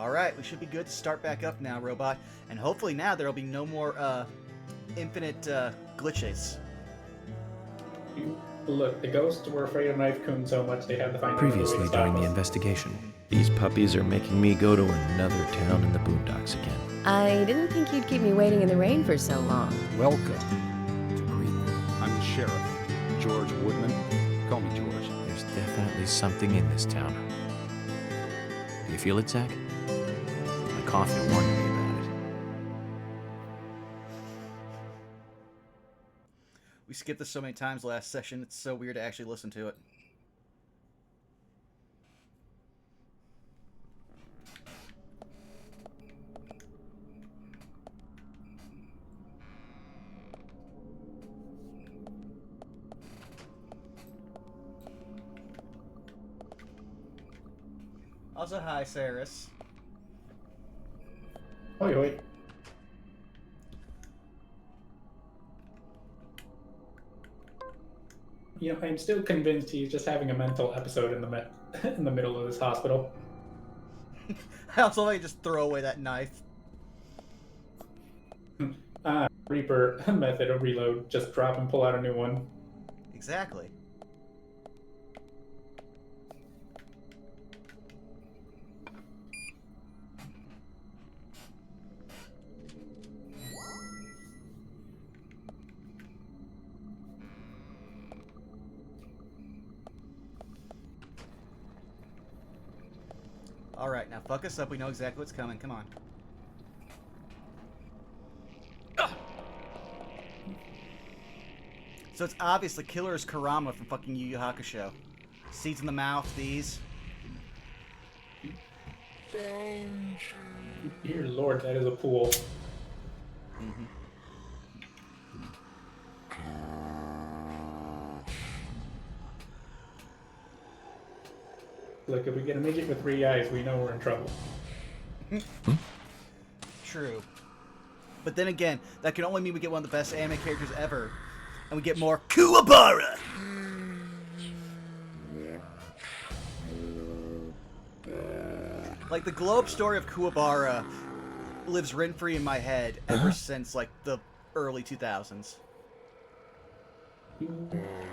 Alright, we should be good to start back up now, Robot. And hopefully now there'll be no more, infinite, glitches. Look, the ghosts were afraid of Knife Kun so much they had to find Previously during the investigation, these puppies are making me go to another town in the boondocks again. I didn't think you'd keep me waiting in the rain for so long. Welcome to Greenwood. I'm the sheriff, George Woodman. Call me George. There's definitely something in this town. Do you feel it, Zach? My coffee warned me about it. We skipped this so many times last session, it's so weird to actually listen to it. Also, hi, Saris. Hoi hoi. You know, I'm still convinced he's just having a mental episode in the in the middle of this hospital. I also like to just throw away that knife. Reaper method of reload. Just drop and pull out a new one. Exactly. Alright, now fuck us up. We know exactly what's coming. Come on. So it's obvious the killer is Kurama from fucking Yu Yu Hakusho. Seeds in the mouth, these. Dear Lord, that is a pool. Mm-hmm. Look, if we get a midget with 3 eyes, we know we're in trouble. True. But then again, that can only mean we get one of the best anime characters ever. And we get more Kuwabara! Like, the glow-up story of Kuwabara lives rent-free in my head ever since, like, the early 2000s.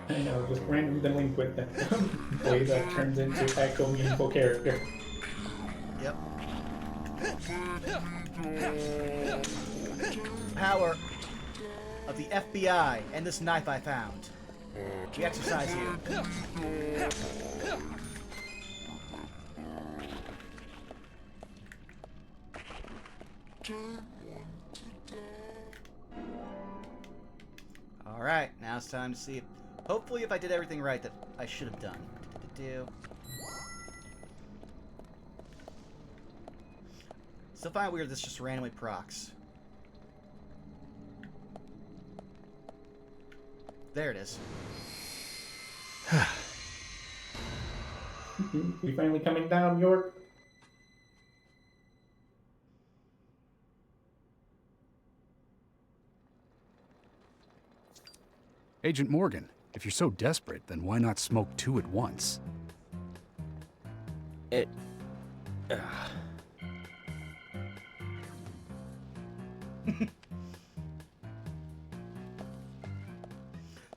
I know, just random delinquent that way that turns into actual meaningful character. Yep. Power of the FBI and this knife I found. We exercise here. Alright, now it's time to see if, hopefully if I did everything right that I should have done. Still find it weird this just randomly procs. There it is. We finally coming down, York? Agent Morgan, if you're so desperate, then why not smoke 2 at once?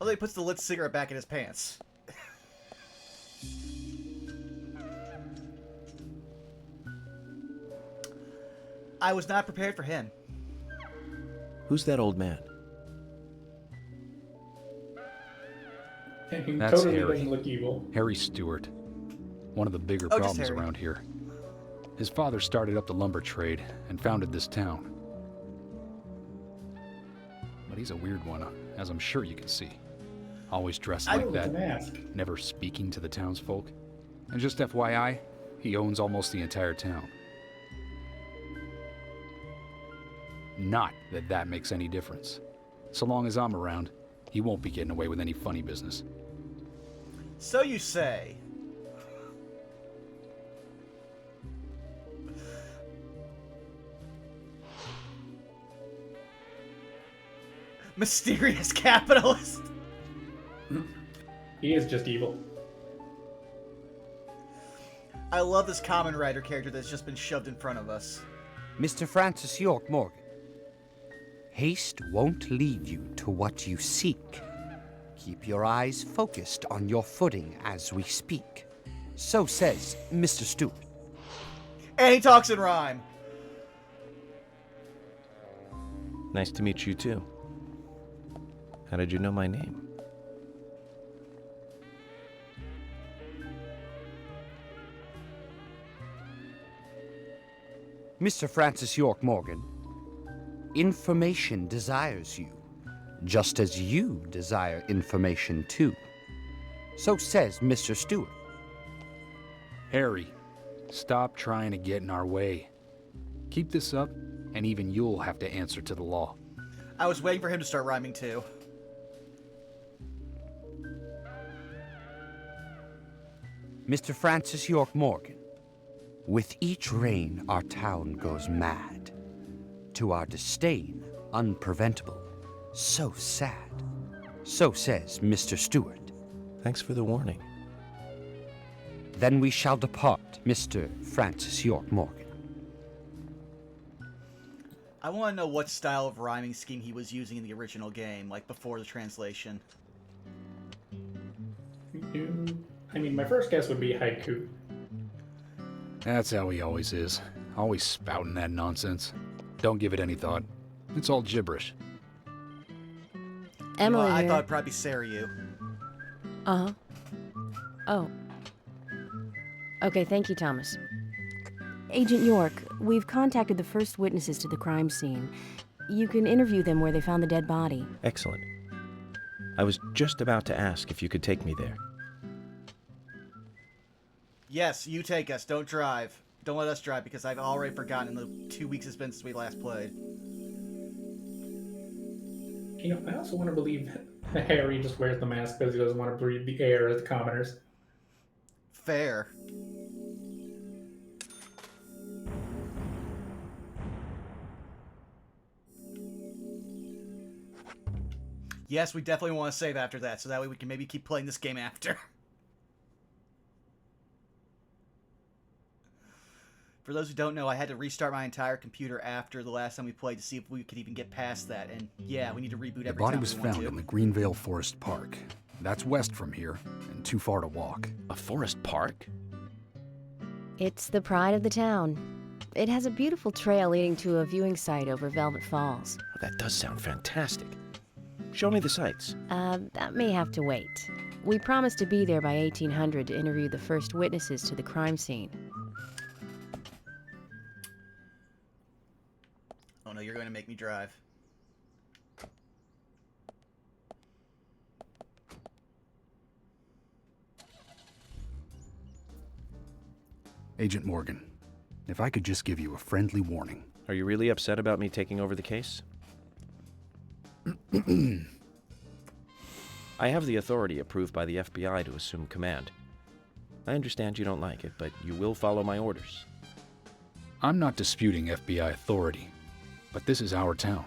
Although he puts the lit cigarette back in his pants. I was not prepared for him. Who's that old man? And he That's totally Harry. doesn't look evil. Harry Stewart. One of the bigger Oh, just problems Harry. around here. His father started up the lumber trade and founded this town. But he's a weird one, as I'm sure you can see. Always dressed like With that, a mask. never speaking to the townsfolk. And just FYI, he owns almost the entire town. Not that that makes any difference. So long as I'm around, he won't be getting away with any funny business. So you say. Mysterious capitalist. He is just evil. I love this Kamen Rider character that's just been shoved in front of us. Mr. Francis York Morgan, haste won't lead you to what you seek. Keep your eyes focused on your footing as we speak. So says Mr. Stewart. And he talks in rhyme. Nice to meet you, too. How did you know my name? Mr. Francis York Morgan, information desires you, just as you desire information too. So says Mr. Stewart. Harry, stop trying to get in our way. Keep this up, and even you'll have to answer to the law. I was waiting for him to start rhyming too. Mr. Francis York Morgan, with each rain our town goes mad. To our disdain, unpreventable. So sad. So says Mr. Stewart. Thanks for the warning. Then we shall depart, Mr. Francis York Morgan. I want to know what style of rhyming scheme he was using in the original game, like before the translation. I mean, my first guess would be haiku. That's how he always is. Always spouting that nonsense. Don't give it any thought. It's all gibberish. Emily Well, I here. thought it'd probably be Saryu. Uh-huh. Oh. Okay, thank you, Thomas. Agent York, we've contacted the first witnesses to the crime scene. You can interview them where they found the dead body. Excellent. I was just about to ask if you could take me there. Yes, you take us. Don't drive. Don't let us drive, because I've already forgotten the 2 weeks it's been since we last played. You know, I also want to believe Harry just wears the mask because he doesn't want to breathe the air as the commoners. Fair. Yes, we definitely want to save after that, so that way we can maybe keep playing this game after. For those who don't know, I had to restart my entire computer after the last time we played to see if we could even get past that, and yeah, we need to reboot every The body time was we want found to. in the Greenvale Forest Park. That's west from here, and too far to walk. A forest park? It's the pride of the town. It has a beautiful trail leading to a viewing site over Velvet Falls. Oh, that does sound fantastic. Show me the sights. That may have to wait. We promised to be there by 1800 to interview the first witnesses to the crime scene. Oh no, you're going to make me drive. Agent Morgan, if I could just give you a friendly warning. Are you really upset about me taking over the case? I have the authority approved by the FBI to assume command. I understand you don't like it, but you will follow my orders. I'm not disputing FBI authority, but this is our town.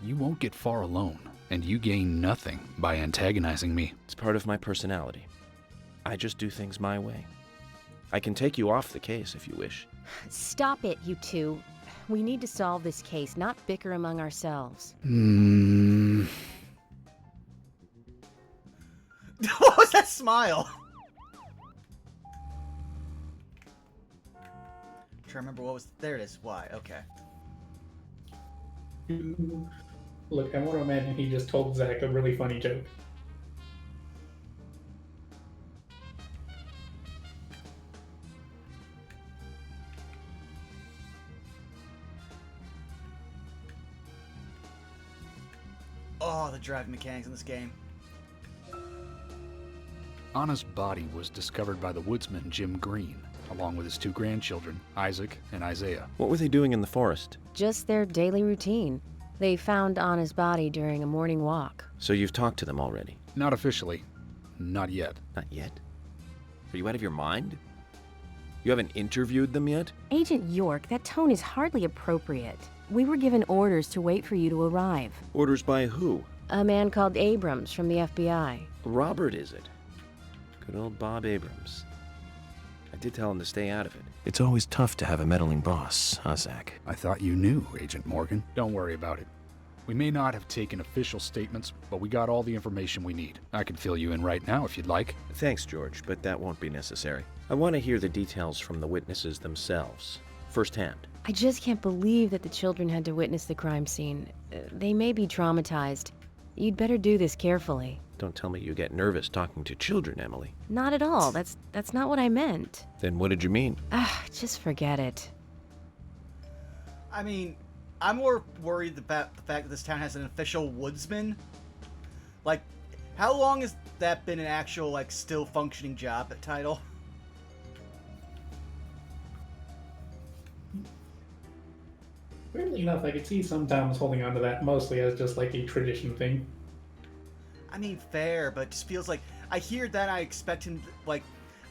You won't get far alone, and you gain nothing by antagonizing me. It's part of my personality. I just do things my way. I can take you off the case if you wish. Stop it, you two. We need to solve this case, not bicker among ourselves. What was that smile? Trying to remember what was. There it is. Why? Okay. Look, I want to imagine he just told Zach a really funny joke. Oh, the driving mechanics in this game. Anna's body was discovered by the woodsman Jim Green, along with his 2 grandchildren, Isaac and Isaiah. What were they doing in the forest? Just their daily routine. They found Anna's body during a morning walk. So you've talked to them already? Not officially. Not yet. Not yet? Are you out of your mind? You haven't interviewed them yet? Agent York, that tone is hardly appropriate. We were given orders to wait for you to arrive. Orders by who? A man called Abrams from the FBI. Robert, is it? Good old Bob Abrams. I did tell him to stay out of it. It's always tough to have a meddling boss, huh, Zach? I thought you knew, Agent Morgan. Don't worry about it. We may not have taken official statements, but we got all the information we need. I can fill you in right now if you'd like. Thanks, George, but that won't be necessary. I want to hear the details from the witnesses themselves, firsthand. I just can't believe that the children had to witness the crime scene. They may be traumatized. You'd better do this carefully. Don't tell me you get nervous talking to children, Emily. Not at all. That's not what I meant. Then what did you mean? Just forget it. I mean, I'm more worried about the fact that this town has an official woodsman. Like, how long has that been an actual, like, still functioning job title? Weirdly enough, I could see some towns holding on to that mostly as just like a tradition thing. I mean, fair, but it just feels like I hear that I expect him, like,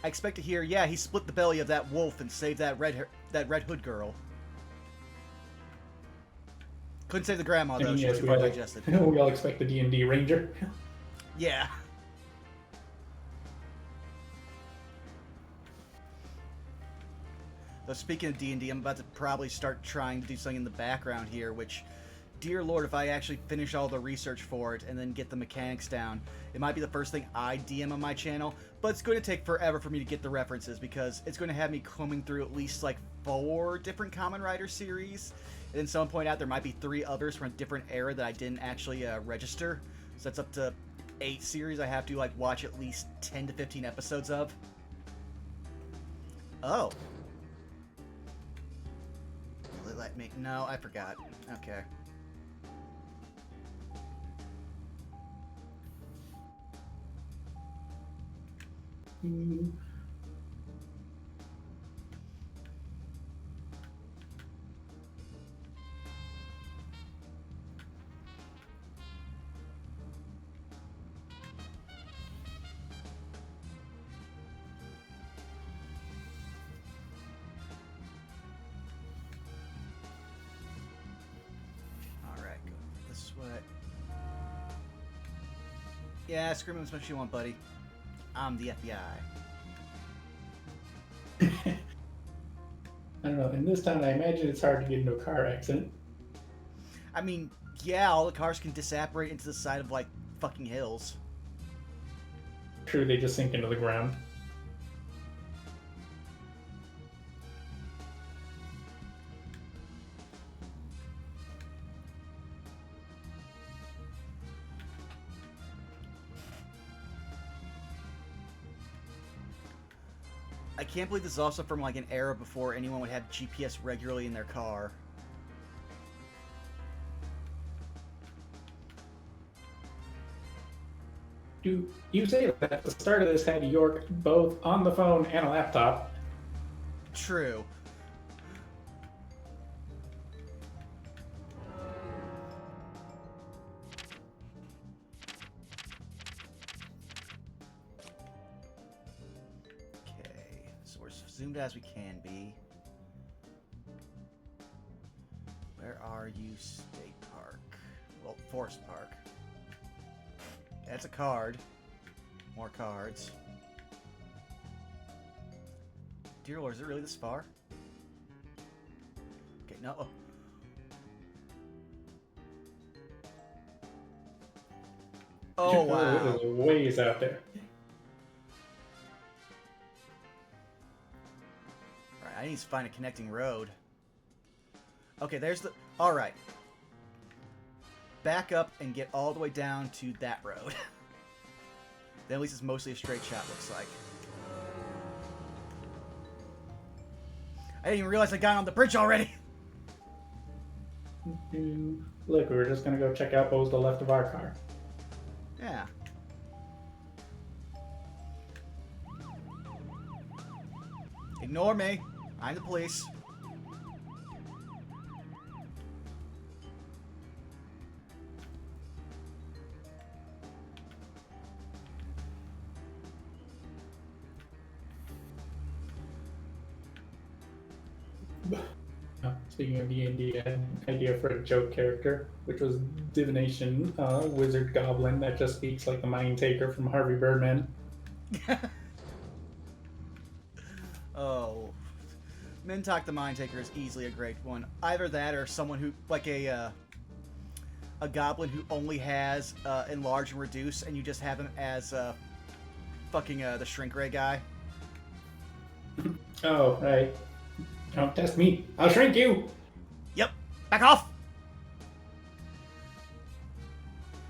I expect to hear, yeah, he split the belly of that wolf and saved that red hood girl. Couldn't save the grandma though; she was too far digested. We all expect the D&D ranger. Yeah. Though speaking of D&D, I'm about to probably start trying to do something in the background here, which, dear lord, if I actually finish all the research for it and then get the mechanics down, it might be the first thing I DM on my channel, but it's going to take forever for me to get the references because it's going to have me combing through at least like 4 different Kamen Rider series, and then someone pointed out there might be 3 others from a different era that I didn't actually register, so that's up to 8 series I have to like watch at least 10 to 15 episodes of. Oh. Will it let me? No, I forgot. Okay. Alright, go this way. Yeah, scream as much as you want, buddy. I'm the FBI. I don't know. In this town, I imagine it's hard to get into a car accident. I mean, yeah, all the cars can disapparate into the side of, like, fucking hills. True, they just sink into the ground. I can't believe this is also from, like, an era before anyone would have GPS regularly in their car. Do you say that at the start of this had York both on the phone and a laptop? True. Okay, so we're zoomed as we can be. Where are you, State Park? Well, Forest Park. That's a card. More cards. Dear Lord, is it really this far? Okay, no. Oh, wow. It was ways out there. Alright, I need to find a connecting road. Okay, there's the... Alright. Back up and get all the way down to that road. Then at least it's mostly a straight shot, looks like. I didn't even realize I got on the bridge already! Look, we were just gonna go check out what was the left of our car. Yeah. Ignore me. I'm the police. Speaking of D&D, I had an idea for a joke character, which was Divination, wizard goblin that just speaks like the Mind Taker from Harvey Birdman. Oh Mintok the Mind Taker is easily a great one. Either that or someone who, like a goblin who only has enlarge and reduce, and you just have him as fucking the shrink ray guy. Oh, right. Don't test me. I'll shrink you. Yep. Back off.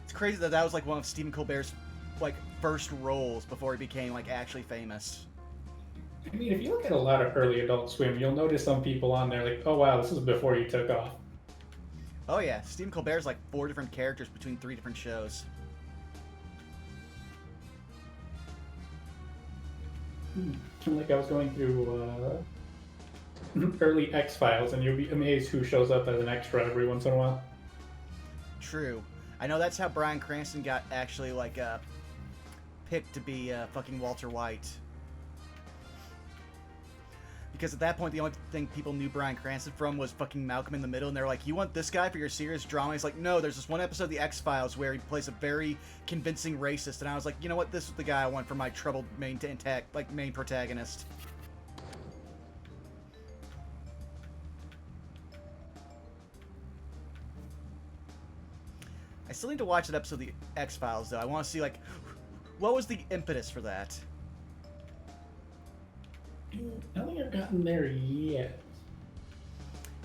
It's crazy that was like one of Stephen Colbert's like first roles before he became like actually famous. I mean, if you look at a lot of early Adult Swim, you'll notice some people on there like, oh wow, this is before you took off. Oh yeah, Stephen Colbert's like 4 different characters between 3 different shows. Like I was going through early X-Files, and you'll be amazed who shows up as an extra every once in a while. True. I know that's how Bryan Cranston got actually like picked to be fucking Walter White. Because at that point, the only thing people knew Bryan Cranston from was fucking Malcolm in the Middle, and they're like, you want this guy for your serious drama? He's like, no, there's this one episode of The X-Files where he plays a very convincing racist, and I was like, you know what, this is the guy I want for my troubled main protagonist. I still need to watch that episode of The X-Files, though. I want to see, like, what was the impetus for that? I don't think I've gotten there yet.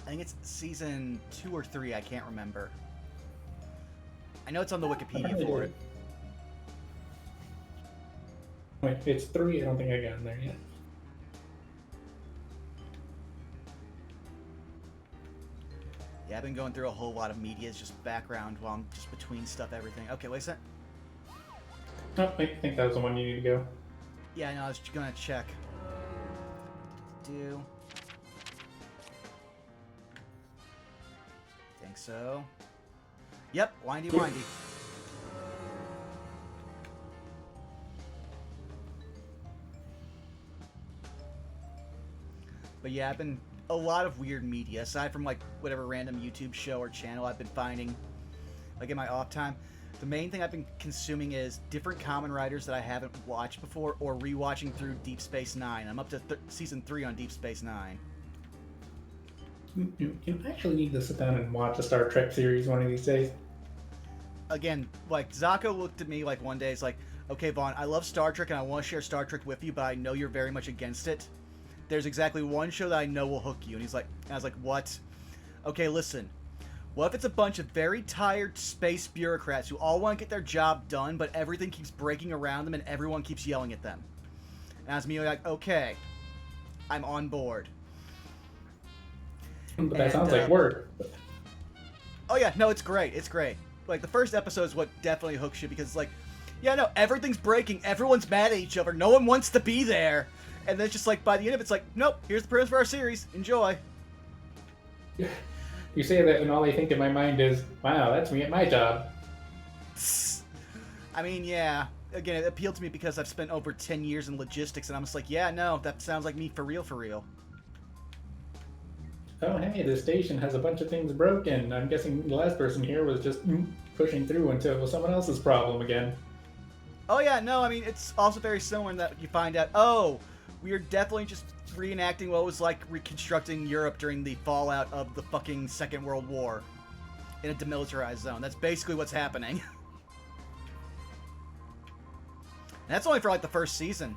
I think it's season 2 or 3, I can't remember. I know it's on the Wikipedia for it. Wait, it's 3, I don't think I've gotten there yet. Yeah, I've been going through a whole lot of media, it's just background while I'm just between stuff, everything. Okay, wait a sec. Oh, I think that was the one you need to go. Yeah, I know, I was gonna check. Think so. Yep, windy. But yeah, I've been a lot of weird media, aside from like whatever random YouTube show or channel I've been finding like in my off time. The main thing I've been consuming is different Kamen Riders that I haven't watched before, or rewatching through Deep Space Nine. I'm up to season 3 on Deep Space Nine. You actually need to sit down and watch a Star Trek series one of these days. Again, like, Zako looked at me like one day, it's like, okay, Vaughn, I love Star Trek and I want to share Star Trek with you, but I know you're very much against it. There's exactly one show that I know will hook you. And I was like, what? Okay, listen. What if it's a bunch of very tired space bureaucrats who all want to get their job done, but everything keeps breaking around them and everyone keeps yelling at them? And I was immediately like, okay, I'm on board. But that sounds like work. Oh yeah, no, it's great. It's great. Like, the first episode is what definitely hooks you, because it's like, yeah, no, everything's breaking. Everyone's mad at each other. No one wants to be there. And then it's just like, by the end of it, it's like, nope, here's the premise for our series. Enjoy. You say that, and all I think in my mind is, wow, that's me at my job. I mean, yeah. Again, it appealed to me because I've spent over 10 years in logistics, and I'm just like, yeah, no, that sounds like me for real, for real. Oh, hey, this station has a bunch of things broken. I'm guessing the last person here was just pushing through until it was someone else's problem again. Oh, yeah, no, I mean, it's also very similar in that you find out, oh, we are definitely just reenacting what it was like reconstructing Europe during the fallout of the fucking Second World War in a demilitarized zone. That's basically what's happening. And that's only for, like, the first season.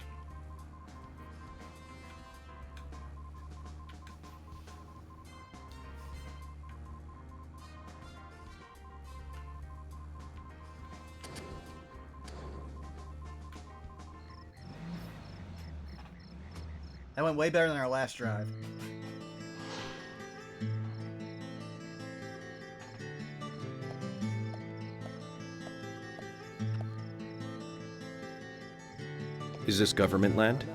That went way better than our last drive. Is this government land?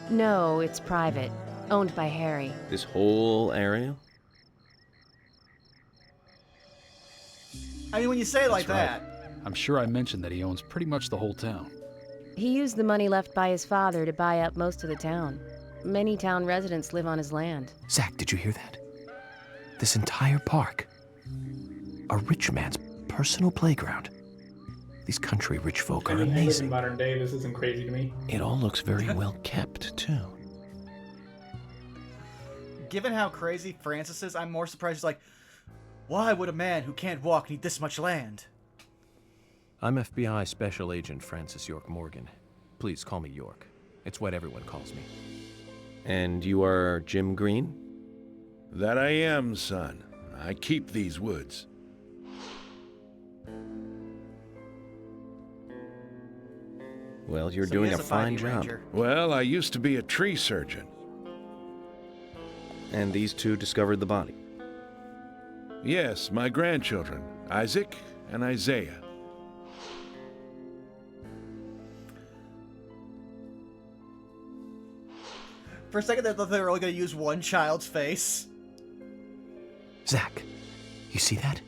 No, it's private. Owned by Harry. This whole area? I mean, when you say it like That's that... I'm sure I mentioned that he owns pretty much the whole town. He used the money left by his father to buy up most of the town. Many town residents live on his land. Zach, did you hear that? This entire park. A rich man's personal playground. These country rich folk I are mean, I live in amazing. modern day, this isn't crazy to me. It all looks very well kept, too. given how crazy Francis is, I'm more surprised he's like, why would a man who can't walk need this much land? I'm FBI Special Agent Francis York Morgan. Please call me York. It's what everyone calls me. And you are Jim Green? That I am, son. I keep these woods. Well, you're So doing he a is fine 5E job. ranger. Well, I used to be a tree surgeon. And these two discovered the body. Yes, my grandchildren, Isaac and Isaiah. For a second, I thought they were only going to use one child's face. Zach, you see that?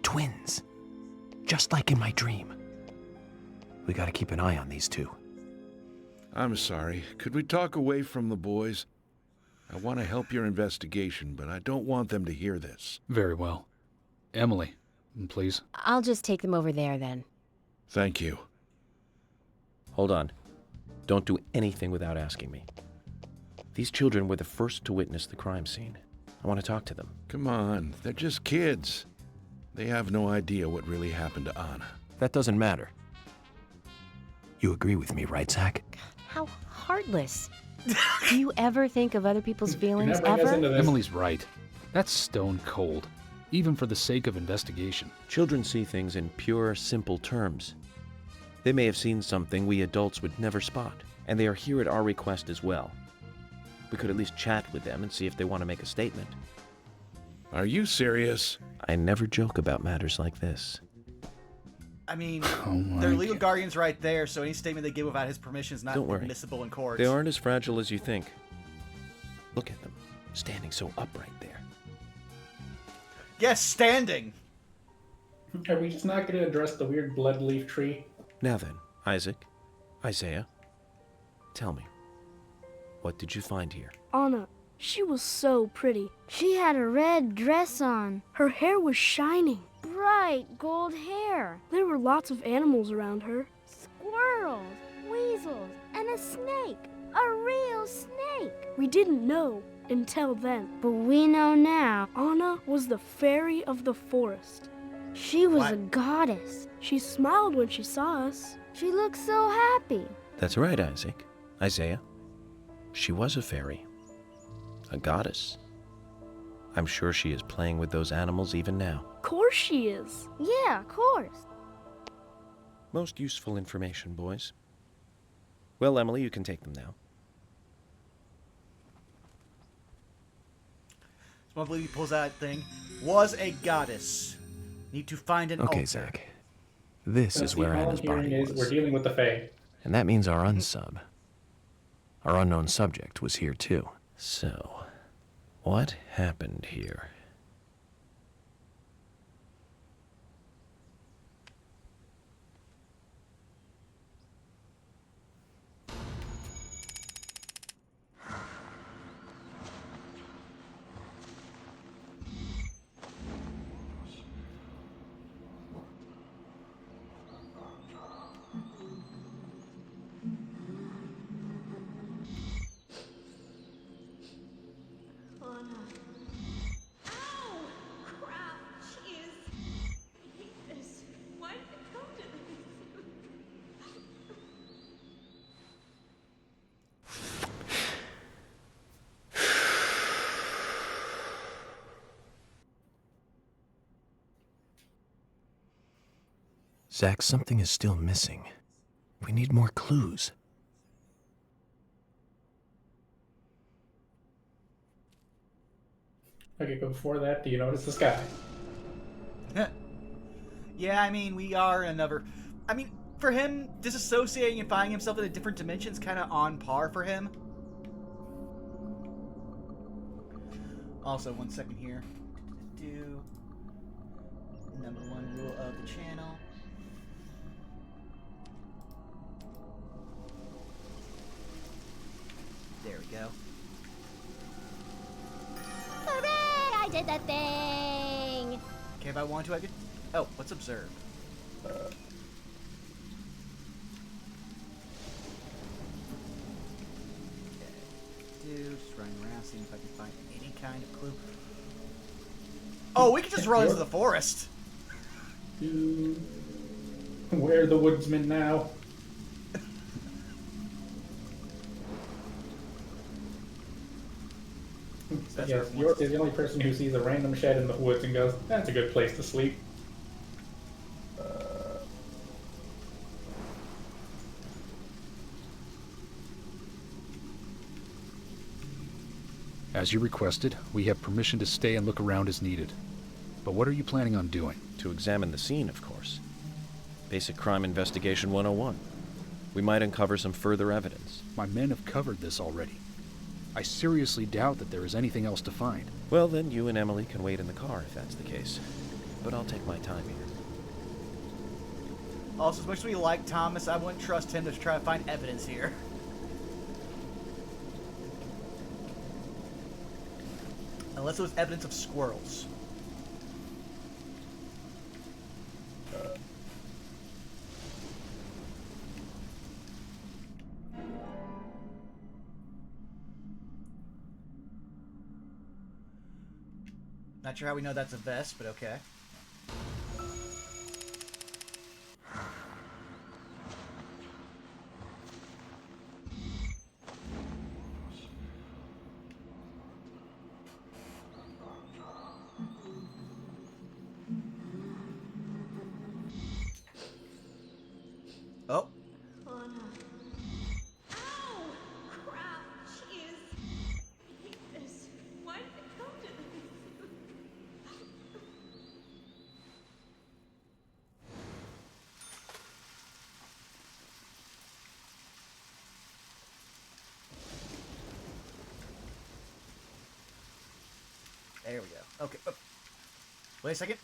Twins. Just like in my dream. We gotta keep an eye on these two. I'm sorry. Could we talk away from the boys? I want to help your investigation, but I don't want them to hear this. Very well. Emily, please. I'll just take them over there then. Thank you. Hold on. Don't do anything without asking me. These children were the first to witness the crime scene. I want to talk to them. Come on, they're just kids. They have no idea what really happened to Anna. That doesn't matter. You agree with me, right, Zach? How heartless. Do you ever think of other people's feelings, Never bring us ever? into this. Emily's right. That's stone cold, even for the sake of investigation. Children see things in pure, simple terms. They may have seen something we adults would never spot, and they are here at our request as well. We could at least chat with them and see if they want to make a statement. Are you serious? I never joke about matters like this. I mean, Oh my they're legal God. guardians right there, so any statement they give without his permission is not Don't worry. admissible in court. They aren't as fragile as you think. Look at them, standing so upright there. Yes, standing! Are we just not going to address the weird blood leaf tree? Now then, Isaac, Isaiah, tell me, what did you find here? Anna, she was so pretty. She had a red dress on. Her hair was shining. Bright gold hair. There were lots of animals around her. Squirrels, weasels, and a snake. A real snake. We didn't know until then. But we know now. Anna was the fairy of the forest. She was What? a goddess. She smiled when she saw us. She looked so happy. That's right, Isaac, Isaiah. She was a fairy, a goddess. I'm sure she is playing with those animals even now. Of course she is. Yeah, of course. Most useful information, boys. Well, Emily, you can take them now. So I believe he pulls out that thing. Was a goddess. Need to find an Okay, altar. Zach. This So is Steve, where all I'm Anna's hearing body is was. we're dealing with the Fae. And that means our unsub. Our unknown subject was here too. So, what happened here? Zach, something is still missing. We need more clues. Okay, but before that, do you notice the sky? Yeah, I mean, we are another... I mean, for him, disassociating and finding himself in a different dimension is kind of on par for him. Also, 1 second here. Do number 1 rule of the channel. There we go. Hooray! I did the thing! Okay, if I want to, I could... Oh, let's observe. Okay. Just running around, seeing if I can find kind of clue. Oh, we could just run into the forest. Where are the woodsmen now? Yes, York is the only person who sees a random shed in the woods and goes, "That's a good place to sleep." As you requested, we have permission to stay and look around as needed. But what are you planning on doing? To examine the scene, of course. Basic Crime Investigation 101. We might uncover some further evidence. My men have covered this already. I seriously doubt that there is anything else to find. Well, then you and Emily can wait in the car if that's the case. But I'll take my time here. Also, as much as we like Thomas, I wouldn't trust him to try to find evidence here. Unless it was evidence of squirrels. Not sure how we know that's a vest, but okay. Oh. There we go. Okay. Oh. Wait a second.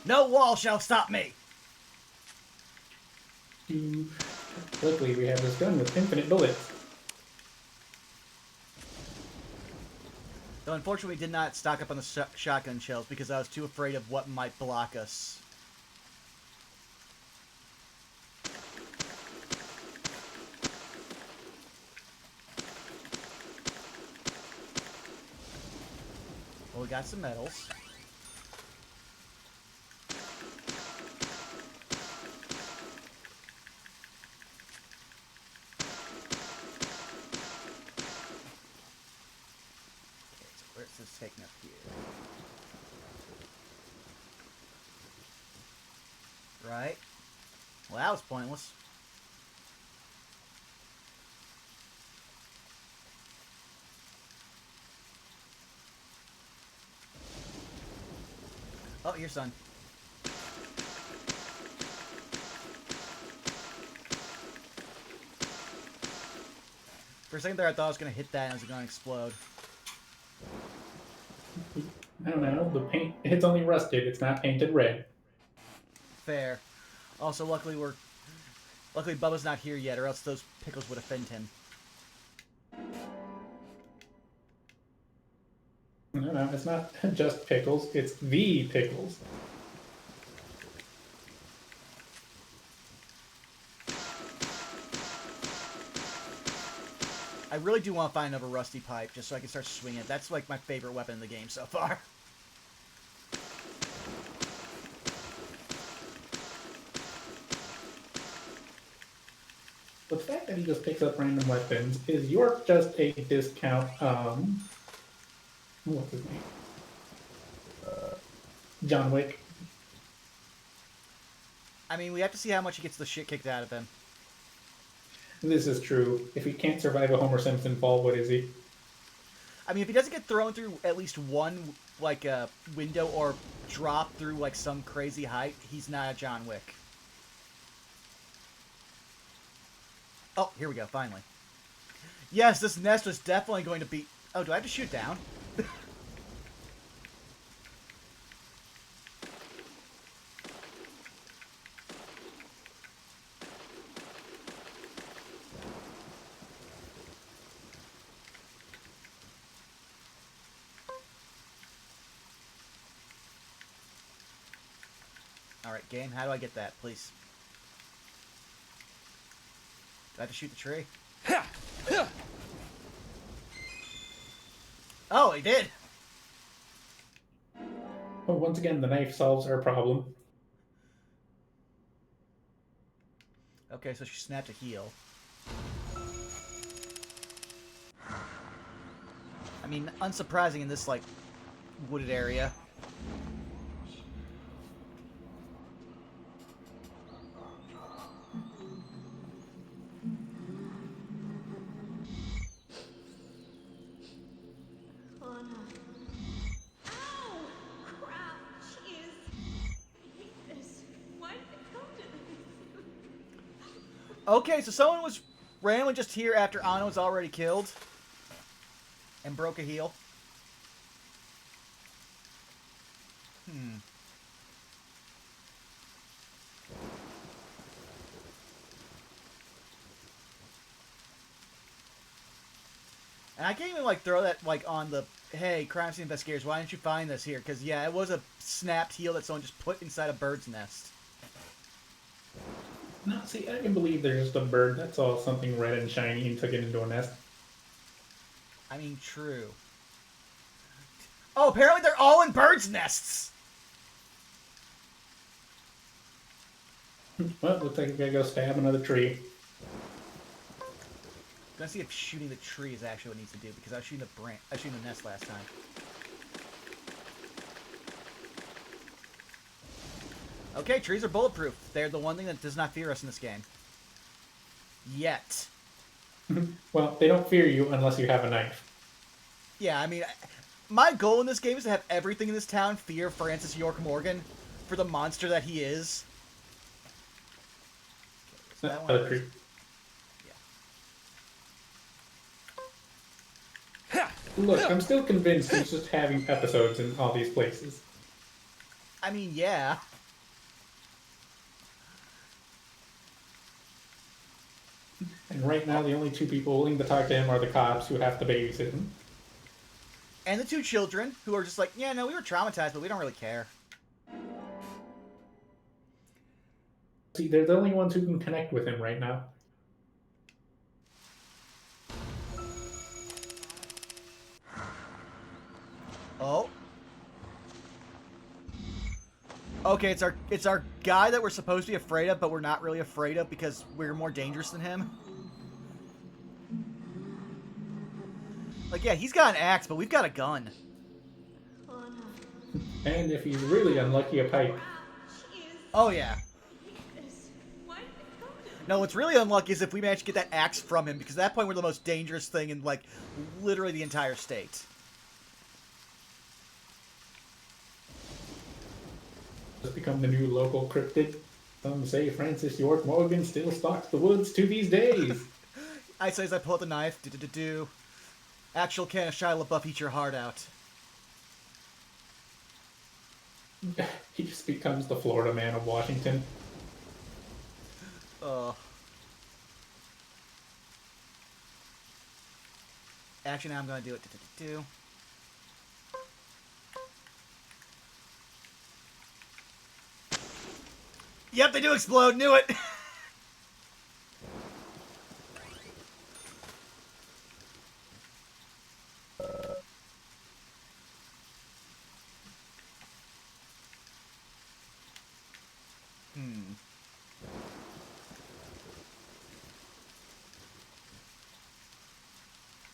No wall shall stop me! Luckily, we have this gun with infinite bullets. Though unfortunately we did not stock up on the shotgun shells because I was too afraid of what might block us. Well, we got some medals. Where's this taking up here? Right. Well, that was pointless. Oh, your son. For a second there, I thought I was going to hit that and it was going to explode. I don't know. The paint, it's only rusted. It's not painted red. Fair. Also, luckily Bubba's not here yet, or else those pickles would offend him. No, it's not just Pickles. It's the Pickles. I really do want to find another rusty pipe, just so I can start swinging it. That's like my favorite weapon in the game so far. The fact that he just picks up random weapons, is York just a discount, what's his name? John Wick. I mean, we have to see how much he gets the shit kicked out of him. This is true. If he can't survive a Homer Simpson fall, what is he? I mean, if he doesn't get thrown through at least one, like, window or drop through, like, some crazy height, he's not a John Wick. Oh, here we go, finally. Yes, this nest was definitely going to be... Oh, do I have to shoot down? Alright, game, how do I get that, please? Do I have to shoot the tree? Oh, he did! Oh, once again, the knife solves our problem. Okay, so she snapped a heel. I mean, unsurprising in this, like, wooded area. Okay, so someone was randomly just here after Anna was already killed. And broke a heel. And I can't even, like, throw that, like, on the, hey, crime scene investigators, why didn't you find this here? Because, yeah, it was a snapped heel that someone just put inside a bird's nest. No, see, I can believe there's just a bird that saw something red and shiny and took it into a nest. I mean, true. Oh, apparently they're all in birds' nests! Well, looks like I gotta go stab another tree. I'm gonna see if shooting the tree is actually what it needs to do, because I was shooting the branch. I was shooting the nest last time. Okay, trees are bulletproof. They're the one thing that does not fear us in this game. Yet. Well, they don't fear you unless you have a knife. Yeah, I mean, my goal in this game is to have everything in this town fear Francis York Morgan for the monster that he is. Okay, so that one Another tree. Look, I'm still convinced he's just having episodes in all these places. I mean, yeah. And right now, the only two people willing to talk to him are the cops who have to babysit him. And the two children, who are just like, yeah, no, we were traumatized, but we don't really care. See, they're the only ones who can connect with him right now. Oh. Okay, it's our guy that we're supposed to be afraid of, but we're not really afraid of because we're more dangerous than him. Like, yeah, he's got an axe, but we've got a gun. And if he's really unlucky, a pipe. Oh, yeah. No, what's really unlucky is if we manage to get that axe from him, because at that point we're the most dangerous thing in, like, literally the entire state. Has become the new local cryptid. Some say Francis York Morgan still stalks the woods to these days. I say as I pull out the knife, do-do-do-do. Actual can of Shia LaBeouf eat your heart out. He just becomes the Florida man of Washington. Actually, now I'm gonna do it. Do-do-do-do. Yep, they do explode. Knew it.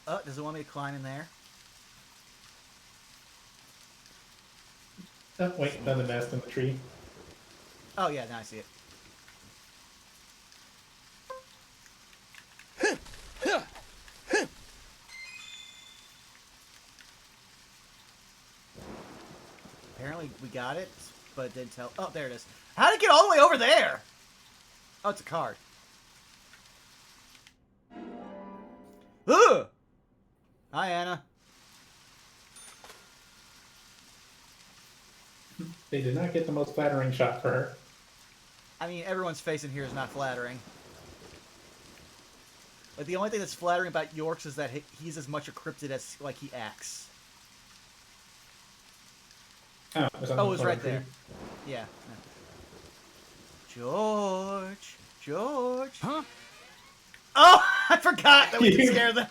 Oh, does it want me to climb in there? Oh, wait, another nest in the tree. Oh, yeah, now I see it. Apparently we got it, but it didn't tell. Oh, there it is. How did it get all the way over there? Oh, it's a card. Ugh! Hi, Anna. They did not get the most flattering shot for her. I mean, everyone's face in here is not flattering. Like, the only thing that's flattering about York's is that he's as much a cryptid as, like, he acts. Oh, Oh, it was right there. Yeah. George. George. Huh? Oh, I forgot that we can scare them.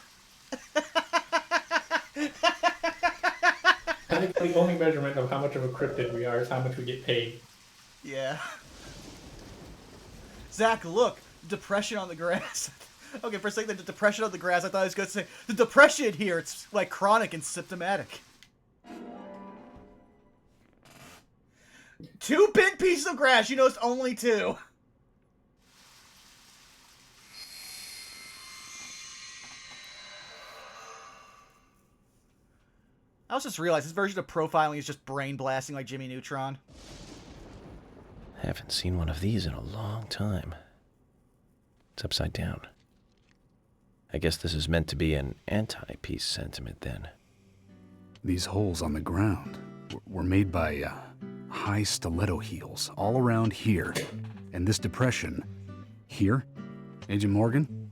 I think the only measurement of how much of a cryptid we are is how much we get paid. Yeah. Zach, look. Depression on the grass. Okay, for a second, the depression on the grass, I thought I was going to say, the depression here, it's like chronic and symptomatic. 2 big pieces of grass, you know it's only 2. I also just realized this version of profiling is just brain blasting like Jimmy Neutron. Haven't seen one of these in a long time. It's upside down. I guess this is meant to be an anti-peace sentiment, then. These holes on the ground were made by high stiletto heels all around here. And this depression here, Agent Morgan,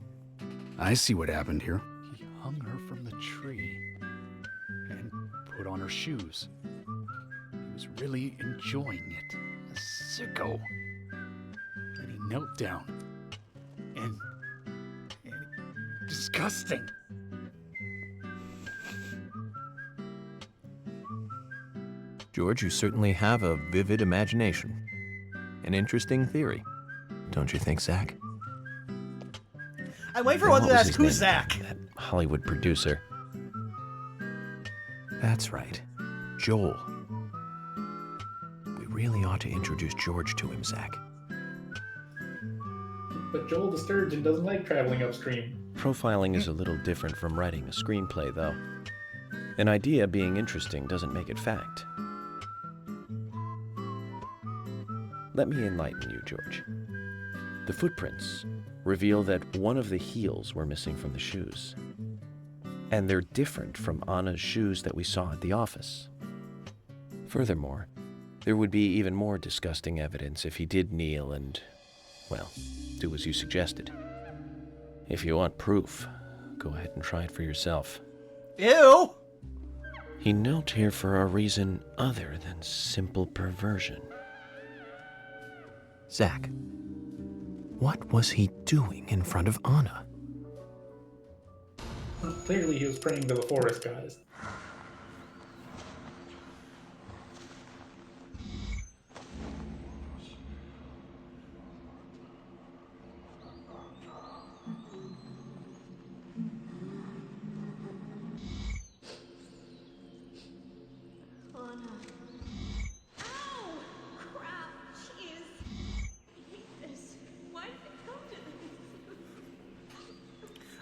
I see what happened here. He hung her from the tree and put on her shoes. He was really enjoying it. A sicko. And he knelt down. And disgusting. George, you certainly have a vivid imagination. An interesting theory. Don't you think, Zach? I'm waiting for one to ask, who's Zach? That Hollywood producer. That's right. Joel. We really ought to introduce George to him, Zach. But Joel the Sturgeon doesn't like traveling upstream. Profiling is a little different from writing a screenplay, though. An idea being interesting doesn't make it fact. Let me enlighten you, George. The footprints reveal that one of the heels were missing from the shoes. And they're different from Anna's shoes that we saw at the office. Furthermore, there would be even more disgusting evidence if he did kneel and, well, do as you suggested. If you want proof, go ahead and try it for yourself. Ew! He knelt here for a reason other than simple perversion. Zach, what was he doing in front of Anna? Clearly he was praying to the forest gods.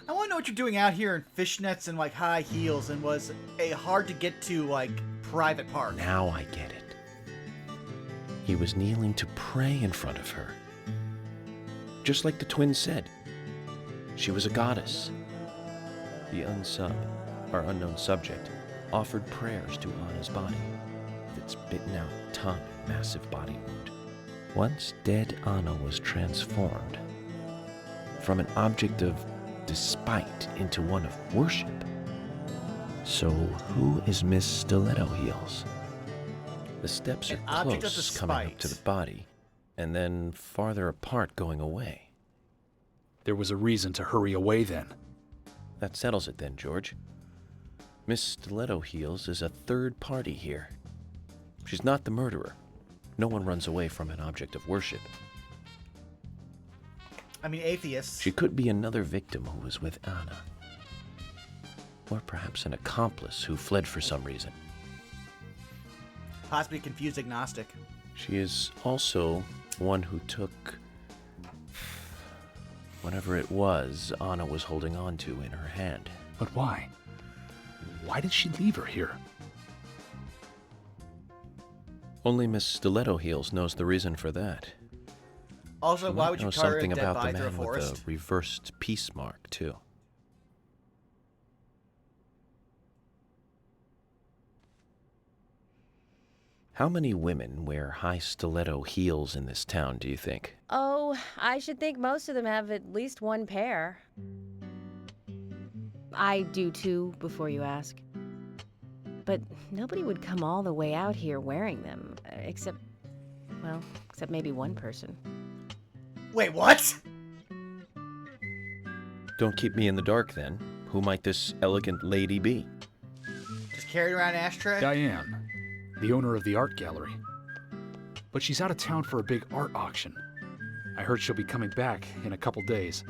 I want to know what you're doing out here in fishnets and like high heels and was a hard to get to like private park. Now I get it. He was kneeling to pray in front of her. Just like the twins said. She was a goddess. The unknown subject, offered prayers to Anna's body, with its bitten out tongue and massive body wound. Once dead Anna was transformed from an object of despite into one of worship. So who is Miss Stiletto Heels? The steps are close coming up to the body, and then farther apart going away. There was a reason to hurry away then. That settles it then, George. Miss Stiletto Heels is a third party here. She's not the murderer. No one runs away from an object of worship. I mean, atheists. She could be another victim who was with Anna. Or perhaps an accomplice who fled for some reason. Possibly a confused agnostic. She is also one who took whatever it was Anna was holding on to in her hand. But why? Why did she leave her here? Only Miss Stiletto Heels knows the reason for that. Also, why would you carry a something dead about body the through a man with forest? the reversed peace mark, too. How many women wear high stiletto heels in this town, do you think? Oh, I should think most of them have at least one pair. I do too, before you ask. But nobody would come all the way out here wearing them, except maybe one person. Wait, what? Don't keep me in the dark, then. Who might this elegant lady be? Just carrying around an ashtray? Diane, the owner of the art gallery. But she's out of town for a big art auction. I heard she'll be coming back in a couple days.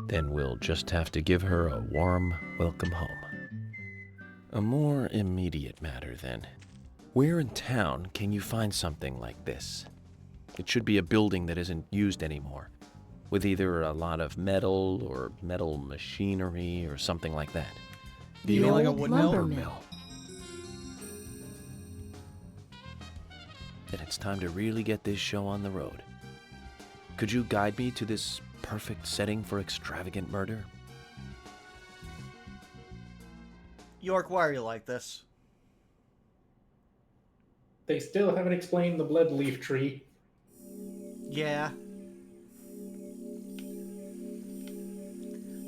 Then we'll just have to give her a warm welcome home. A more immediate matter, then. Where in town can you find something like this? It should be a building that isn't used anymore, with either a lot of metal or metal machinery or something like that. You mean like a old wood mill? lumber mill. Then it's time to really get this show on the road. Could you guide me to this perfect setting for extravagant murder? York, why are you like this? They still haven't explained the blood leaf tree. Yeah.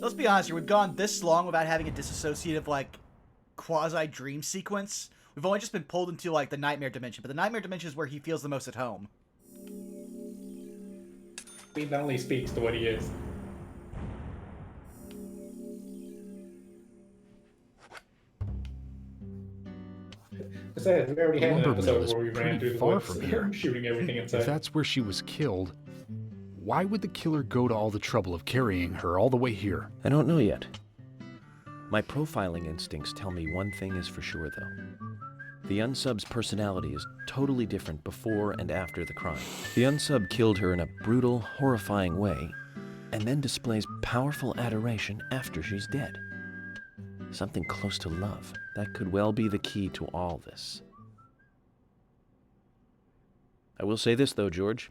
Let's be honest here, we've gone this long without having a disassociative, like, quasi-dream sequence. We've only just been pulled into, like, the nightmare dimension, but the nightmare dimension is where he feels the most at home. I mean, that only speaks to what he is. Besides, we already had an Lumber episode mill is where we ran pretty through the far woods, from here. shooting everything inside. If that's where she was killed, why would the killer go to all the trouble of carrying her all the way here? I don't know yet. My profiling instincts tell me one thing is for sure, though. The unsub's personality is totally different before and after the crime. The unsub killed her in a brutal, horrifying way, and then displays powerful adoration after she's dead. Something close to love. That could well be the key to all this. I will say this, though, George.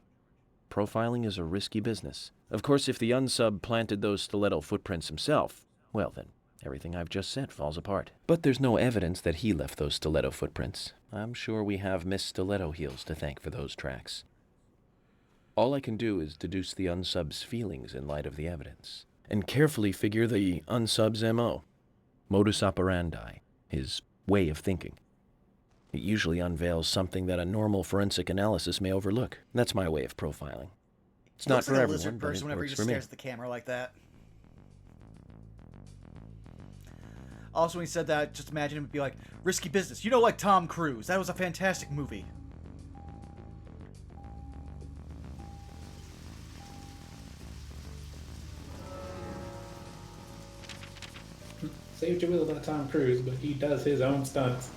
Profiling is a risky business. Of course, if the unsub planted those stiletto footprints himself, well then, everything I've just said falls apart. But there's no evidence that he left those stiletto footprints. I'm sure we have Miss Stiletto Heels to thank for those tracks. All I can do is deduce the unsub's feelings in light of the evidence, and carefully figure the unsub's MO, modus operandi, his way of thinking. It usually unveils something that a normal forensic analysis may overlook. That's my way of profiling. It's not Looks for like a everyone, lizard but person it whenever he works just for me. stares at the camera like that. Also, when he said that, just imagine him would be like, risky business. You know, like Tom Cruise. That was a fantastic movie. Say what you will about Tom Cruise, but he does his own stunts.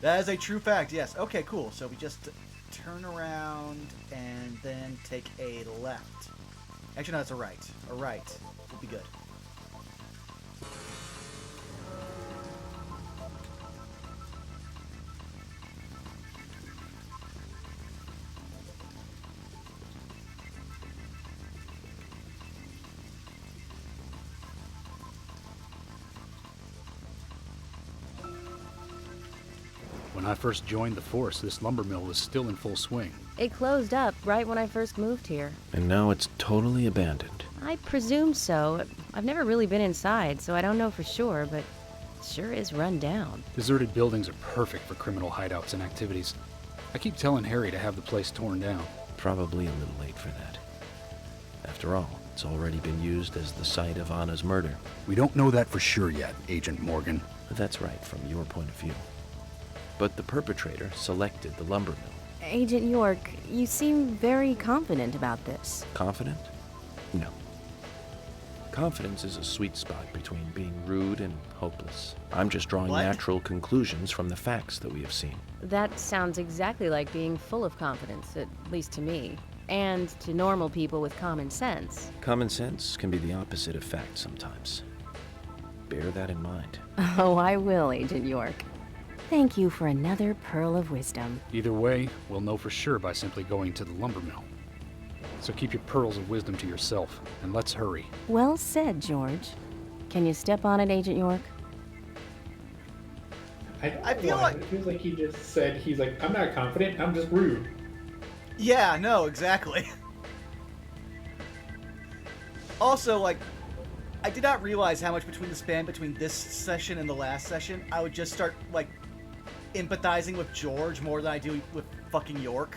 That is a true fact, yes. Okay, cool. So we just turn around and then take a left. Actually, no, it's a right. A right would be good. When I first joined the force, this lumber mill was still in full swing. It closed up right when I first moved here. And now it's totally abandoned. I presume so. I've never really been inside, so I don't know for sure, but it sure is run down. Deserted buildings are perfect for criminal hideouts and activities. I keep telling Harry to have the place torn down. Probably a little late for that. After all, it's already been used as the site of Anna's murder. We don't know that for sure yet, Agent Morgan. But that's right, from your point of view. But the perpetrator selected the lumber mill. Agent York, you seem very confident about this. Confident? No. Confidence is a sweet spot between being rude and hopeless. I'm just drawing What? natural conclusions from the facts that we have seen. That sounds exactly like being full of confidence, at least to me. And to normal people with common sense. Common sense can be the opposite of fact sometimes. Bear that in mind. Oh, I will, Agent York. Thank you for another pearl of wisdom. Either way, we'll know for sure by simply going to the lumber mill. So keep your pearls of wisdom to yourself, and let's hurry. Well said, George. Can you step on it, Agent York? I feel like- it feels like he just said he's like, I'm not confident, I'm just rude. Yeah, no, exactly. Also, like, I did not realize how much between the span between this session and the last session, I would just start, like, empathizing with George more than I do with fucking York.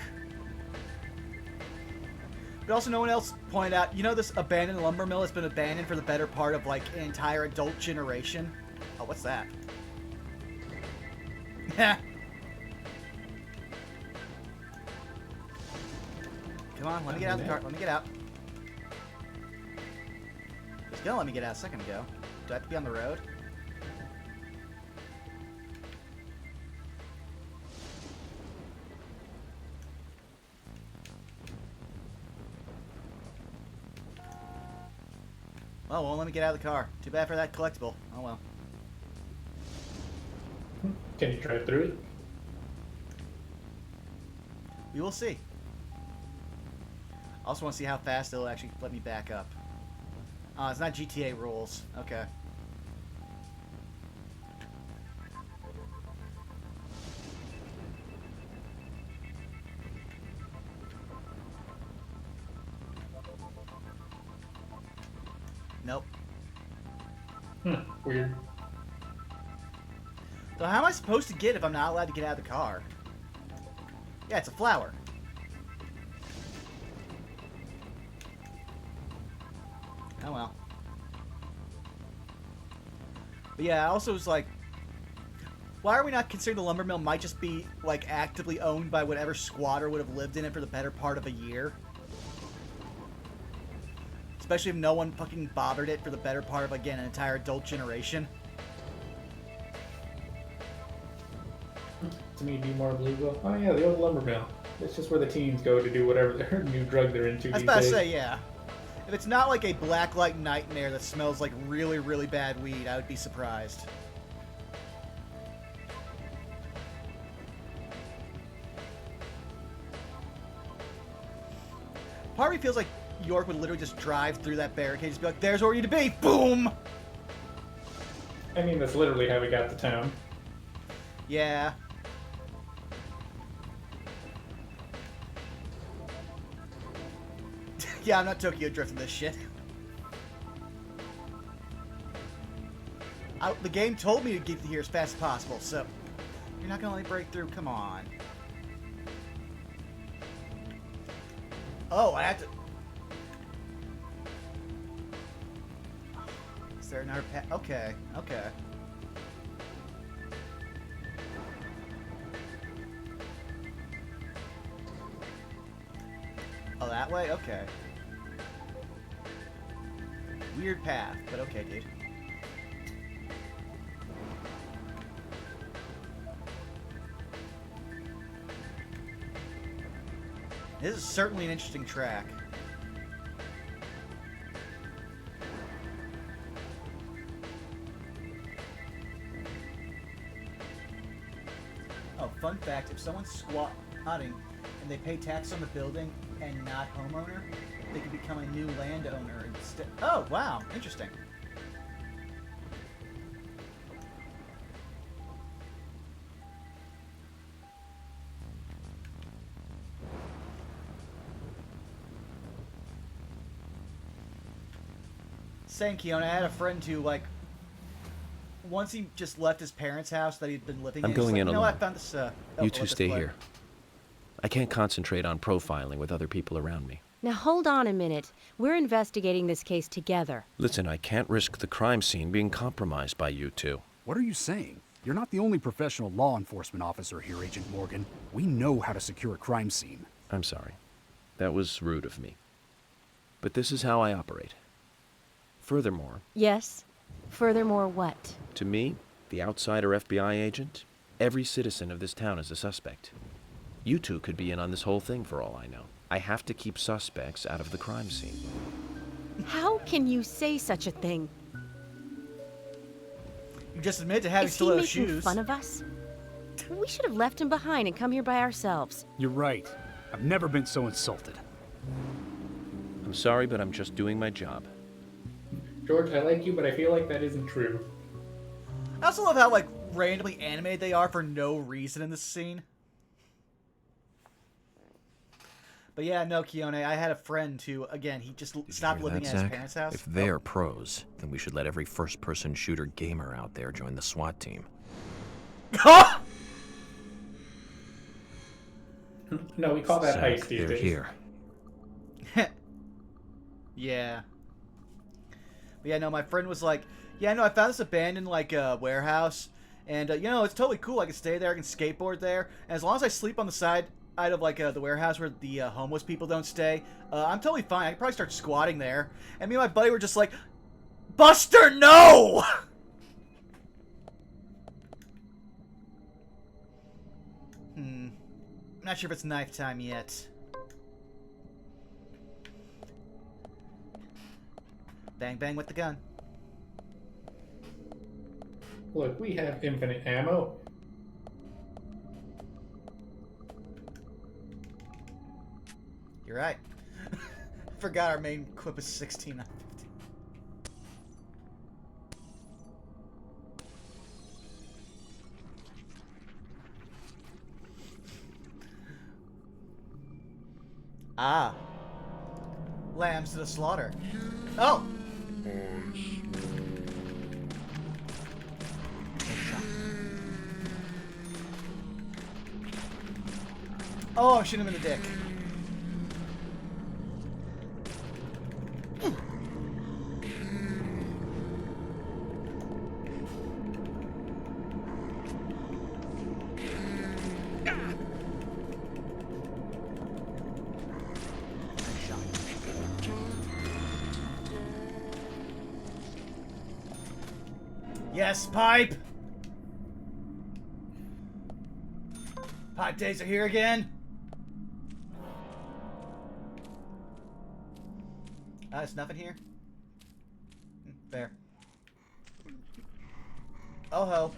But also, no one else pointed out, you know, this abandoned lumber mill has been abandoned for the better part of, like, an entire adult generation? Oh, what's that? Come on, let me get out of the car. Let me get out. It's gonna let me get out a second ago. Do I have to be on the road? Oh, well, let me get out of the car. Too bad for that collectible. Oh, well. Can you drive through it? We will see. I also want to see how fast it'll actually let me back up. It's not GTA rules. Okay. Nope. Weird. So how am I supposed to get if I'm not allowed to get out of the car? Yeah, it's a flower. Oh well. But yeah, I also was like, why are we not considering the lumber mill might just be, like, actively owned by whatever squatter would have lived in it for the better part of a year? Especially if no one fucking bothered it for the better part of, again, an entire adult generation. To me, be more believable. Oh yeah, the old lumber mill. It's just where the teens go to do whatever their new drug they're into. I was about to say, yeah. If it's not like a blacklight nightmare that smells like really, really bad weed, I would be surprised. Part of me feels like York would literally just drive through that barricade and just be like, there's where you need to be! Boom! I mean, that's literally how we got to town. Yeah. Yeah, I'm not Tokyo drifting this shit. The game told me to get here as fast as possible, so you're not gonna let me break through. Come on. Oh, I have to. Is there another path? Okay, okay. Oh, that way? Okay. Weird path, but okay, dude. This is certainly an interesting track. Oh, fun fact, if someone's squatting and they pay tax on the building and not homeowner, they can become a new landowner instead. Oh, wow. Interesting. Saying Keona, I had a friend who, like, once he just left his parents' house that he'd been living in. I'm going in alone. No, I alone. found this. You two stay here. I can't concentrate on profiling with other people around me. Now hold on a minute. We're investigating this case together. Listen, I can't risk the crime scene being compromised by you two. What are you saying? You're not the only professional law enforcement officer here, Agent Morgan. We know how to secure a crime scene. I'm sorry. That was rude of me. But this is how I operate. Furthermore... Yes? Furthermore what? To me, the outsider FBI agent, every citizen of this town is a suspect. You two could be in on this whole thing for all I know. I have to keep suspects out of the crime scene. How can you say such a thing? You just admit to having Is he stiletto making shoes. fun of us? We should have left him behind and come here by ourselves. You're right. I've never been so insulted. I'm sorry, but I'm just doing my job. George, I like you, but I feel like that isn't true. I also love how, like, randomly animated they are for no reason in this scene. But yeah, no, Keone, I had a friend who, again, he just stopped living at his parents' house. If they are pros, then we should let every first-person shooter gamer out there join the SWAT team. No, we call that Zach, ice these they're days. here. Yeah. But yeah, no, my friend was like, yeah, no, I found this abandoned, like, warehouse. And, you know, it's totally cool. I can stay there. I can skateboard there. And as long as I sleep on the side of, like, the warehouse where the homeless people don't stay, I'm totally fine. I can probably start squatting there. And me and my buddy were just like, Buster, no! I'm not sure if it's knife time yet. Bang, bang with the gun. Look, we have infinite ammo. You're right. Forgot our main equip is 16 out of 15. Ah. Lambs to the slaughter. Oh! Oh, shoot him in the dick. Yes, pipe! Pipe days are here again. There's nothing here? Fair. Oh ho.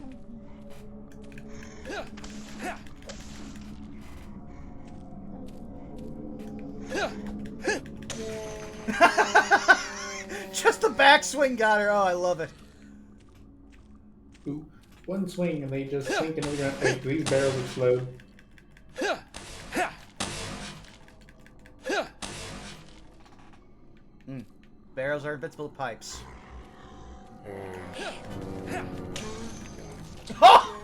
Just the backswing got her. Oh, I love it. Ooh, one swing and they just sink into the ground. Hey, these barrels explode. Barrels are invincible to pipes. Oh!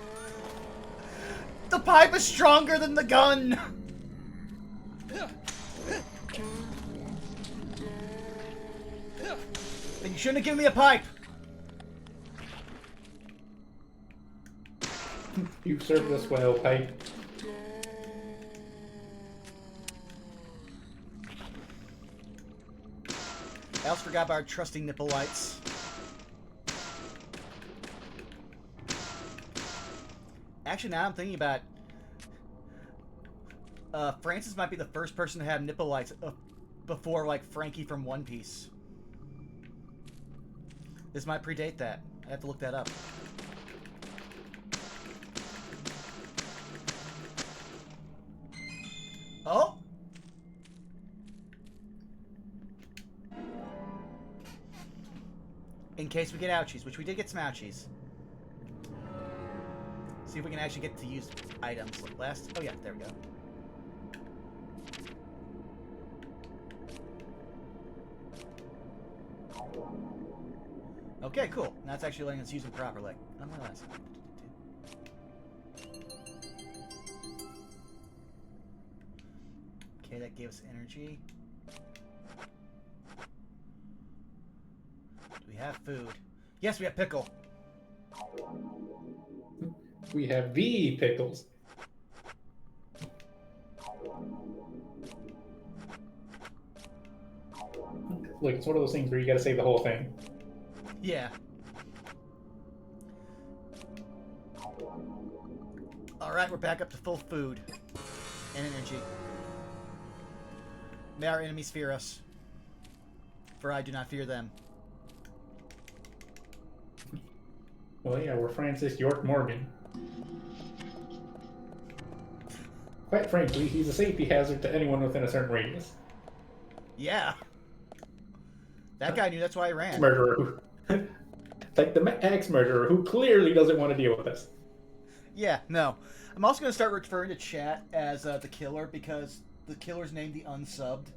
The pipe is stronger than the gun! Then you shouldn't have given me a pipe! You served us well, pipe. I also forgot about our trusting nipple lights. Actually, now I'm thinking about Francis might be the first person to have nipple lights before, like, Frankie from One Piece. This might predate that. I have to look that up. Oh! In case we get ouchies, which we did get some ouchies. See if we can actually get to use items. Last. Oh yeah, there we go. Okay, cool. Now it's actually letting us use them properly. Nonetheless. Okay, that gave us energy. Do we have food? Yes, we have pickle. We have the pickles. Look, it's one of those things where you gotta say the whole thing. Yeah. Alright, we're back up to full food and energy. May our enemies fear us, for I do not fear them. Well, yeah, we're Francis York Morgan. Quite frankly, he's a safety hazard to anyone within a certain radius. Yeah. That guy knew, that's why he ran. Murderer. Like the ex-murderer who clearly doesn't want to deal with us. Yeah, no. I'm also going to start referring to chat as the killer, because the killer's named the Unsubbed.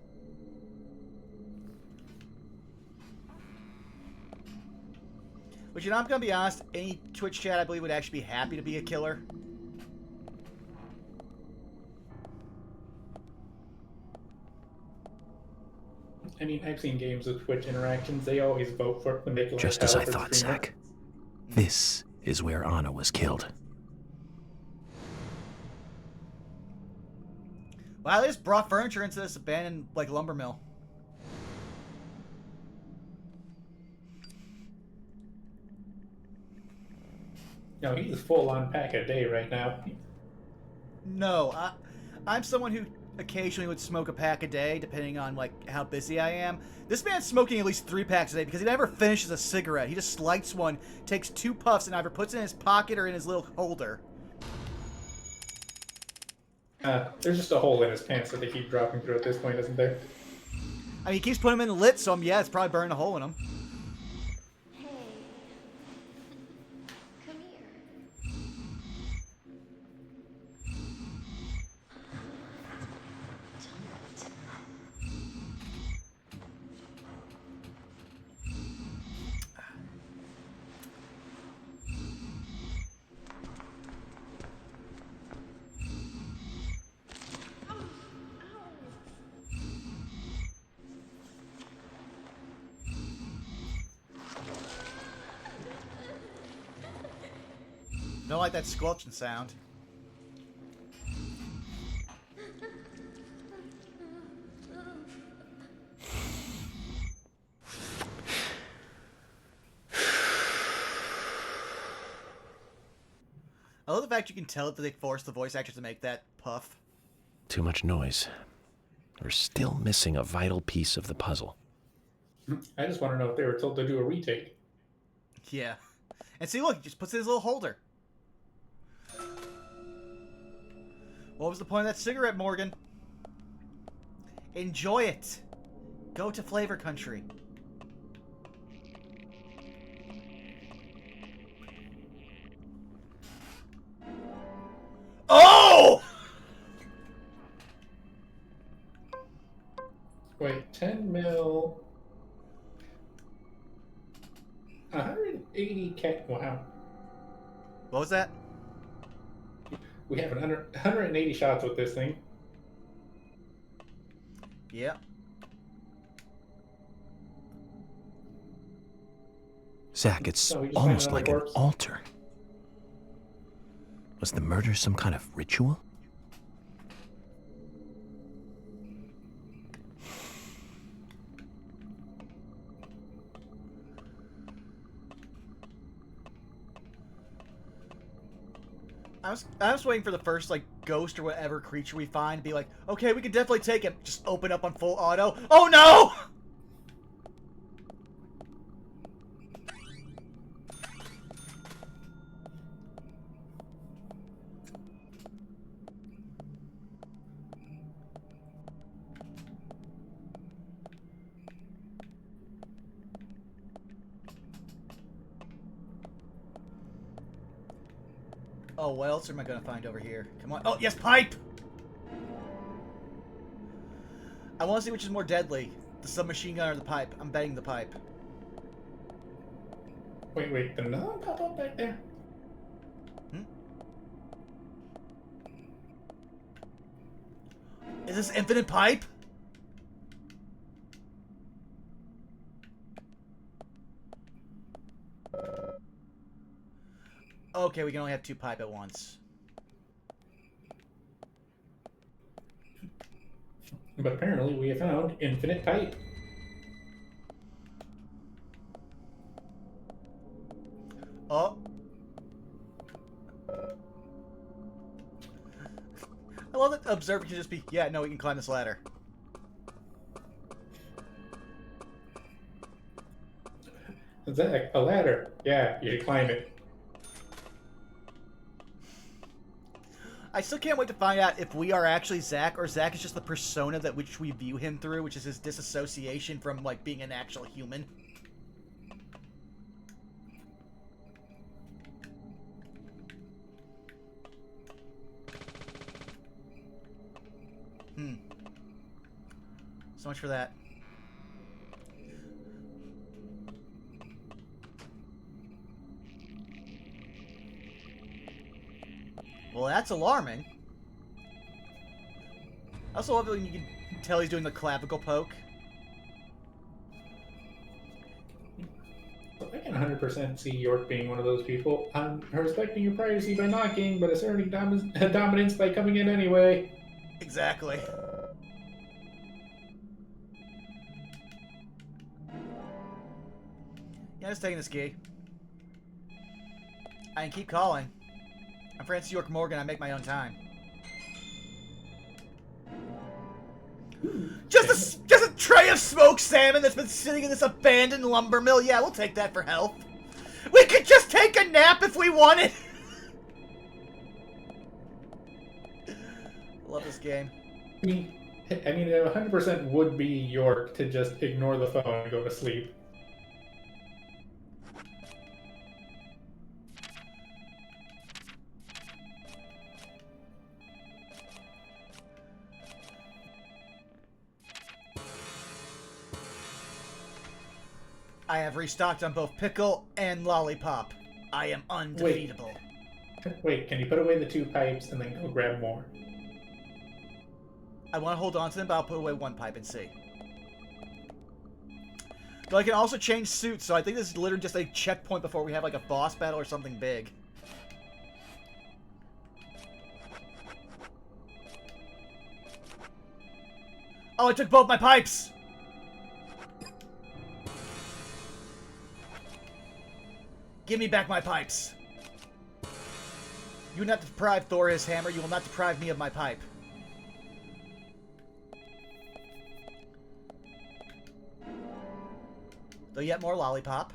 Which, you know, I'm going to be honest, any Twitch chat I believe would actually be happy to be a killer. I mean, I've seen games with Twitch interactions. They always vote for the make Just as I thought, Zach. This is where Anna was killed. Wow, they just brought furniture into this abandoned, like, lumber mill. No, he's full on pack a day right now. No, I'm someone who occasionally would smoke a pack a day, depending on, like, how busy I am. This man's smoking at least 3 packs a day because he never finishes a cigarette. He just lights one, takes 2 puffs, and either puts it in his pocket or in his little holder. There's just a hole in his pants that they keep dropping through at this point, isn't there? I mean, he keeps putting them in the lit, so yeah, it's probably burning a hole in him. Hey. Come here. Don't like that squelching sound. I love the fact you can tell that they forced the voice actors to make that puff. Too much noise. We're still missing a vital piece of the puzzle. I just want to know if they were told to do a retake. Yeah. And see, look, he just puts it in his little holder. What was the point of that cigarette, Morgan? Enjoy it. Go to Flavor Country. Oh! Wait, 10 mil... 180 cat... Wow. What was that? We have 180 shots with this thing. Yeah. Zach, it's So we just almost found like another an corpse? altar. Was the murder some kind of ritual? I was waiting for the first, like, ghost or whatever creature we find to be like, okay, we can definitely take him. Just open up on full auto. Oh, no! Oh, what else am I gonna find over here? Come on. Oh, yes, pipe! I want to see which is more deadly. The submachine gun or the pipe. I'm betting the pipe. Wait, did another one pop up back there? Hmm? Is this infinite pipe? Okay, we can only have 2 pipe at once. But apparently we have found infinite pipe. Oh. I love that Observer can just be, yeah, no, we can climb this ladder. Zach, a ladder. Yeah, you should climb it. I still can't wait to find out if we are actually Zach, or Zach is just the persona that which we view him through, which is his disassociation from, like, being an actual human. So much for that. Well, that's alarming. I also love it when you can tell he's doing the clavicle poke. 100% see York being one of those people. I'm respecting your privacy by knocking, but asserting dominance by coming in anyway. Exactly. Yeah, just taking this key. I can keep calling. I'm Francis York Morgan. I make my own time. Just a tray of smoked salmon that's been sitting in this abandoned lumber mill. Yeah, we'll take that for health. We could just take a nap if we wanted. Love this game. I mean, it 100% would be York to just ignore the phone and go to sleep. I have restocked on both pickle and lollipop. I am undefeatable. Wait, can you put away the 2 pipes and then go grab more? I want to hold on to them, but I'll put away 1 pipe and see. But I can also change suits, so I think this is literally just a checkpoint before we have like a boss battle or something big. Oh, I took both my pipes! Give me back my pipes. You will not deprive Thor his hammer. You will not deprive me of my pipe. Though yet more lollipop.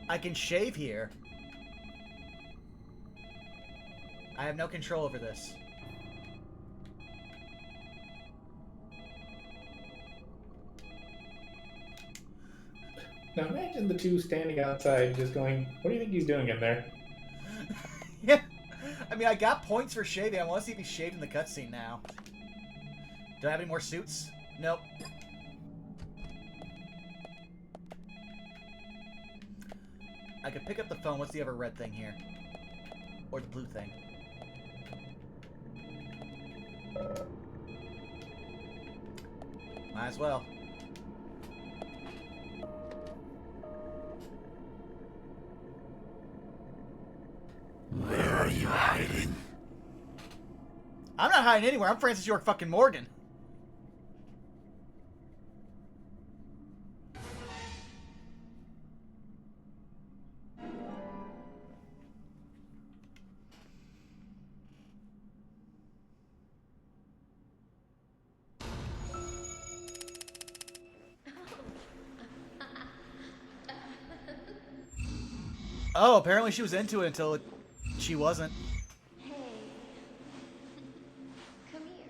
I can shave here. I have no control over this. Now imagine the 2 standing outside just going, what do you think he's doing in there? Yeah. I mean, I got points for shaving. I want to see if he's shaved in the cutscene now. Do I have any more suits? Nope. I could pick up the phone. What's the other red thing here? Or the blue thing? Might as well. Where are you hiding? I'm not hiding anywhere. I'm Francis York fucking Morgan. Oh, apparently she was into it until she wasn't. Hey. Come here.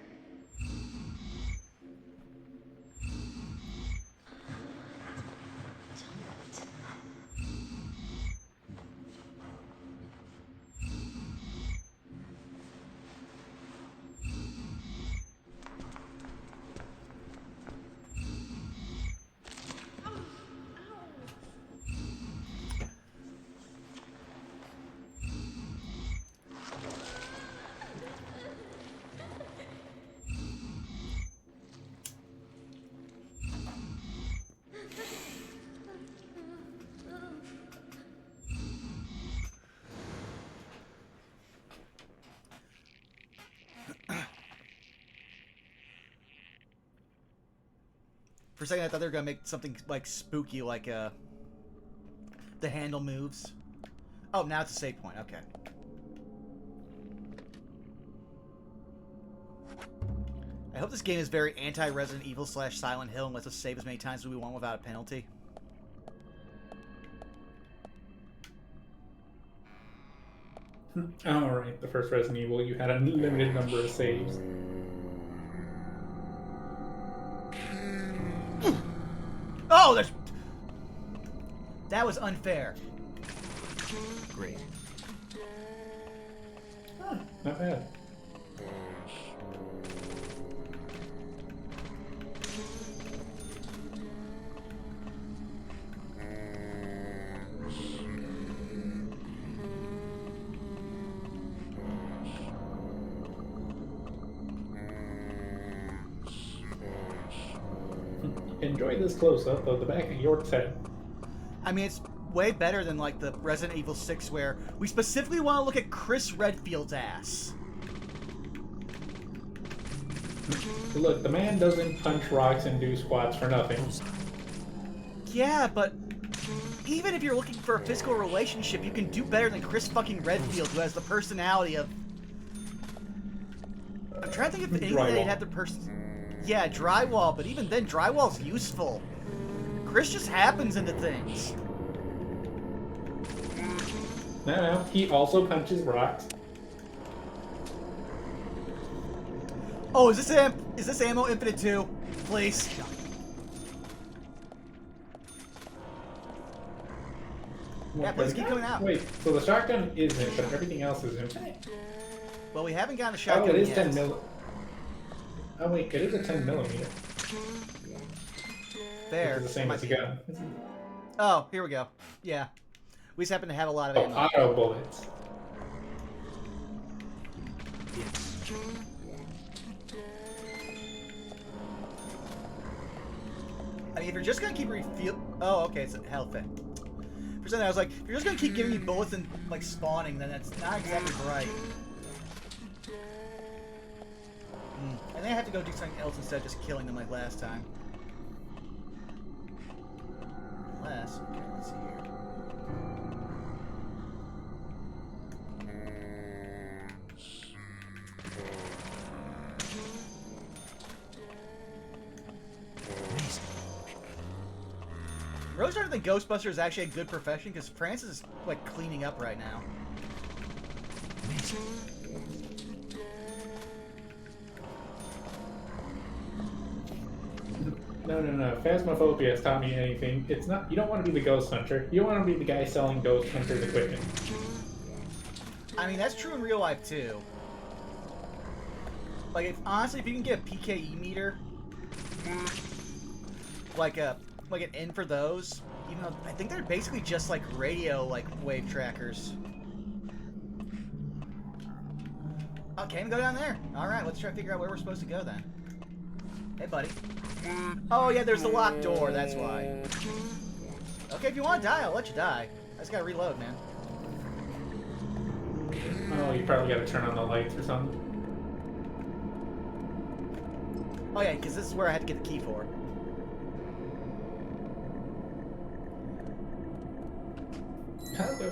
Don't. For a second, I thought they were gonna make something like spooky, like the handle moves. Oh, now it's a save point. Okay. I hope this game is very anti-Resident Evil / Silent Hill and lets us save as many times as we want without a penalty. Alright, the first Resident Evil, you had a limited number of saves. Oh, there's... That was unfair. Great. Huh, not bad. at this close up of the back of York's head. I mean, it's way better than like the Resident Evil 6 where we specifically want to look at Chris Redfield's ass. Look, the man doesn't punch rocks and do squats for nothing. Yeah, but even if you're looking for a physical relationship, you can do better than Chris fucking Redfield, who has the personality of... I'm trying to think if anything they'd have the person... Yeah, drywall, but even then, drywall's useful. Chris just happens into things. No, he also punches rocks. Oh, is this ammo infinite too? Please. Yeah, please keep coming out. Wait, so the shotgun is infinite, everything else is infinite? Well, we haven't gotten a shotgun Oh, it is yet. 10 mil. Oh wait, it is a 10 millimeter. There. It's the same as a gun. Oh, here we go. Yeah. We just happen to have a lot of Oh, ammo. auto bullets. I mean, if you're just gonna keep refuel... Oh, okay, it's a health thing. For something, I was like, if you're just gonna keep giving me bullets and, like, spawning, then that's not exactly right. I think I have to go do something else instead of just killing them like last time. Unless... Okay, let's see here. I'm really starting to think Ghostbuster is actually a good profession because Francis is like cleaning up right now. No. Phasmophobia has taught me anything. It's not. You don't want to be the ghost hunter. You want to be the guy selling ghost hunters equipment. I mean, that's true in real life too. Like, honestly, if you can get a PKE meter, like an N for those, even though I think they're basically just like radio, like wave trackers. Okay, go down there. All right, let's try to figure out where we're supposed to go then. Hey, buddy. Oh yeah, there's the locked door. That's why. Okay, if you want to die, I'll let you die. I just gotta reload, man. Oh, you probably got to turn on the lights or something. Oh yeah, because this is where I had to get the key for.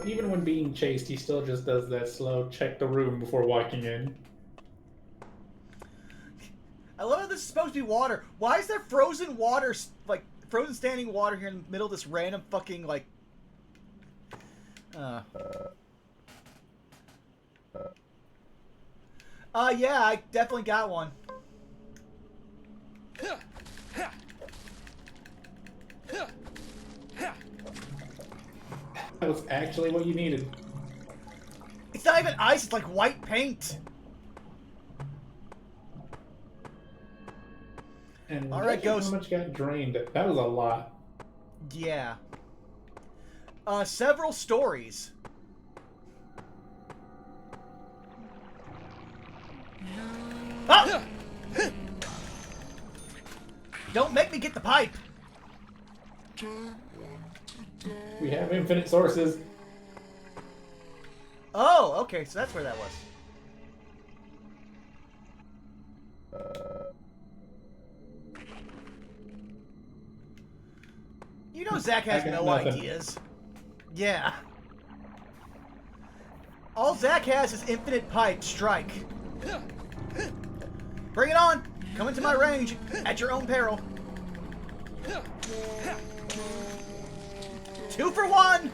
Even when being chased, he still just does that slow check the room before walking in. I love how this is supposed to be water. Why is there frozen water, like, frozen standing water here in the middle of this random fucking, like... yeah, I definitely got one. That was actually what you needed. It's not even ice, it's like white paint. And all right, Ghost. How much got drained? That was a lot. Yeah. Several stories. Ah! Don't make me get the pipe. We have infinite sources. Oh, okay, so that's where that was. You know Zach has no ideas. Yeah. All Zach has is infinite pipe strike. Bring it on! Come into my range at your own peril. 2 for 1!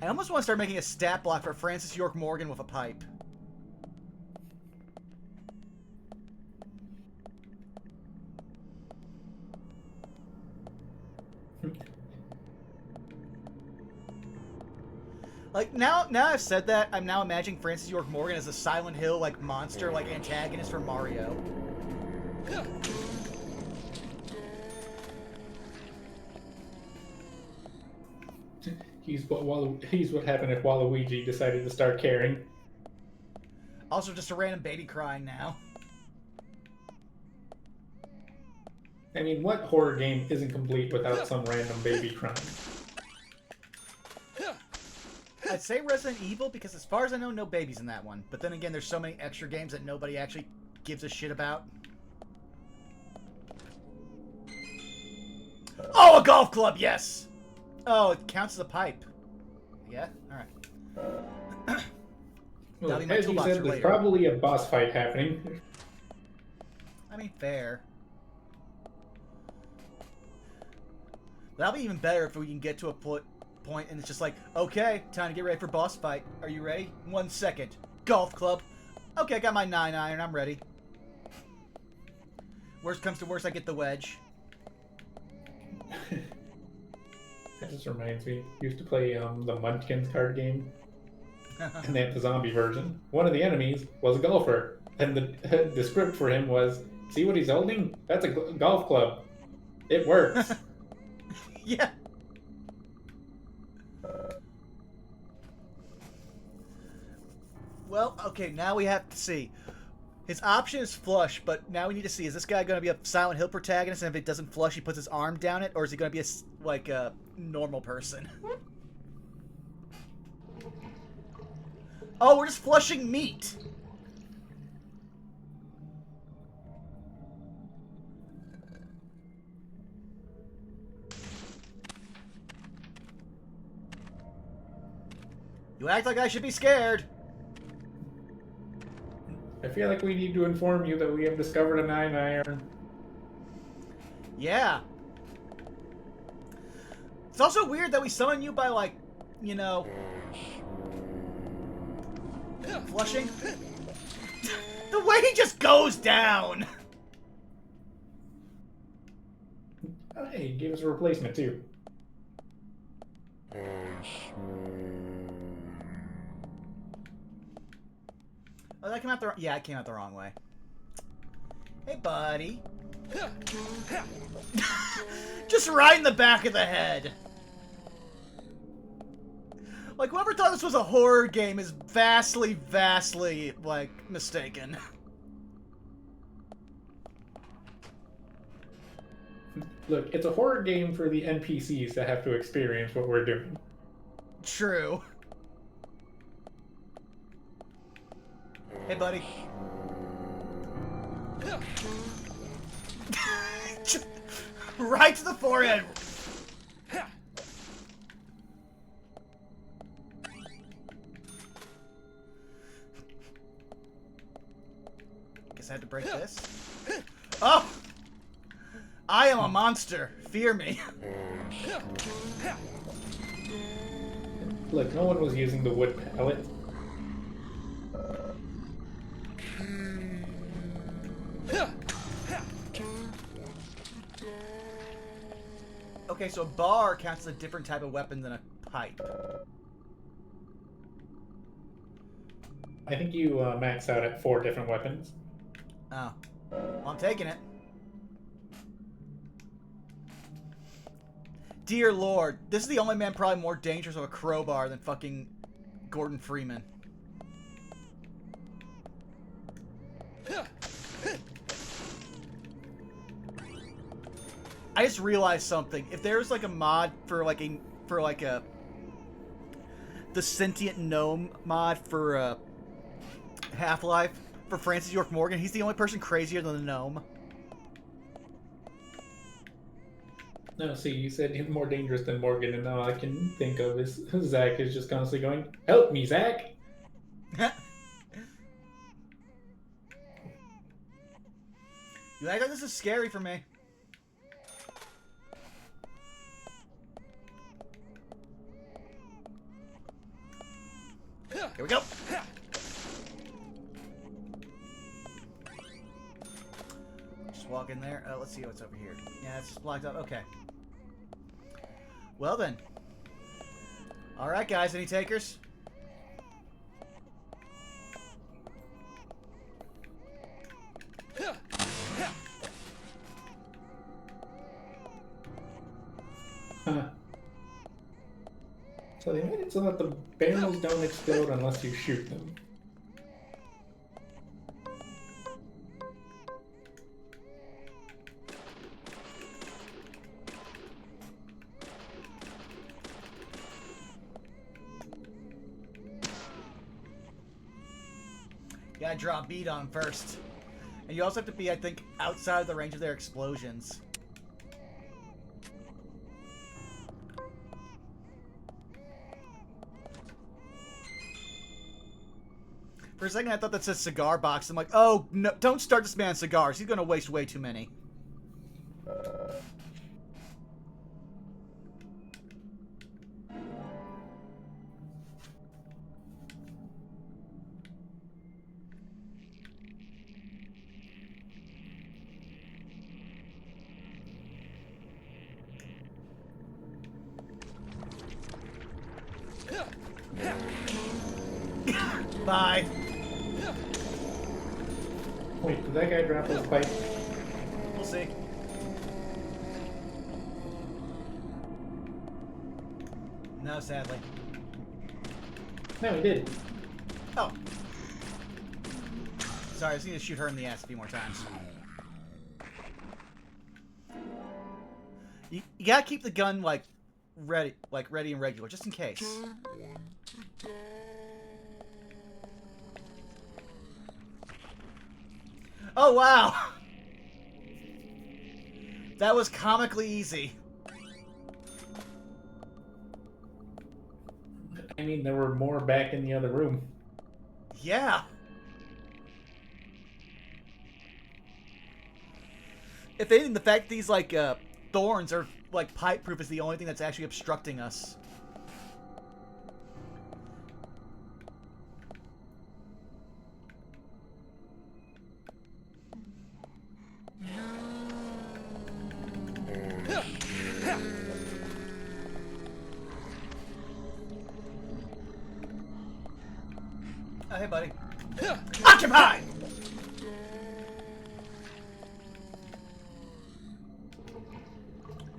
I almost want to start making a stat block for Francis York Morgan with a pipe. Like, now I've said that, I'm now imagining Francis York Morgan as a Silent Hill, like, monster, like, antagonist for Mario. He's what happened if Waluigi decided to start caring. Also, just a random baby crying now. I mean, what horror game isn't complete without some random baby crying? I'd say Resident Evil because as far as I know, no babies in that one. But then again, there's so many extra games that nobody actually gives a shit about. Oh, a golf club, yes! Oh, it counts as a pipe. Yeah? Alright. Well, be my as you toolbox said, for there's later. probably a boss fight happening. I mean, fair. That'll be even better if we can get to a point and it's just like, okay, time to get ready for boss fight. Are you ready? 1 second. Golf club. Okay, I got my 9-iron. I'm ready. Worst comes to worst, I get the wedge. That just reminds me. Used to play the Munchkins card game. And they had the zombie version. One of the enemies was a golfer. And the script for him was, see what he's holding? That's a golf club. It works. Yeah. Well, okay, now we have to see. His option is flush, but now we need to see, is this guy going to be a Silent Hill protagonist, and if it doesn't flush, he puts his arm down it, or is he going to be like a normal person? Oh, we're just flushing meat! You act like I should be scared! I feel like we need to inform you that we have discovered a 9-iron. Yeah. It's also weird that we summon you by, like, you know... flushing? The way he just goes down! Oh, hey, he gave us a replacement, too. Oh, that came out the... Yeah, it came out the wrong way. Hey, buddy. Just right in the back of the head. Like, whoever thought this was a horror game is vastly, vastly, like, mistaken. Look, it's a horror game for the NPCs that have to experience what we're doing. True. Hey, buddy. Right to the forehead. Guess I had to break this. Oh! I am a monster. Fear me. Look, no one was using the wood pallet. Okay, so a bar counts as a different type of weapon than a pipe. I think you maxed out at 4 different weapons. Oh. Well, I'm taking it. Dear Lord, this is the only man probably more dangerous with a crowbar than fucking Gordon Freeman. I just realized something. If there was like a mod for the sentient gnome mod for Half-Life for Francis York Morgan, he's the only person crazier than the gnome. No, see, you said he's more dangerous than Morgan, and all I can think of is Zach is just constantly going, "Help me, Zach!" You act like this is scary for me. Here we go. Just walk in there. Let's see what's over here. Yeah, it's just blocked up. Okay. Well then. All right, guys. Any takers? Huh. So they made it so that the barrels don't explode unless you shoot them. gotta draw a bead on them first. And you also have to be, I think, outside of the range of their explosions. For a second, I thought that said cigar box. I'm like, oh, no, don't start this man cigars. He's gonna waste way too many. Bye. Wait, did that guy drop his pipe? We'll see. No, sadly. No, he did. Oh. Sorry, I just need to shoot her in the ass a few more times. You gotta keep the gun, like, ready and regular, just in case. Oh, wow! That was comically easy. I mean, there were more back in the other room. Yeah. If anything, the fact that these, like, thorns are, like, pipe-proof is the only thing that's actually obstructing us. Oh, hey, buddy. Occupy!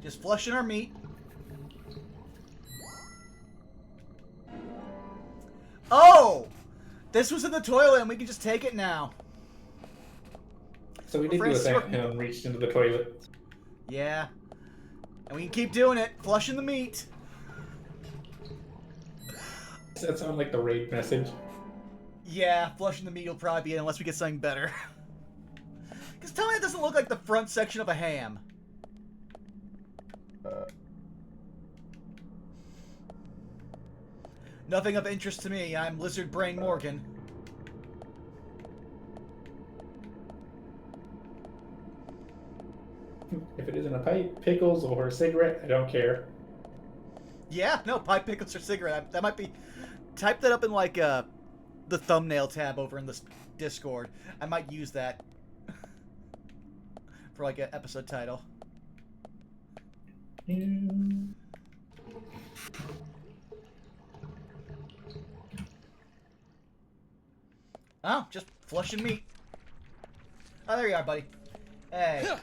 Just flushing our meat. Oh! This was in the toilet and we can just take it now. So we did do a second and reached into the toilet. Yeah. And we can keep doing it. Flushing the meat. Does that sound like the raid message? Yeah, flushing the meat will probably be it unless we get something better. Because tell me it doesn't look like the front section of a ham. Nothing of interest to me. I'm Lizard Brain Morgan. If it isn't a pipe, pickles, or a cigarette, I don't care. Yeah, no, pipe, pickles, or cigarette. That might be... Type that up in, like, the thumbnail tab over in this Discord. I might use that for, like, an episode title. Oh, just flushing meat. Oh, there you are, buddy. Hey.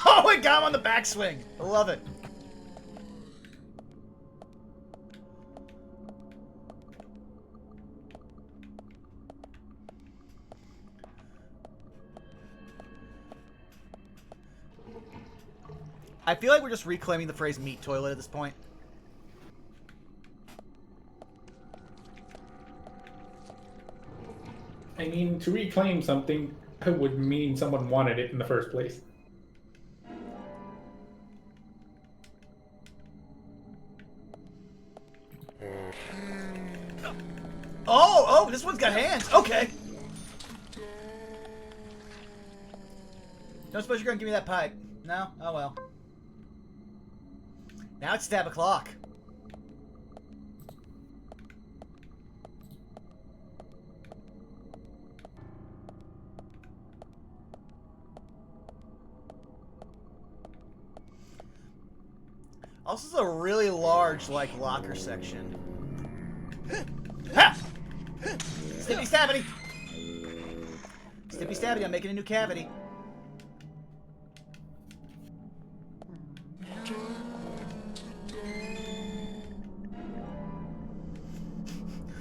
Oh, we got him on the backswing. I love it. I feel like we're just reclaiming the phrase meat toilet at this point. I mean, to reclaim something would mean someone wanted it in the first place. Oh, this one's got hands. Okay. Don't suppose you're gonna give me that pipe? No? Oh well. Now it's stab o'clock. Also, this is a really large, like, locker section. Ha! Stippy stabbity! Stippy stabbity, I'm making a new cavity.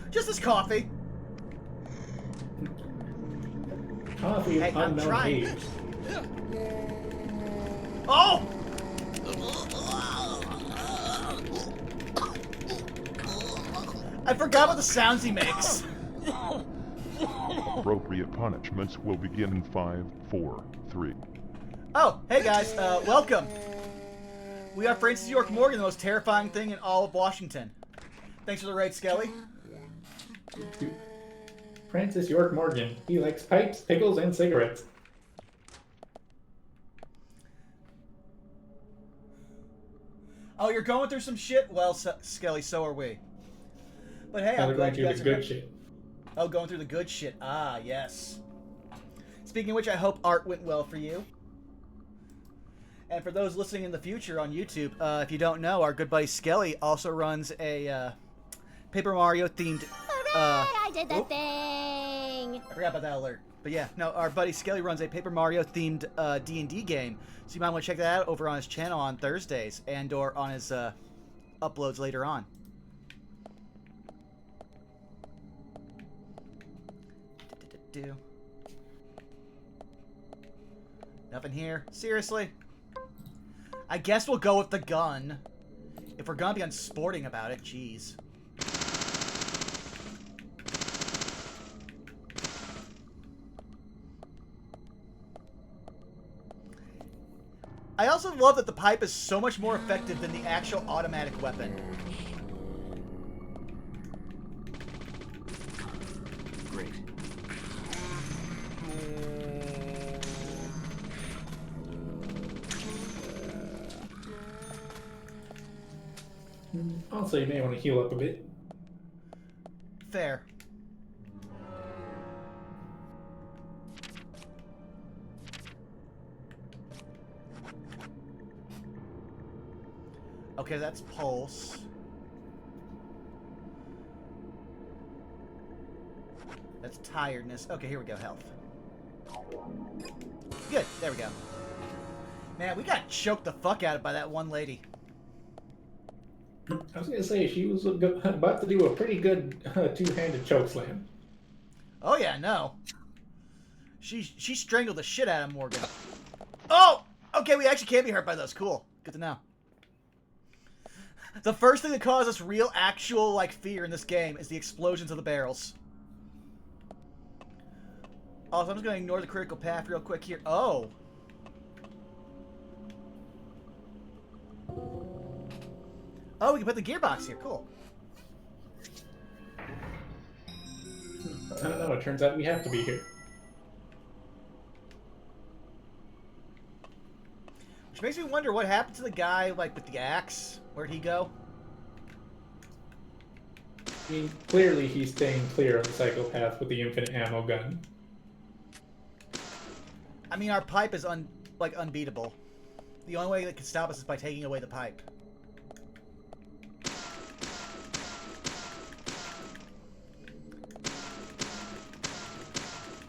Just this coffee. Coffee Hey, is I'm unknown trying. age. Oh! I forgot about the sounds he makes. Appropriate punishments will begin in 5, 4, 3. Oh, hey guys, welcome. We are Francis York Morgan, the most terrifying thing in all of Washington. Thanks for the raid, Skelly. Francis York Morgan. He likes pipes, pickles, and cigarettes. Oh, you're going through some shit? Well, Skelly, so are we. But hey, I'm glad you guys are good shit. Oh, going through the good shit. Ah, yes. Speaking of which, I hope art went well for you. And for those listening in the future on YouTube, if you don't know, our good buddy Skelly also runs a Paper Mario themed. I did that thing. I forgot about that alert. But yeah, no, our buddy Skelly runs a Paper Mario themed D&D game, so you might want to check that out over on his channel on Thursdays and/or on his uploads later on. Nothing here. Seriously? I guess we'll go with the gun. If we're gonna be unsporting about it, jeez. I also love that the pipe is so much more effective than the actual automatic weapon. Great. Also, you may want to heal up a bit. Fair. Okay, that's pulse. That's tiredness. Okay, here we go, health. Good, there we go. Man, we got choked the fuck out of by that one lady. I was gonna say, she was about to do a pretty good two-handed chokeslam. Oh yeah, no. She strangled the shit out of Morgan. Oh! Okay, we actually can't be hurt by those. Cool. Good to know. The first thing that causes us real, actual, like, fear in this game is the explosions of the barrels. Also, I'm just going to ignore the critical path real quick here. Oh. Oh, we can put the gearbox here. Cool. I don't know. It turns out we have to be here. Which makes me wonder what happened to the guy, like, with the axe. Where'd he go? I mean, clearly he's staying clear of the psychopath with the infinite ammo gun. I mean, our pipe is, unbeatable. The only way that can stop us is by taking away the pipe.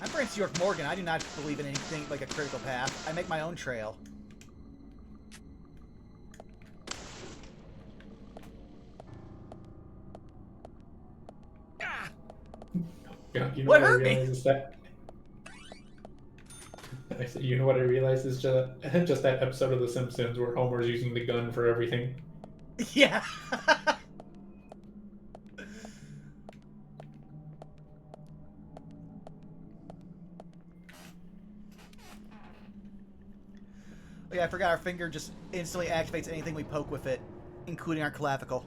I'm Francis York Morgan. I do not believe in anything like a critical path. I make my own trail. God, you know What what hurt I realize is that. You know what I realize is just that episode of The Simpsons where Homer's using the gun for everything. Yeah. Oh, yeah, I forgot our finger just instantly activates anything we poke with it, including our clavicle.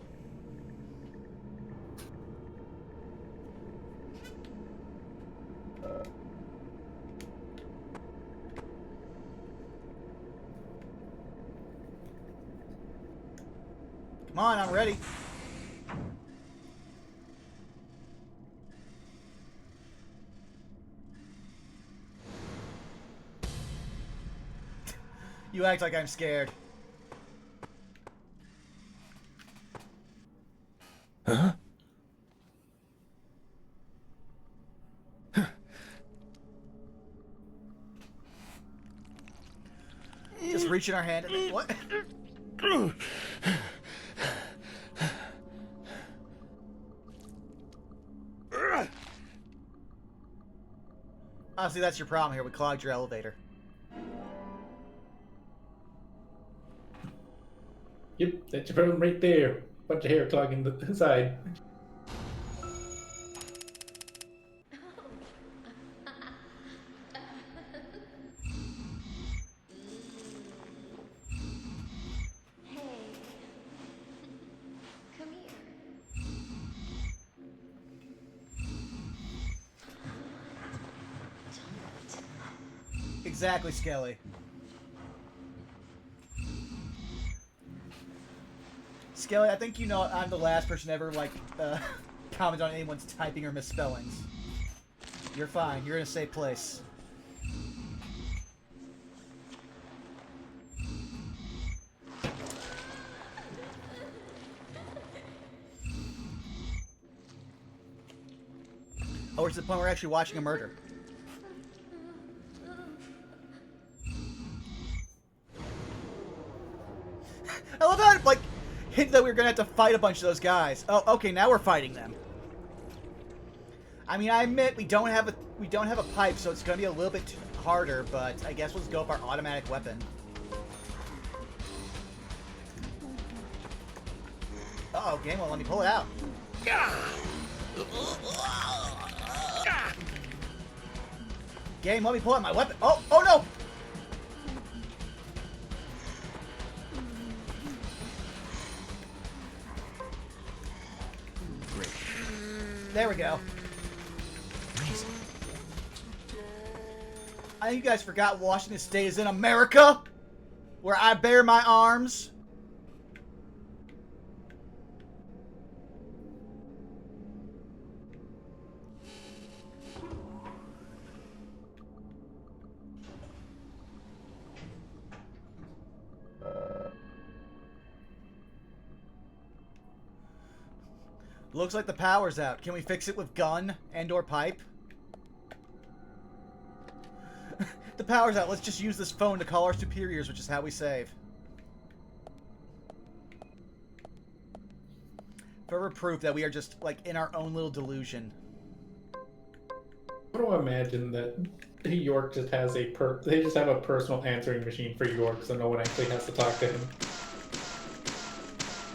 Come on, I'm ready. You act like I'm scared. Huh? Just reaching our hand and what? Honestly, that's your problem here. We clogged your elevator. Yep, that's your problem right there. Bunch of hair clogging the side. Exactly, Skelly. Skelly, I think you know I'm the last person ever, like, comment on anyone's typing or misspellings. You're fine. You're in a safe place. Oh, we're to the point where we're actually watching a murder. I love how it, like, hinted that we were gonna have to fight a bunch of those guys. Oh, okay, now we're fighting them. I mean, I admit we don't have a pipe, so it's gonna be a little bit harder. But I guess we'll just go with our automatic weapon. Uh-oh, game won't let me pull it out. Game, let me pull out my weapon. Oh, oh no! There we go. I think you guys forgot Washington State is in America, where I bear my arms. Looks like the power's out. Can we fix it with gun and or pipe? The power's out. Let's just use this phone to call our superiors, which is how we save. Further proof that we are just, like, in our own little delusion. I don't imagine that York just has they just have a personal answering machine for York, so no one actually has to talk to him.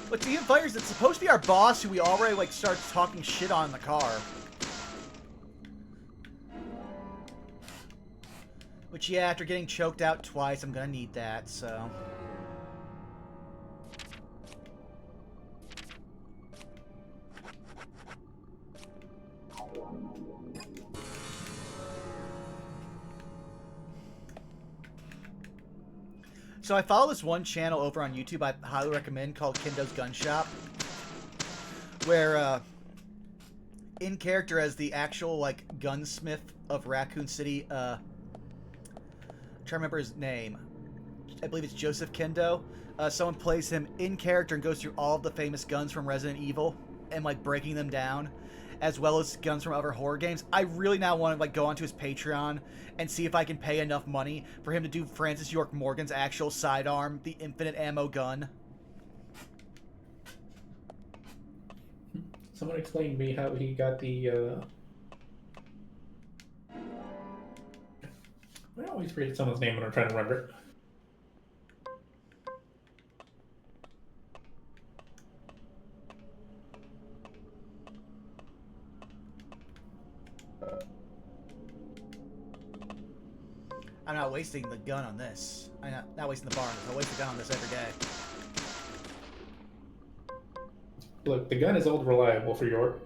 But the Fighters, it's supposed to be our boss who we already, like, start talking shit on in the car. Which, yeah, after getting choked out twice, I'm gonna need that, so... So I follow this one channel over on YouTube I highly recommend called Kendo's Gun Shop, where in character as the actual, like, gunsmith of Raccoon City, I'm trying to remember his name. I believe it's Joseph Kendo. Someone plays him in character and goes through all of the famous guns from Resident Evil and, like, breaking them down, as well as guns from other horror games. I really now want to, like, go onto his Patreon and see if I can pay enough money for him to do Francis York Morgan's actual sidearm, the infinite ammo gun. Someone explain to me how he got the, I always forget someone's name when I'm trying to remember it. I'm not wasting the gun on this. I'm not wasting the bar on this. I'll waste the gun on this every day. Look, the gun is old reliable for York.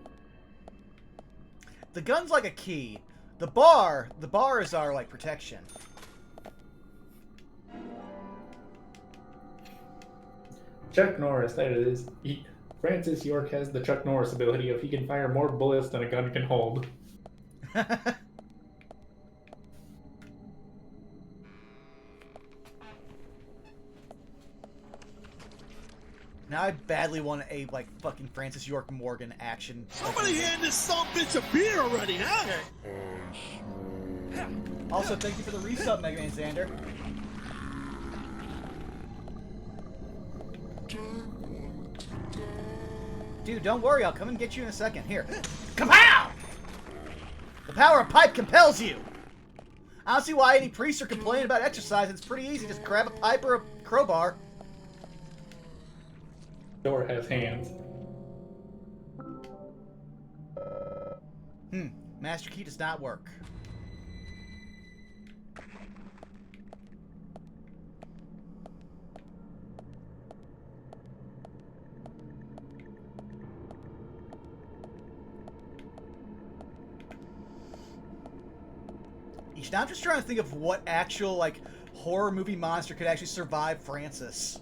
The gun's like a key. The bar is our, like, protection. Chuck Norris, that is. Francis York has the Chuck Norris ability of he can fire more bullets than a gun can hold. Now I badly want a, like, fucking Francis York Morgan action. Somebody hand this son bitch a beer already, huh? Also, thank you for the resub, Mega Man Xander. Dude, don't worry, I'll come and get you in a second. Here. Kapow! The power of pipe compels you! I don't see why any priests are complaining about exercise. It's pretty easy. Just grab a pipe or a crowbar. Door has hands. Master key does not work. siege. Now I'm just trying to think of what actual, like, horror movie monster could actually survive Francis.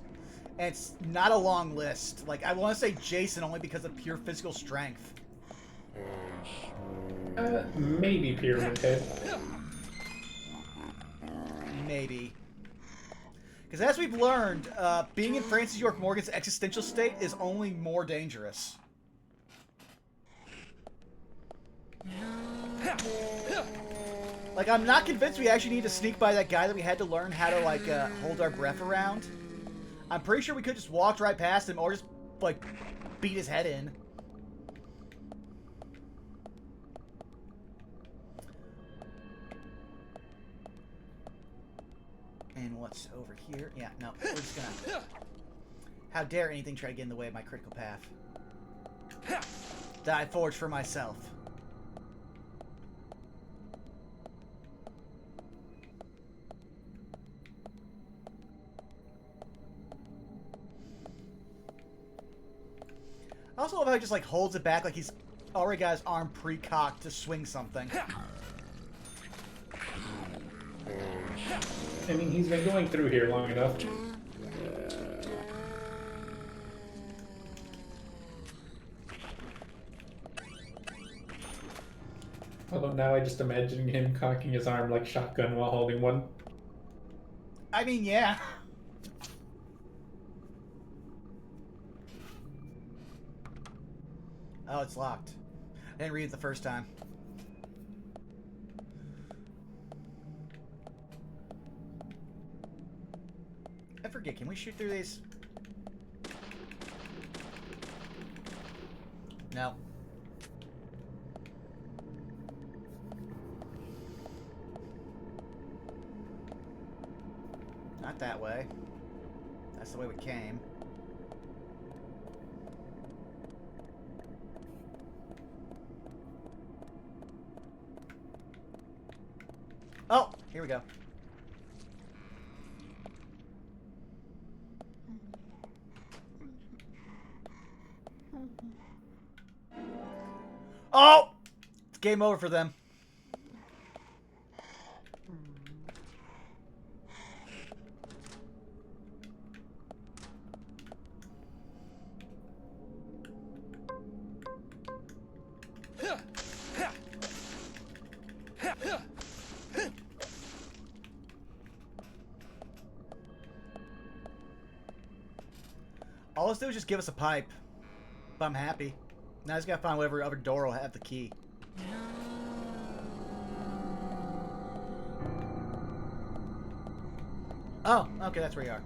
And it's not a long list. Like, I want to say Jason only because of pure physical strength. Maybe Pyramid Head. Maybe. Because as we've learned, being in Francis York Morgan's existential state is only more dangerous. Like, I'm not convinced we actually need to sneak by that guy that we had to learn how to, like, hold our breath around. I'm pretty sure we could just walk right past him or just, like, beat his head in. And what's over here? Yeah, no, we're just gonna... How dare anything try to get in the way of my critical path. That I forged for myself. I also love how he just, like, holds it back like he's already got his arm pre-cocked to swing something. I mean, he's been going through here long enough. Although now I just imagine him cocking his arm like shotgun while holding one. I mean, yeah. Oh, it's locked. I didn't read it the first time. I forget, can we shoot through these? No. Not that way. That's the way we came. Oh, here we go. Oh! It's game over for them. All let's do is just give us a pipe. But I'm happy. Now I just gotta find whatever other door will have the key. Oh, okay, that's where you are.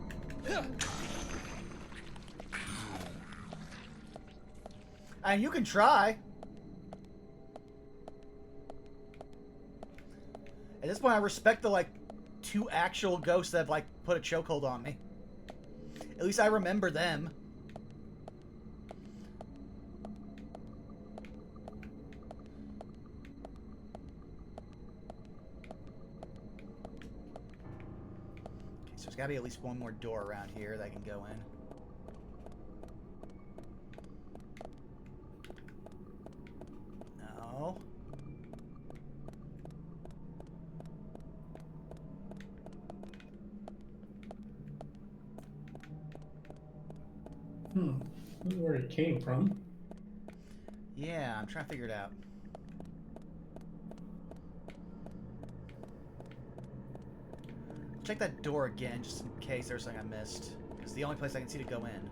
And you can try. At this point, I respect the, like, 2 actual ghosts that have, like, put a chokehold on me. At least I remember them. Okay, so there's gotta be at least one more door around here that I can go in. No. This is where it came from. Yeah, I'm trying to figure it out. Check that door again, just in case there's something I missed. It's the only place I can see to go in.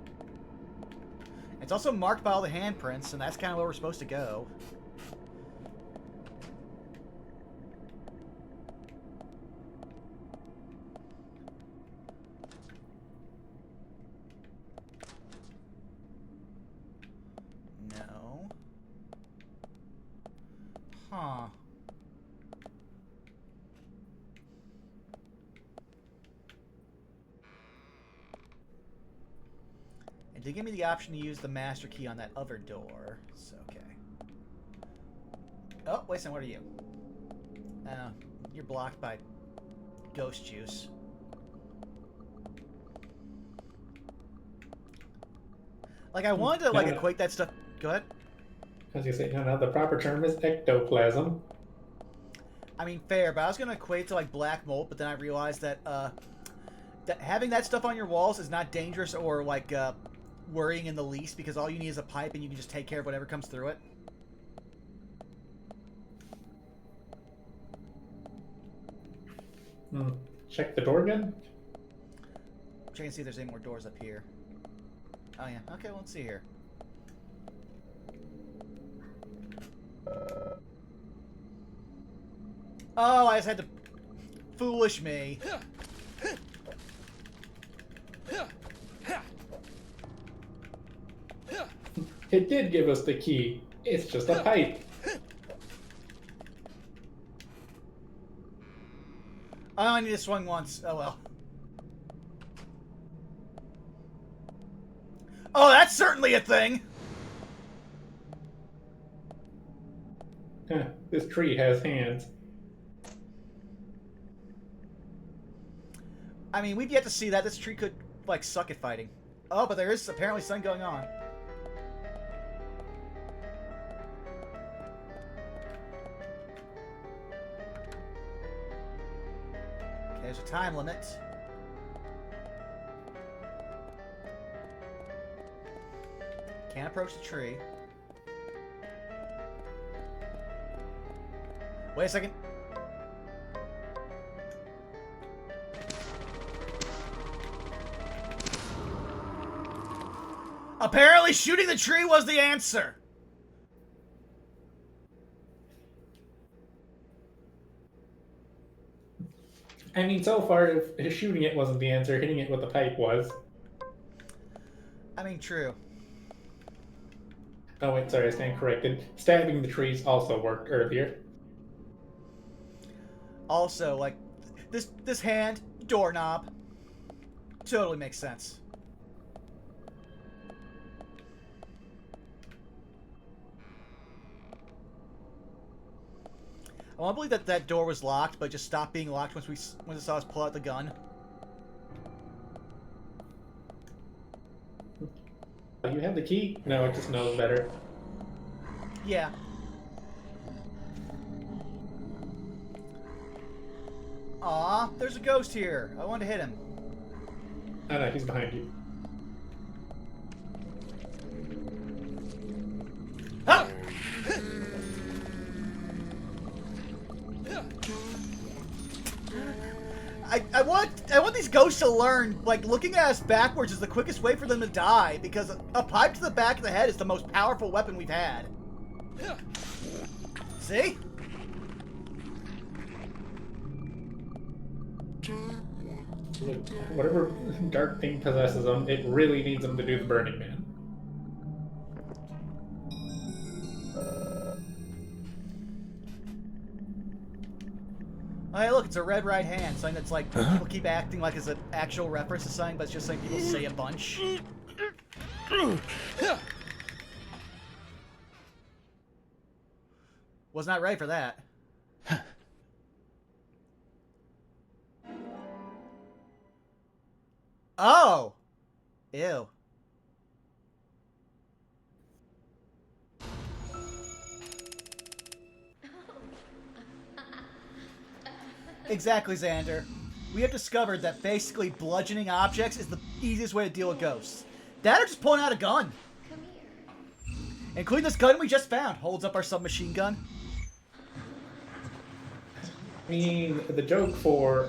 It's also marked by all the handprints, and that's kind of where we're supposed to go. No. Huh. It did give me the option to use the master key on that other door, so okay. Oh, wait a second, what are you? You're blocked by ghost juice. Like, I wanted to, like, equate that stuff... Go ahead. As you say, no, the proper term is ectoplasm. I mean, fair, but I was gonna equate it to like black mold, but then I realized that that having that stuff on your walls is not dangerous or like worrying in the least, because all you need is a pipe and you can just take care of whatever comes through it. Check the door again? Check and see if there's any more doors up here. Oh yeah, okay, well, let's see here. Oh, I just had to... Foolish me. It did give us the key. It's just a pipe. Oh, I need to swing once. Oh well. Oh, that's certainly a thing! This tree has hands. I mean, we've yet to see that. This tree could, like, suck at fighting. Oh, but there is apparently something going on. Okay, there's a time limit. Can't approach the tree. Wait a second. Apparently shooting the tree was the answer. I mean, so far, if shooting it wasn't the answer, hitting it with the pipe was. I mean, true. Oh wait, sorry, I stand corrected. Stabbing the trees also worked earlier. Also, like, this hand, doorknob, totally makes sense. I want to believe that that door was locked, but just stopped being locked once it saw us pull out the gun. Oh, you have the key? No, it just knows better. Yeah. Aw, there's a ghost here. I wanted to hit him. Oh no, he's behind you. Ah! I want these ghosts to learn, like, looking at us backwards is the quickest way for them to die, because a pipe to the back of the head is the most powerful weapon we've had. See? Look, whatever dark thing possesses them, it really needs them to do the Burning Man. Oh, hey, look, it's a red right hand. Something that's like, people keep acting like it's an actual reference to something, but it's just something people say a bunch. Was not ready for that. Oh! Ew. Exactly, Xander. We have discovered that basically bludgeoning objects is the easiest way to deal with ghosts. That or just pulling out a gun. Come here. Including this gun we just found. Holds up our submachine gun. I mean, the joke for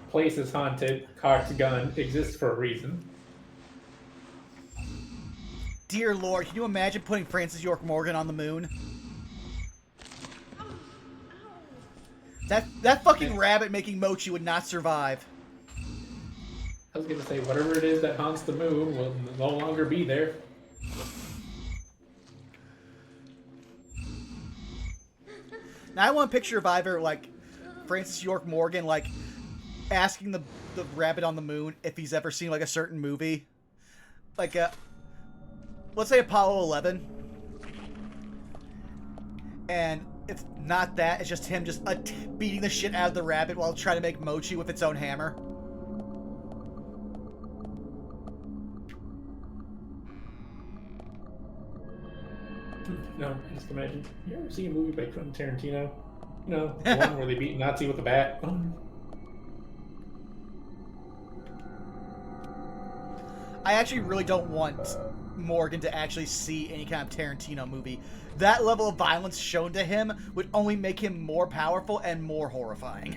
place is haunted, cocked gun exists for a reason. Dear Lord, can you imagine putting Francis York Morgan on the moon? That fucking rabbit making mochi would not survive. I was gonna say, whatever it is that haunts the moon will no longer be there. Now I want a picture of either, like, Francis York Morgan, like, asking the rabbit on the moon if he's ever seen, like, a certain movie. Like, let's say Apollo 11. And it's not that, it's just him just beating the shit out of the rabbit while trying to make mochi with its own hammer. No, just imagine. You ever see a movie by Quentin Tarantino? You know, the one where they beat Nazi with a bat. I actually really don't want Morgan to actually see any kind of Tarantino movie. That level of violence shown to him would only make him more powerful and more horrifying.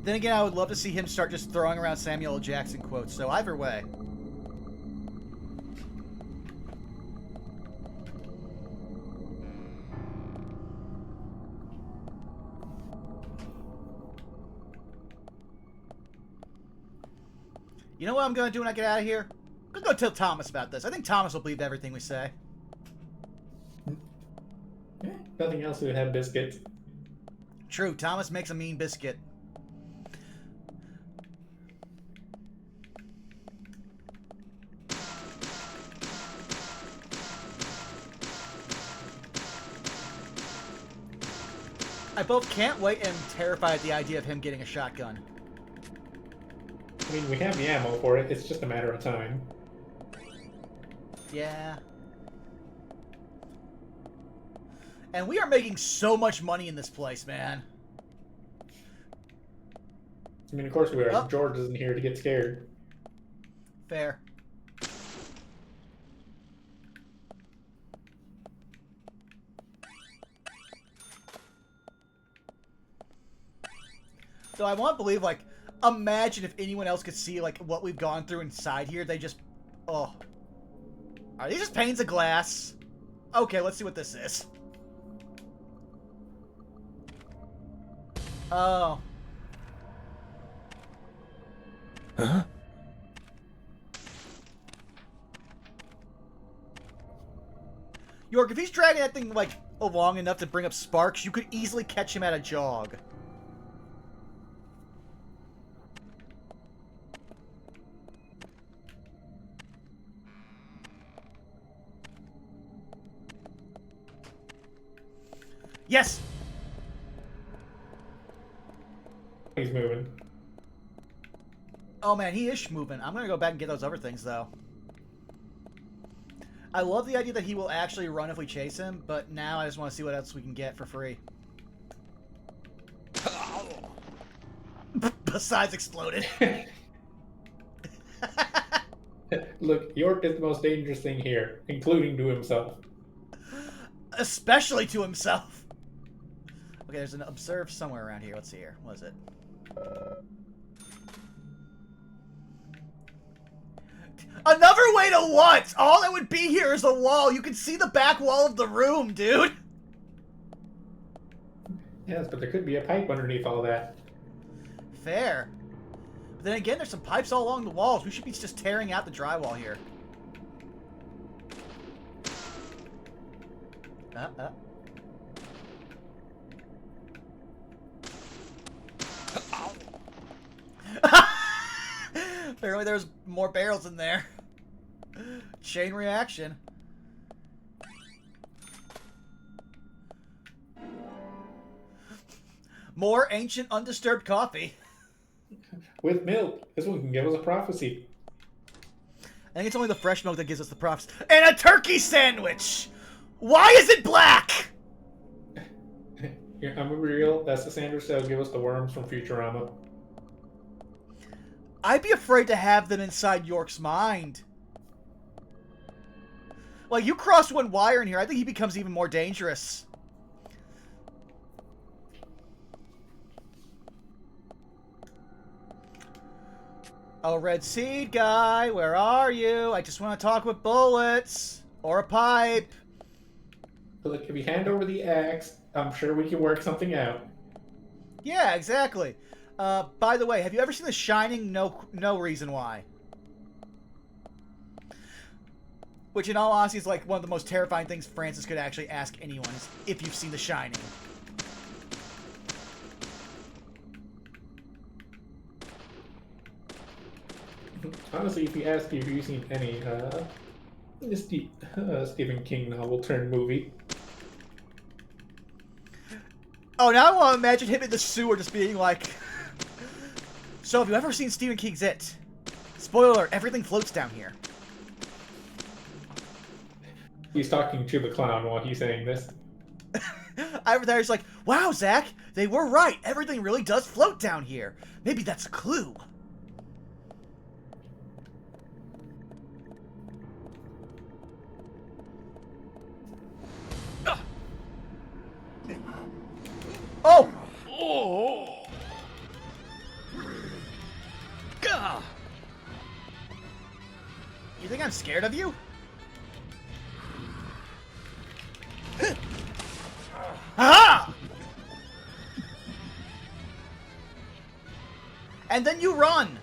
Then again, I would love to see him start just throwing around Samuel L. Jackson quotes, so either way. You know what I'm going to do when I get out of here? I'm going to go tell Thomas about this. I think Thomas will believe everything we say. Yeah, nothing else would have biscuits. True, Thomas makes a mean biscuit. I both can't wait and am terrified at the idea of him getting a shotgun. I mean, we have the ammo for it. It's just a matter of time. Yeah. And we are making so much money in this place, man. I mean, of course we are. Oh. George isn't here to get scared. Fair. So I want to believe, like, imagine if anyone else could see, like, what we've gone through inside here. They just... Oh. Are these just panes of glass? Okay, let's see what this is. Oh. Huh? York, if he's dragging that thing, like, long enough to bring up sparks, you could easily catch him at a jog. Yes! He's moving. Oh man, he is moving. I'm gonna go back and get those other things, though. I love the idea that he will actually run if we chase him, but now I just want to see what else we can get for free. Besides exploded. Look, York is the most dangerous thing here, including to himself. Especially to himself. Okay, there's an observe somewhere around here. Let's see here. What is it? Another way to what? All that would be here is a wall. You can see the back wall of the room, dude. Yes, but there could be a pipe underneath all that. Fair. But then again, there's some pipes all along the walls. We should be just tearing out the drywall here. Apparently there's more barrels in there. Chain reaction. More ancient undisturbed coffee. With milk. This one can give us a prophecy. I think it's only the fresh milk that gives us the prophecy. And a turkey sandwich! Why is it black? I'm gonna be real. That's the sandwich that'll give us the worms from Futurama. I'd be afraid to have them inside York's mind. Like, you cross one wire in here, I think he becomes even more dangerous. Oh, Red Seed guy, where are you? I just want to talk with bullets. Or a pipe. Look, if we hand over the axe, I'm sure we can work something out. Yeah, exactly. By the way, have you ever seen The Shining? No reason why. Which, in all honesty, is like one of the most terrifying things Francis could actually ask anyone, is if you've seen The Shining. Honestly, if you ask you if you've seen any Stephen King novel turned movie. Oh, now I want to imagine him in the sewer just being like... So, have you ever seen Stephen King's It? Spoiler alert, everything floats down here. He's talking to the clown while he's saying this. Over there, he's like, wow, Zach, they were right. Everything really does float down here. Maybe that's a clue. Oh! Oh! Gah! You think I'm scared of you? Ah! And then you run.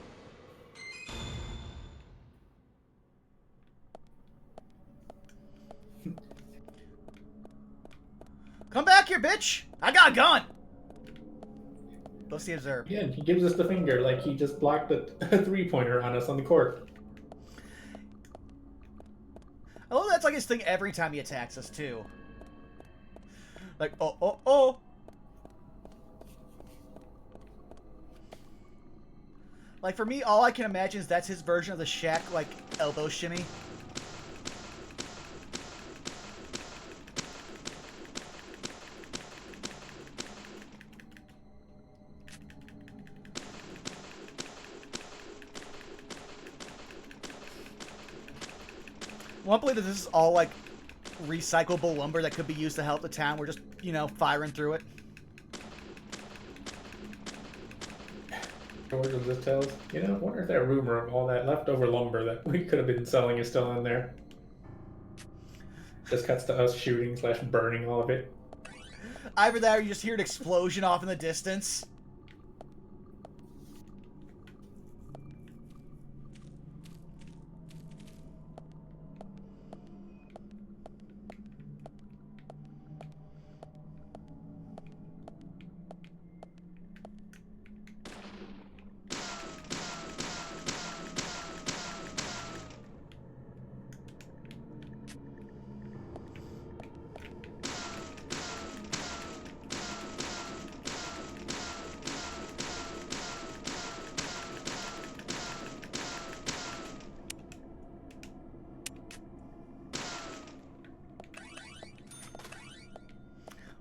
Come back here, bitch! I got a gun! Go see Observe. Yeah, he gives us the finger like he just blocked a three-pointer on us on the court. Oh, that's like his thing every time he attacks us, too. Like, oh, oh, oh! Like, for me, all I can imagine is that's his version of the Shaq, like, elbow shimmy. I won't believe that this is all, like, recyclable lumber that could be used to help the town. We're just, you know, firing through it. George just tells, you know, I wonder if that rumor of all that leftover lumber that we could have been selling is still in there. Just cuts to us shooting / burning all of it. Either that or you just hear an explosion off in the distance.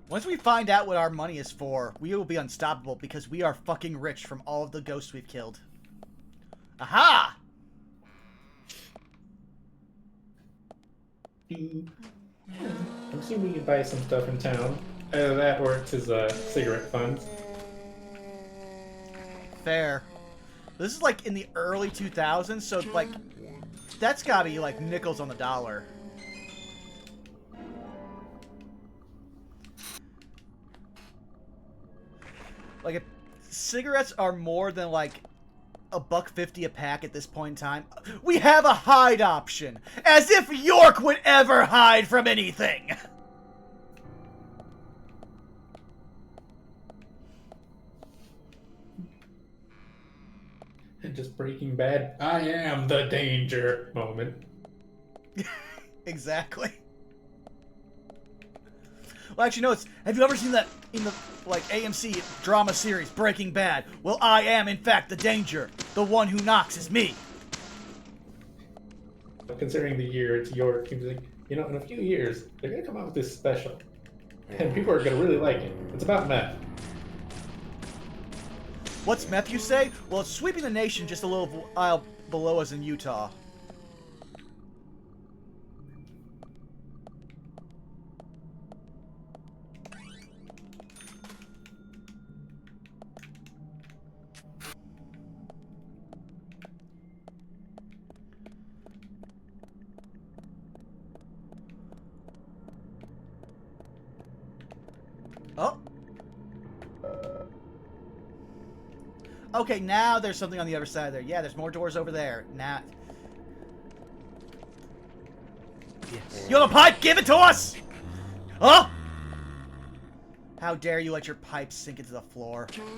Once we find out what our money is for, we will be unstoppable because we are fucking rich from all of the ghosts we've killed. Aha! I'm assuming we can buy some stuff in town. Either that or it's his cigarette funds. Fair. This is like in the early 2000s, so like, that's gotta be like nickels on the dollar. Like, if cigarettes are more than, like, $1.50 a pack at this point in time, we have a hide option! As if York would ever hide from anything! And just Breaking Bad, I am the danger moment. Exactly. Well, actually, no, it's... Have you ever seen that in the, like, AMC drama series, Breaking Bad? Well, I am, in fact, the danger. The one who knocks is me. Considering the year it's York, he's like, you know, in a few years, they're going to come out with this special. And people are going to really like it. It's about meth. What's meth, you say? Well, it's sweeping the nation just a little while below us in Utah. Oh. Okay, now there's something on the other side there. Yeah, there's more doors over there. Now. Yes. You have a pipe? Give it to us! Huh? How dare you let your pipe sink into the floor? If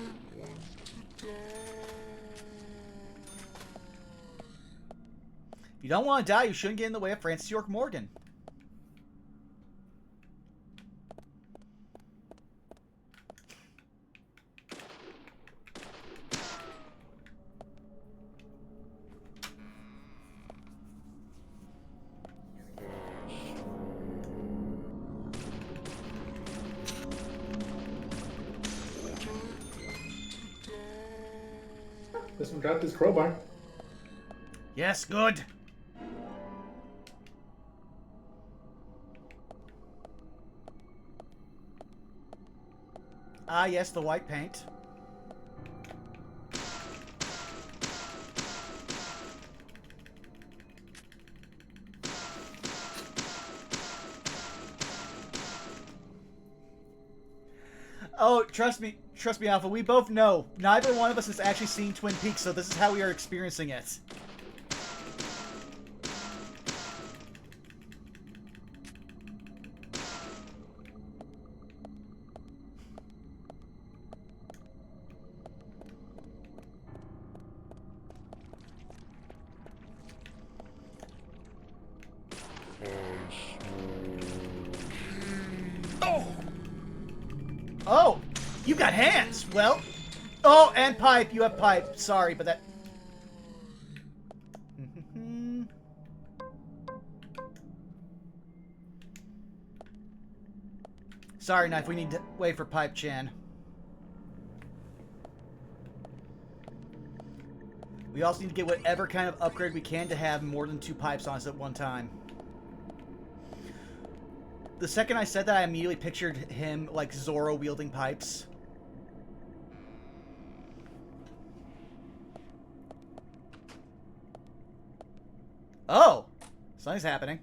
you don't want to die, you shouldn't get in the way of Francis York Morgan. This one dropped his crowbar. Yes, good. Ah, yes, the white paint. Oh, trust me, Alpha, we both know. Neither one of us has actually seen Twin Peaks, so this is how we are experiencing it. Oh, you got hands. Well, oh, and pipe. You have pipe. Sorry, but that. Sorry, Knife. We need to wait for Pipe Chan. We also need to get whatever kind of upgrade we can to have more than 2 pipes on us at one time. The second I said that, I immediately pictured him like Zorro wielding pipes. Oh! Something's happening.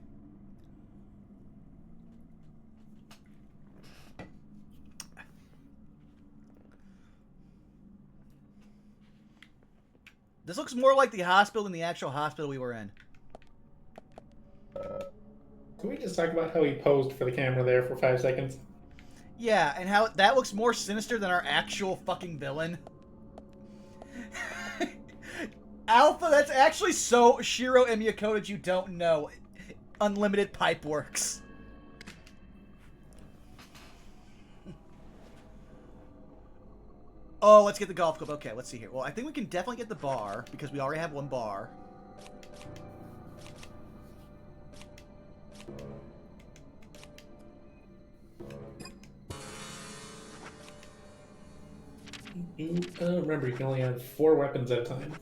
This looks more like the hospital than the actual hospital we were in. Can we just talk about how he posed for the camera there for 5 seconds? Yeah, and how that looks more sinister than our actual fucking villain. Alpha, that's actually so Shiro and Miyako that you don't know. Unlimited pipe works. Oh, let's get the golf club. Okay, let's see here. Well, I think we can definitely get the bar, because we already have 1 bar. Remember, you can only have 4 weapons at a time.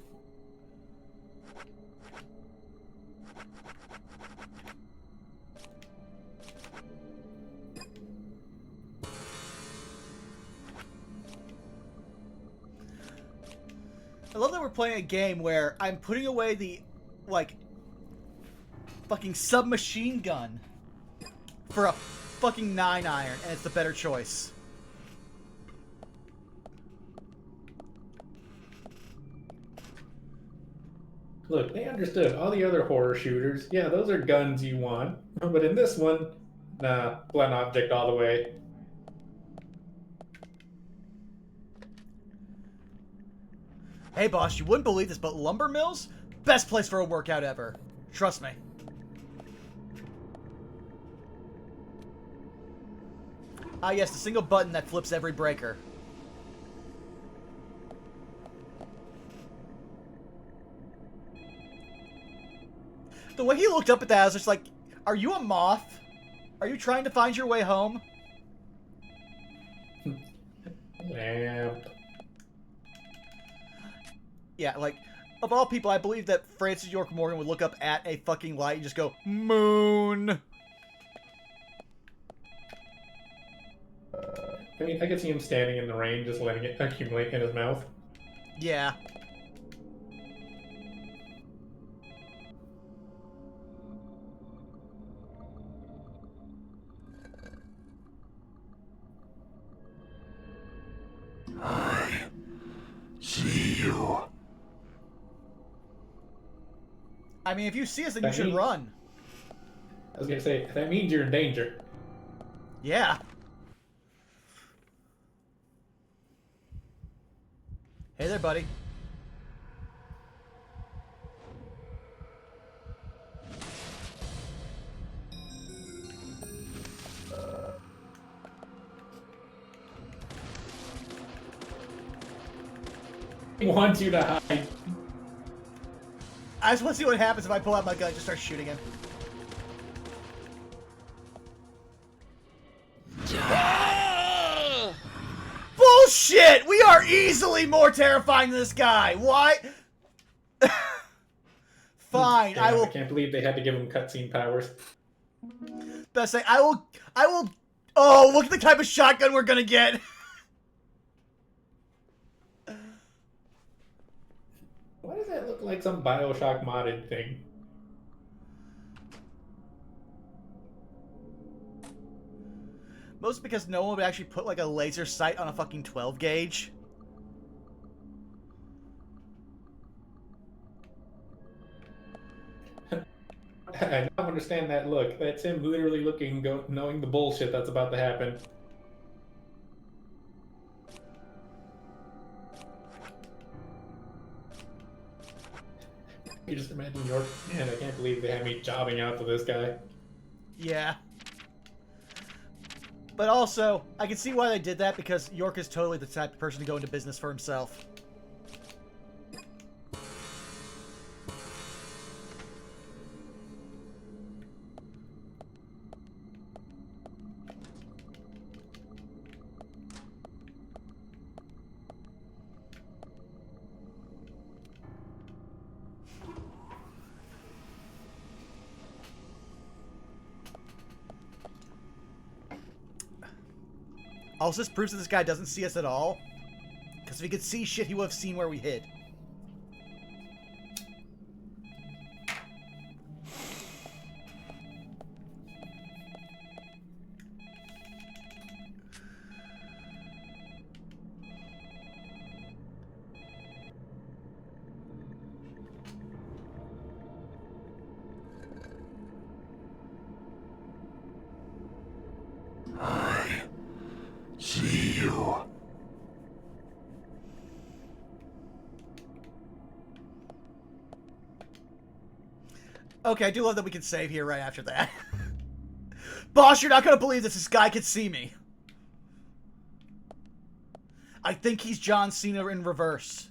I love that we're playing a game where I'm putting away the, like, fucking submachine gun for a fucking 9-iron, and it's the better choice. Look, they understood. All the other horror shooters, yeah, those are guns you want. But in this one, nah, blunt object all the way. Hey, boss, you wouldn't believe this, but LUMBERMILL's? Best place for a workout ever. Trust me. Ah, yes, the single button that flips every breaker. The way he looked up at that, I was just like, are you a moth? Are you trying to find your way home? Lamp. Yeah, like, of all people, I believe that Francis York Morgan would look up at a fucking light and just go, moon! I mean, I could see him standing in the rain, just letting it accumulate in his mouth. Yeah. I see you. I mean, if you see us, then you should run. I was gonna say, that means you're in danger. Yeah. Hey there, buddy. He wants you to hide. I just want to see what happens if I pull out my gun and just start shooting him. Bullshit! We are easily more terrifying than this guy. Why? Fine, Damn, I will. I can't believe they had to give him cutscene powers. Best thing, I will. Oh, look at the type of shotgun we're gonna get. Why does that look like some Bioshock modded thing? Most because no one would actually put like a laser sight on a fucking 12 gauge. I don't understand that look. That's him literally looking, knowing the bullshit that's about to happen. You just imagine York. Man, I can't believe they had me jobbing out to this guy. Yeah. But also, I can see why they did that, because York is totally the type of person to go into business for himself. Also, this proves that this guy doesn't see us at all. Because if he could see shit, he would have seen where we hid. See you. Okay, I do love that we can save here right after that. Boss, you're not gonna believe this guy could see me. I think he's John Cena in reverse.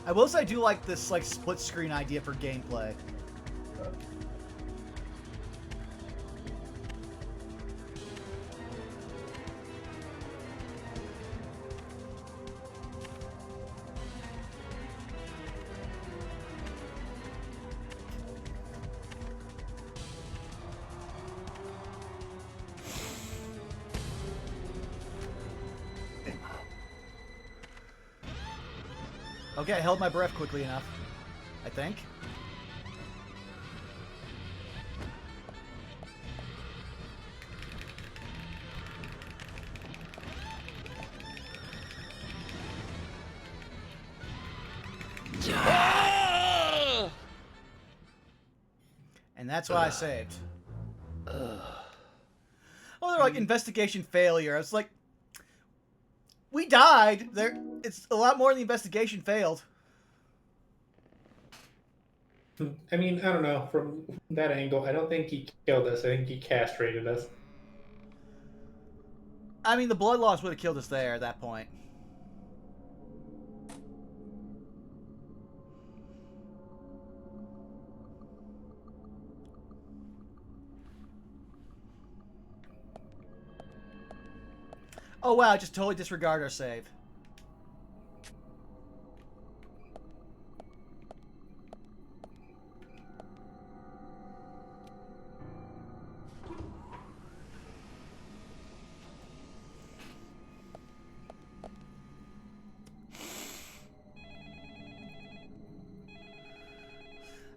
I will say I do like this like split screen idea for gameplay. Okay, I held my breath quickly enough, I think. And that's why I saved. Oh, they're like investigation failure. I was like, we died. It's a lot more than the investigation failed. I mean, I don't know. From that angle, I don't think he killed us. I think he castrated us. I mean, the blood loss would have killed us there at that point. Oh wow, I just totally disregard our save.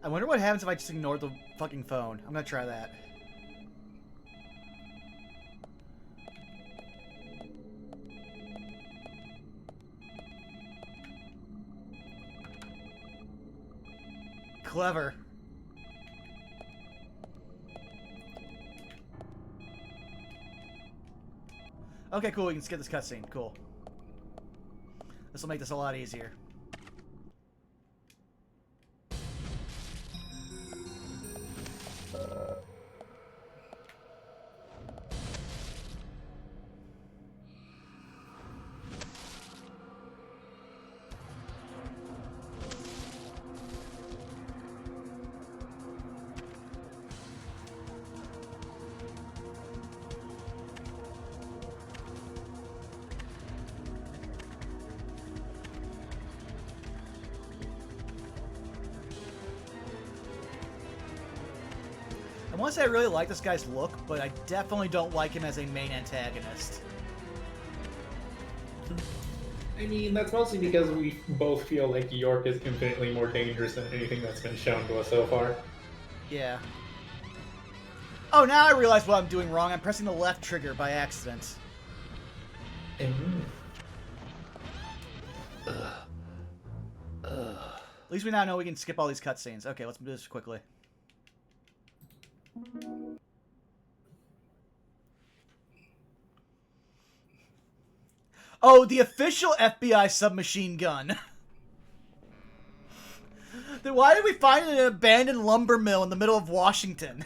I wonder what happens if I just ignore the fucking phone. I'm gonna try that. Clever. Okay, cool. We can skip this cutscene. Cool. This will make this a lot easier. want to say I really like this guy's look, but I definitely don't like him as a main antagonist. I mean, that's mostly because we both feel like York is infinitely more dangerous than anything that's been shown to us so far. Yeah. Oh, now I realize what I'm doing wrong. I'm pressing the left trigger by accident. At least we now know we can skip all these cutscenes. Okay, let's do this quickly. Oh, the official FBI submachine gun. Then why did we find an abandoned lumber mill in the middle of Washington?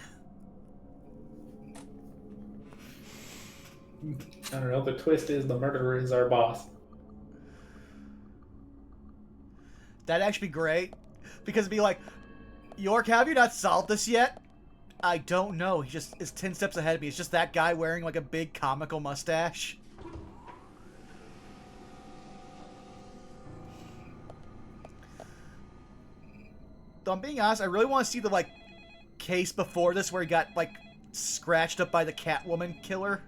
I don't know, the twist is the murderer is our boss. That'd actually be great. Because it'd be like, York, have you not solved this yet? I don't know. He just is 10 steps ahead of me. It's just that guy wearing like a big comical mustache. Though I'm being honest, I really want to see the like case before this where he got like scratched up by the Catwoman killer.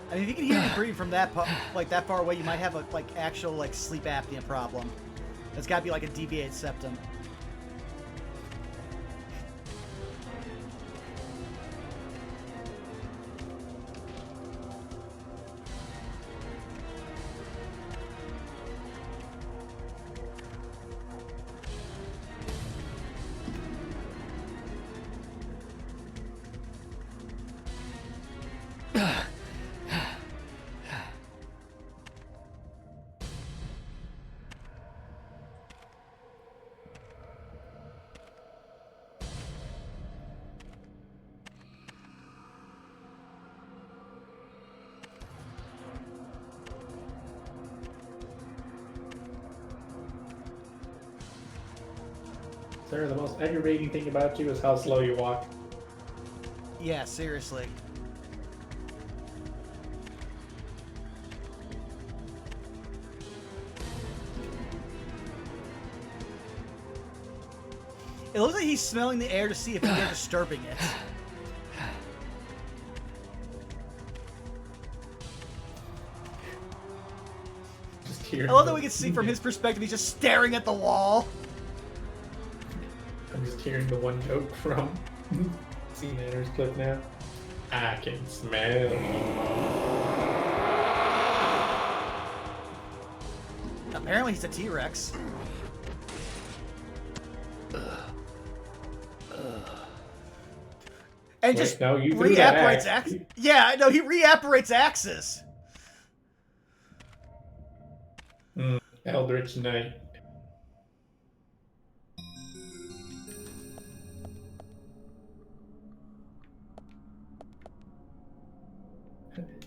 I mean, if you can hear me breathe from that like that far away, you might have a like actual like sleep apnea problem. It's got to be like a deviated septum. Sir, the most aggravating thing about you is how slow you walk. Yeah, seriously. It looks like he's smelling the air to see if they're disturbing it. I love that we can see from his perspective, he's just staring at the wall. I'm just hearing the one joke from C. Nanner's clip now. I can smell you. Apparently he's a T-Rex. And Wait, just no, you threw that reapparates axe. axes. Yeah, I know, he reapparates axes. Eldritch Knight.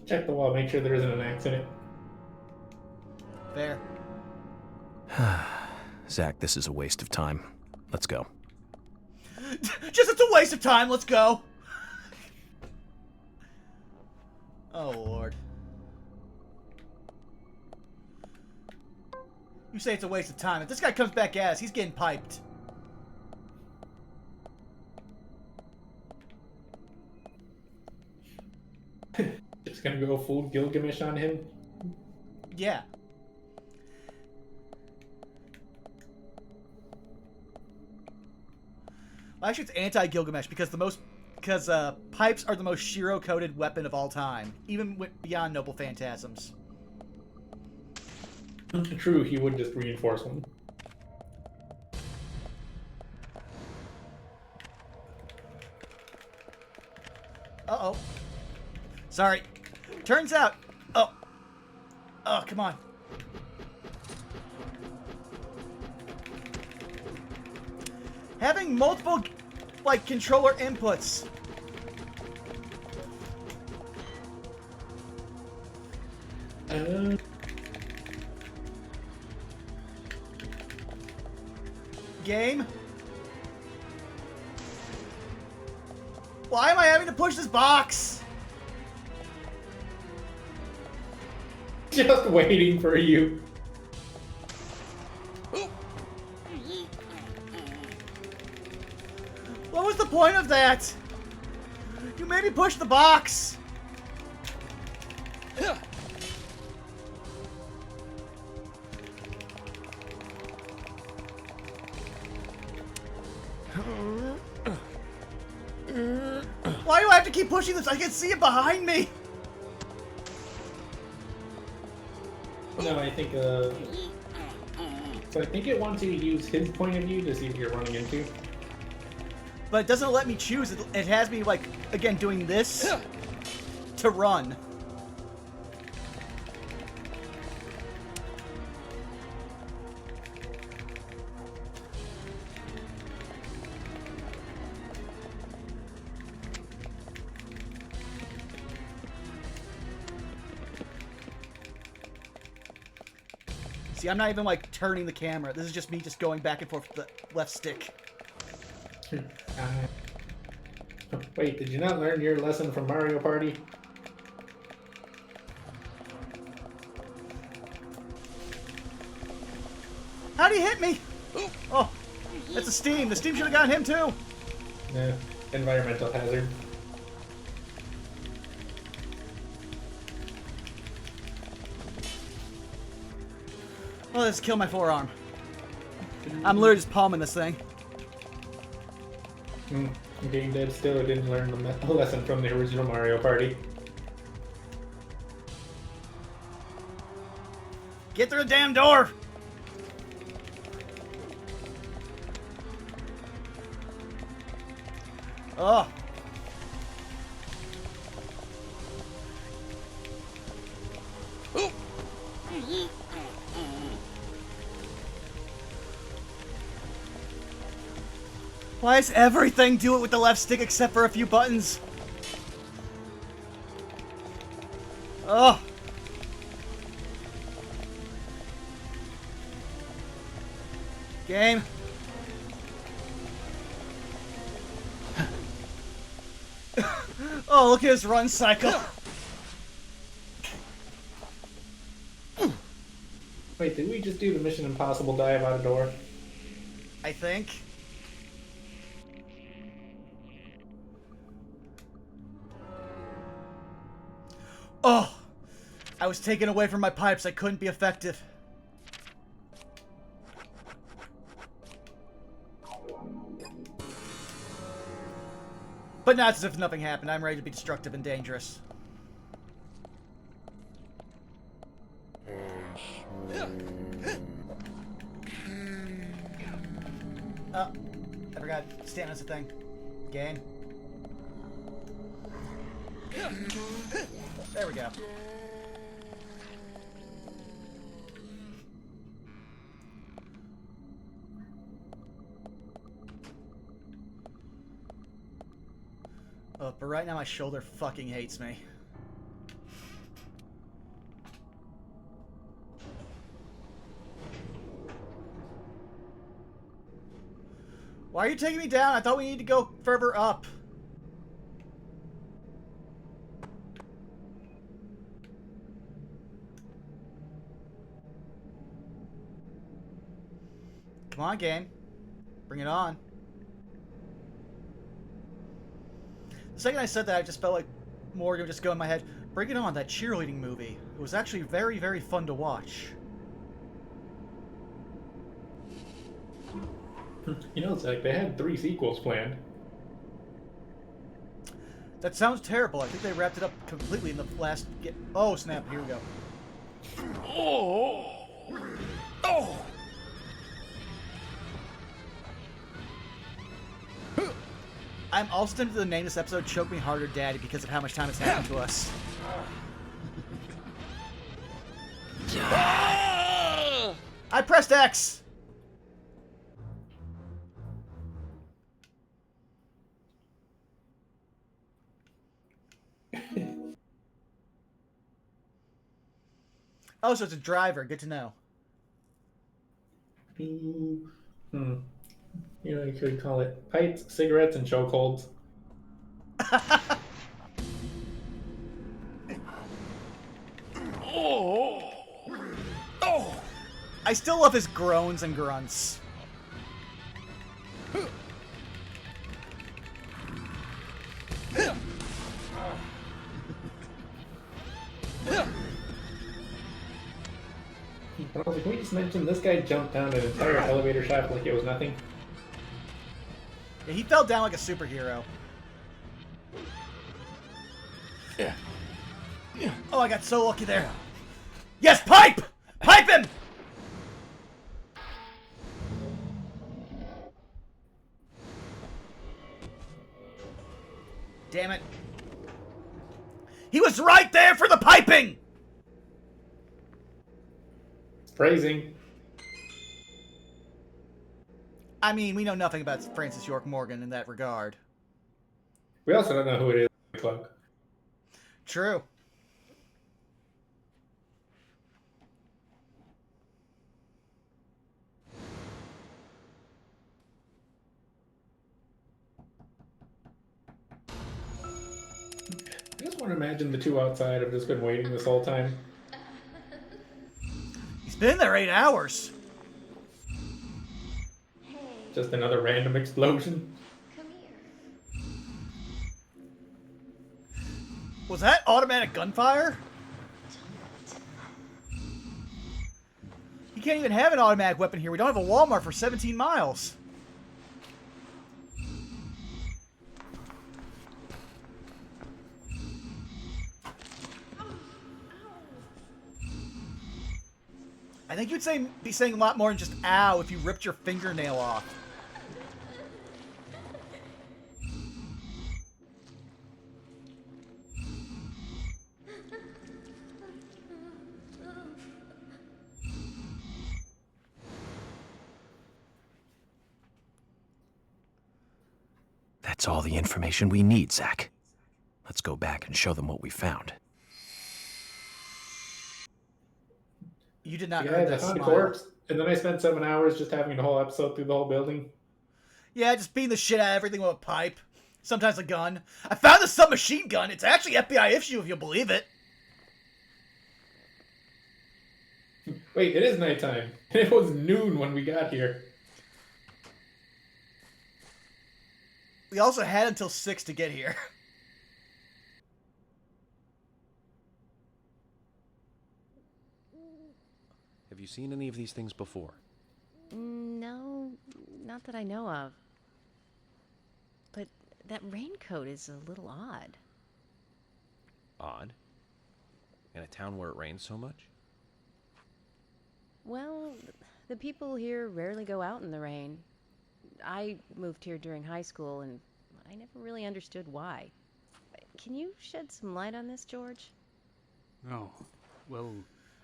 Check the wall, make sure there isn't an accident. Fair. Zach, this is a waste of time. Let's go. Just it's a waste of time, let's go. Oh, Lord. You say it's a waste of time. If this guy comes back at us, he's getting piped. Just gonna go full Gilgamesh on him? Yeah. Well, actually, it's anti-Gilgamesh because pipes are the most Shiro-coded weapon of all time, even beyond Noble Phantasms. True, he would just reinforce one. Uh-oh. Sorry. Turns out... Oh. Oh, come on. Having multiple, like, controller inputs. Game? Why am I having to push this box? Just waiting for you. What was the point of that? You made me push the box. Why do I have to keep pushing this? I can see it behind me. No, I think, so I think it wants you to use his point of view to see what you're running into. But it doesn't let me choose. It has me, like, again, doing this to run. See, I'm not even, like, turning the camera. This is just me just going back and forth with the left stick. Wait, did you not learn your lesson from Mario Party? How'd he hit me? Oh, that's a Steam. The Steam should have gotten him, too. Nah, environmental hazard. Oh, let's kill my forearm. I'm literally just palming this thing. Game Dead still didn't learn the lesson from the original Mario Party. Get through the damn door! Oh. Why does everything do it with the left stick except for a few buttons? Oh. Game. Oh, look at his run cycle. Wait, did we just do the Mission Impossible dive out a door? I think. Oh! I was taken away from my pipes. I couldn't be effective. But not as if nothing happened. I'm ready to be destructive and dangerous. Oh, I forgot. Stamina's a thing. Game. There we go. Oh, but right now my shoulder fucking hates me. Why are you taking me down? I thought we needed to go further up. Come on, game. Bring it on. The second I said that, I just felt like Morgan would just go in my head, bring it on, that cheerleading movie. It was actually very, very fun to watch. You know, it's like they had 3 sequels planned. That sounds terrible. I think they wrapped it up completely in the last... Oh, snap. Here we go. Oh! Oh! I'm also tempted to name this episode Choke Me Harder, Daddy, because of how much time it's happened to us. I pressed X! Oh, so it's a driver. Good to know. You know, you could call it pipes, cigarettes, and chokeholds. Oh! Oh! I still love his groans and grunts. I was like, can we just mention this guy jumped down an entire elevator shaft like it was nothing? Yeah, he fell down like a superhero. Yeah. Oh, I got so lucky there. Yes, pipe! Pipe him! Damn it. He was right there for the piping! Phrasing. I mean, we know nothing about Francis York Morgan in that regard. We also don't know who it is. Cloak. True. I just want to imagine the two outside have just been waiting this whole time. He's been there 8 hours. Just another random explosion. Was that automatic gunfire? You can't even have an automatic weapon here. We don't have a Walmart for 17 miles. I think you'd be saying a lot more than just ow if you ripped your fingernail off. That's all the information we need, Zach. Let's go back and show them what we found. You did not Yeah, earn I that found a smile. corpse, and then I spent 7 hours just having the whole episode through the whole building. Yeah, just beating the shit out of everything with a pipe. Sometimes a gun. I found this submachine gun. It's actually FBI issue, if you believe it. Wait, it is nighttime. It was noon when we got here. We also had until 6 to get here. Have you seen any of these things before? No, not that I know of. But that raincoat is a little odd. Odd? In a town where it rains so much? Well, the people here rarely go out in the rain. I moved here during high school, and I never really understood why. Can you shed some light on this, George? Oh, well...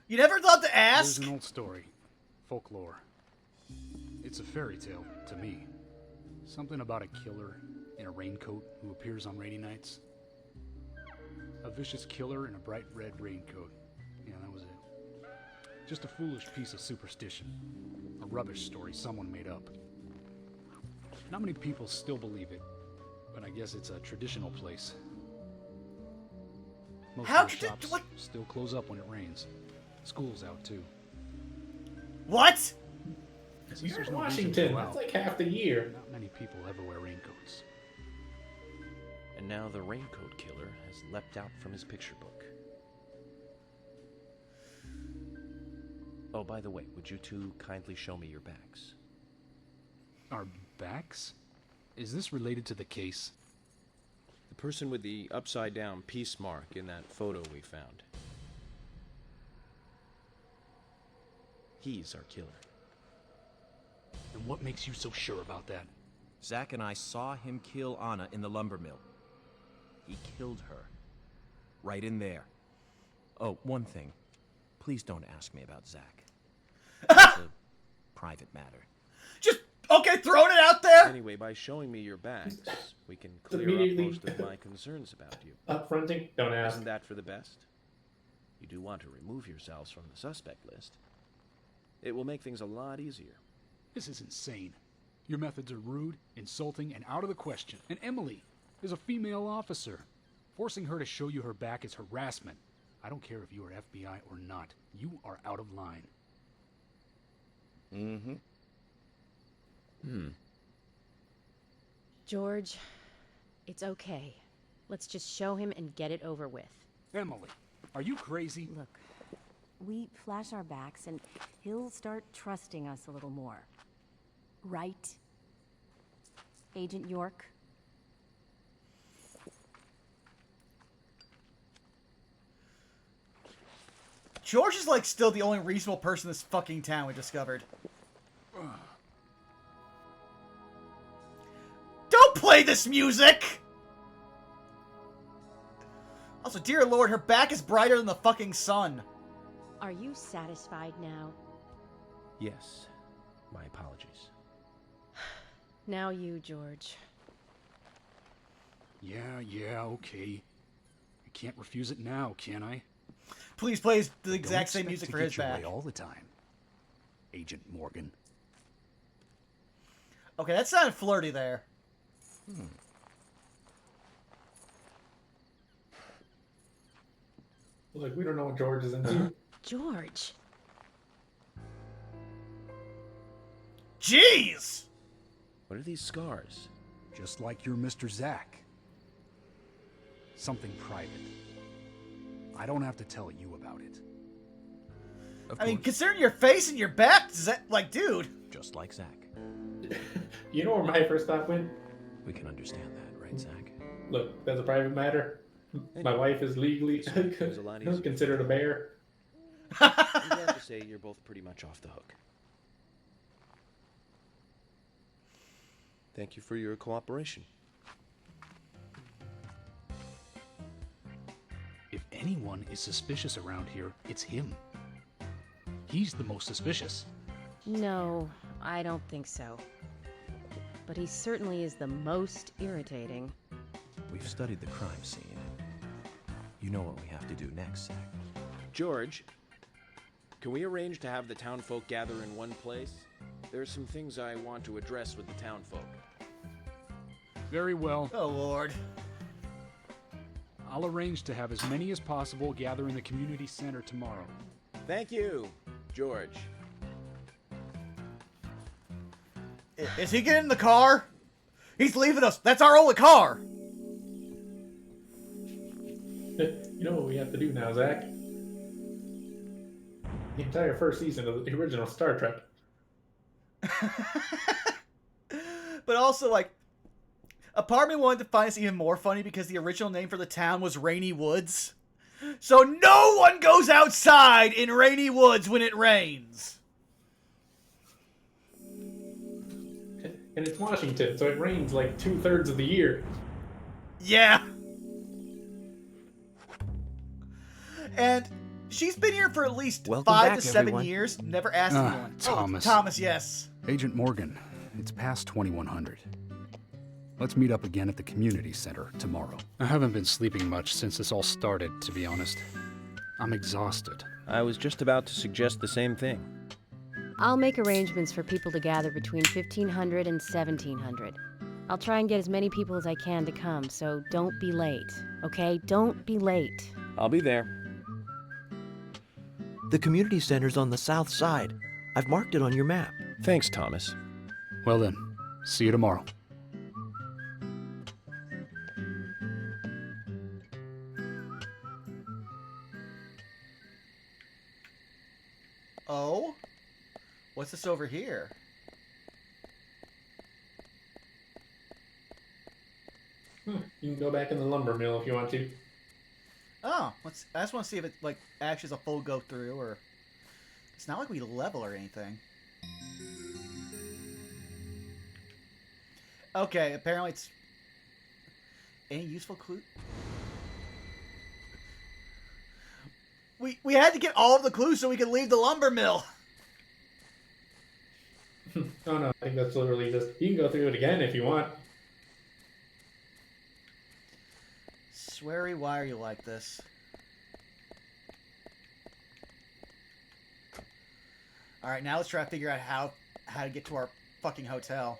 You never thought to ask? There's an old story. Folklore. It's a fairy tale, to me. Something about a killer in a raincoat who appears on rainy nights. A vicious killer in a bright red raincoat. Yeah, that was it. Just a foolish piece of superstition. A rubbish story someone made up. Not many people still believe it, but I guess it's a traditional place. Most of the shops still close up when it rains. School's out too. What? Since You're there's in no reason to Washington. go That's out, like half the year. not many people ever wear raincoats. And now the raincoat killer has leapt out from his picture book. Oh, by the way, would you two kindly show me your backs? Our backs? Is this related to the case? The person with the upside-down peace mark in that photo we found. He's our killer. And what makes you so sure about that? Zack and I saw him kill Anna in the lumber mill. He killed her. Right in there. Oh, one thing. Please don't ask me about Zack. It's a private matter. Just, okay, throwing it out there! Anyway, by showing me your backs, we can It's clear up immediately most of my concerns about you. Upfronting? Don't ask. Isn't that for the best? You do want to remove yourselves from the suspect list. It will make things a lot easier. This is insane. Your methods are rude, insulting, and out of the question. And Emily is a female officer. Forcing her to show you her back is harassment. I don't care if you are FBI or not. You are out of line. George, it's okay. Let's just show him and get it over with. Emily, are you crazy? Look, we flash our backs and he'll start trusting us a little more. Right? Agent York? George is like still the only reasonable person in this fucking town we discovered. Don't play this music! Also, dear Lord, her back is brighter than the fucking sun. Are you satisfied now? Yes. My apologies. Now you, George. Yeah, okay. I can't refuse it now, can I? Please play the Don't exact same expect music to for get his your back. way all the time, Agent Morgan. Okay, that sounded flirty there. Like, we don't know what George is into. George! Jeez! What are these scars? Just like your Mr. Zack. Something private. I don't have to tell you about it. Of I mean, course, considering your face and your back, like, dude. just like Zack. You know where my first thought went? We can understand that, right, Zack? Look, that's a private matter. My wife is legally It was a lot easier. considered a bear. I'm glad to say you're both pretty much off the hook. Thank you for your cooperation. If anyone is suspicious around here, it's him. He's the most suspicious. No, I don't think so. But he certainly is the most irritating. We've studied the crime scene. You know what we have to do next, Zack. George, can we arrange to have the townfolk gather in one place? There are some things I want to address with the townfolk. Very well. Oh, Lord. I'll arrange to have as many as possible gather in the community center tomorrow. Thank you, George. Is he getting in the car? He's leaving us. That's our only car. You know what we have to do now, Zach? The entire first season of the original Star Trek. But also, like, a part of me wanted to find this even more funny because the original name for the town was Rainy Woods. So no one goes outside in Rainy Woods when it rains. And it's Washington, so it rains like 2/3 of the year. Yeah. And she's been here for at least Welcome 5 back, to 7 everyone. years. Never asked anyone. Thomas. Oh, Thomas, yes. Agent Morgan, it's past 2100. Let's meet up again at the community center tomorrow. I haven't been sleeping much since this all started, to be honest. I'm exhausted. I was just about to suggest the same thing. I'll make arrangements for people to gather between 1500 and 1700. I'll try and get as many people as I can to come, so don't be late, okay? Don't be late. I'll be there. The community center's on the south side. I've marked it on your map. Thanks, Thomas. Well then, see you tomorrow. Oh? What's this over here? You can go back in the lumber mill if you want to. Oh, I just want to see if it like actually is a full go through, or it's not like we level or anything. Okay, apparently it's any useful clue. We had to get all of the clues so we could leave the lumber mill. Oh no, I think that's literally just, you can go through it again if you want. Sweary, why are you like this? Alright, now let's try to figure out how to get to our fucking hotel.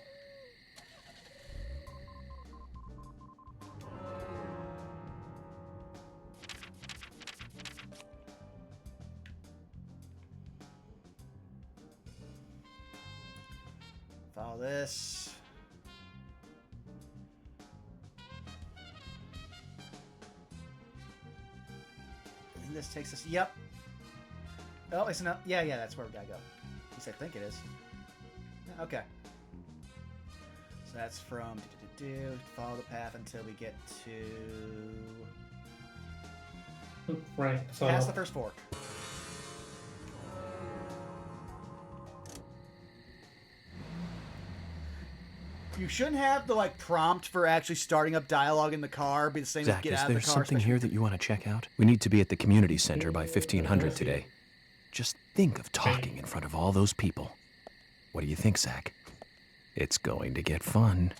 Follow this. I think this takes us. Yep. Oh, it's not. Yeah, that's where we gotta go. At least I think it is. Okay. So that's from follow the path until we get to Right. So past the first fork. You shouldn't have the like prompt for actually starting up dialogue in the car be the same as Zach, get is out there of the car. something here that you want to check out? We need to be at the community center by 1500 today. Just think of talking in front of all those people. What do you think, Zach? It's going to get fun.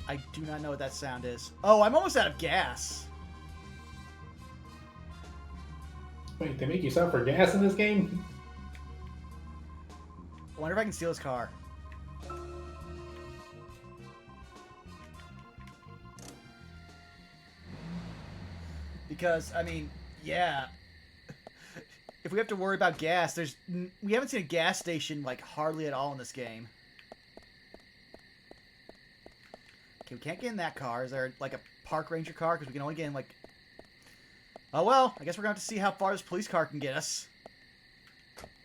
I do not know what that sound is. Oh, I'm almost out of gas. Wait, they make you stop for gas in this game? I wonder if I can steal his car. Because, I mean, yeah. If we have to worry about gas, we haven't seen a gas station, like, hardly at all in this game. Okay, we can't get in that car. Is there, like, a park ranger car? Because we can only get in, like... Oh, well, I guess we're going to have to see how far this police car can get us.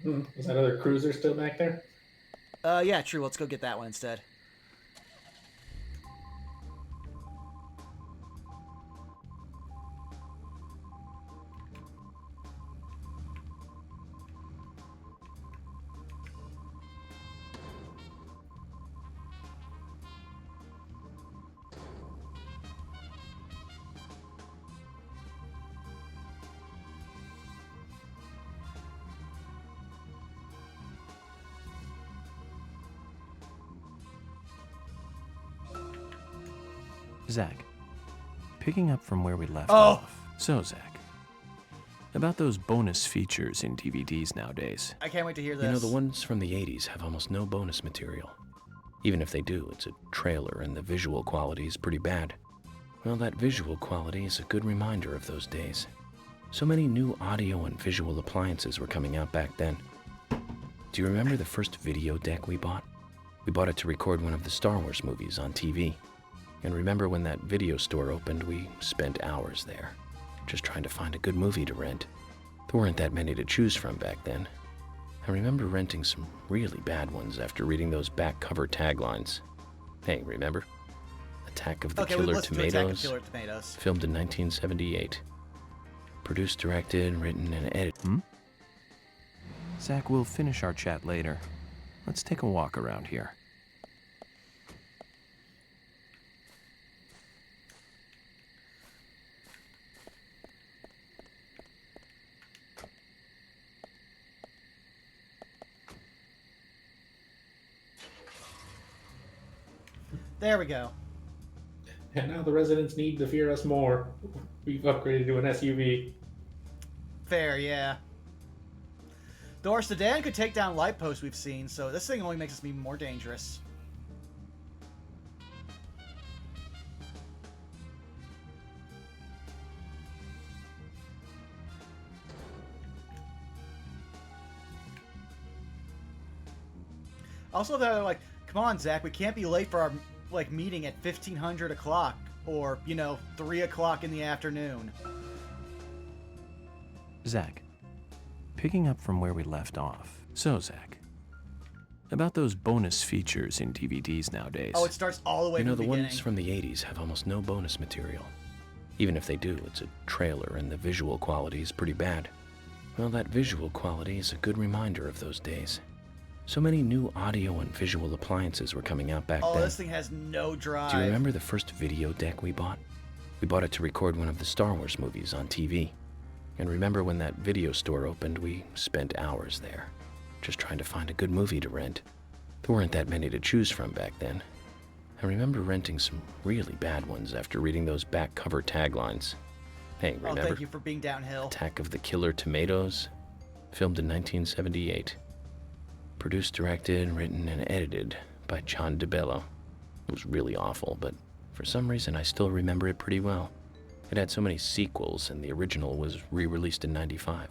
Is that other cruiser still back there? Yeah, true. Let's go get that one instead. Zach, picking up from where we left Oh. off. So, Zach, about those bonus features in DVDs nowadays. I can't wait to hear this. You know, the ones from the 80s have almost no bonus material. Even if they do, it's a trailer and the visual quality is pretty bad. Well, that visual quality is a good reminder of those days. So many new audio and visual appliances were coming out back then. Do you remember the first video deck we bought? We bought it to record one of the Star Wars movies on TV. And remember when that video store opened, we spent hours there, just trying to find a good movie to rent. There weren't that many to choose from back then. I remember renting some really bad ones after reading those back cover taglines. Hey, remember? Attack of the Killer Tomatoes, filmed in 1978. Produced, directed, written, and edited. Zach, we'll finish our chat later. Let's take a walk around here. There we go. And now the residents need to fear us more. We've upgraded to an SUV. Fair, yeah. Though our sedan could take down light posts we've seen, so this thing only makes us even more dangerous. Also, they're like, come on, Zach, we can't be late for our meeting at 1500 o'clock, or 3 o'clock in the afternoon. Zach, picking up from where we left off. So, Zach, about those bonus features in DVDs nowadays. Oh, it starts all the way from the beginning. The ones from the 80s have almost no bonus material. Even if they do, it's a trailer and the visual quality is pretty bad. Well, that visual quality is a good reminder of those days. So many new audio and visual appliances were coming out back then. Oh, this thing has no drive. Do you remember the first video deck we bought? We bought it to record one of the Star Wars movies on TV. And remember when that video store opened, we spent hours there, just trying to find a good movie to rent. There weren't that many to choose from back then. I remember renting some really bad ones after reading those back cover taglines. Hey, remember? Oh, thank you for being downhill. Attack of the Killer Tomatoes, filmed in 1978. Produced, directed, written, and edited by John DeBello. It was really awful, but for some reason I still remember it pretty well. It had so many sequels, and the original was re-released in '95.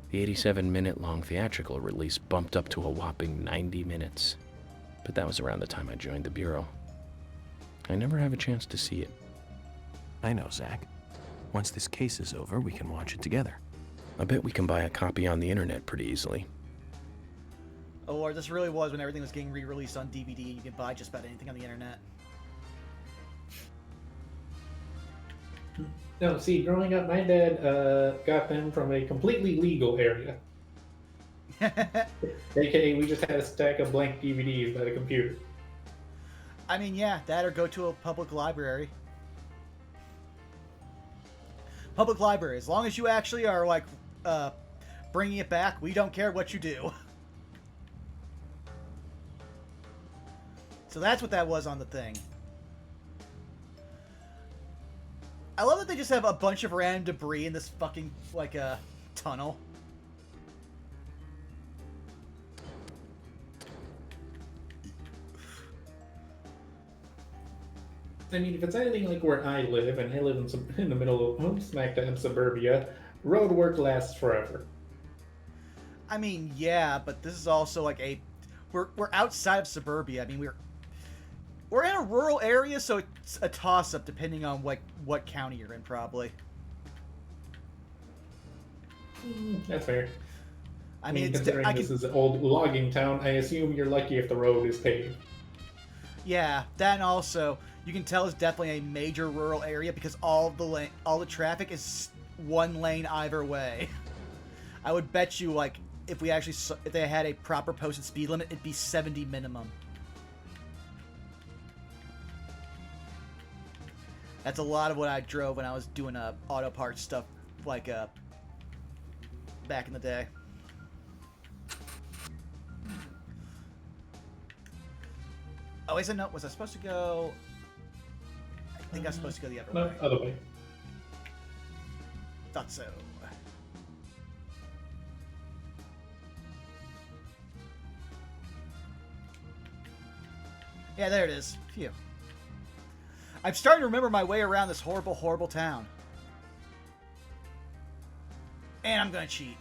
The 87-minute-long theatrical release bumped up to a whopping 90 minutes. But that was around the time I joined the Bureau. I never have a chance to see it. I know, Zach. Once this case is over, we can watch it together. I bet we can buy a copy on the internet pretty easily. Oh, Lord, this really was when everything was getting re-released on DVD and you could buy just about anything on the internet. No, see, growing up, my dad got them from a completely legal area. AKA, we just had a stack of blank DVDs by the computer. I mean, yeah, that or go to a public library. Public library, as long as you actually are, bringing it back, we don't care what you do. So that's what that was on the thing. I love that they just have a bunch of random debris in this fucking, tunnel. I mean, if it's anything like where I live, and I live in the middle of smack dab suburbia, road work lasts forever. I mean, yeah, but this is also we're outside of suburbia. I mean, we're in a rural area, so it's a toss-up depending on what county you're in, probably. That's fair. I mean, considering this is an old logging town, I assume you're lucky if the road is paved. Yeah, that, and also you can tell it's definitely a major rural area because all the traffic is one lane either way. I would bet you, if they had a proper posted speed limit, it'd be 70 minimum. That's a lot of what I drove when I was doing auto parts stuff, back in the day. Oh, is it no? Was I supposed to go? I think I was supposed to go the other way. No, other way. Thought so. Yeah, there it is. Phew. I'm starting to remember my way around this horrible, horrible town. And I'm gonna cheat.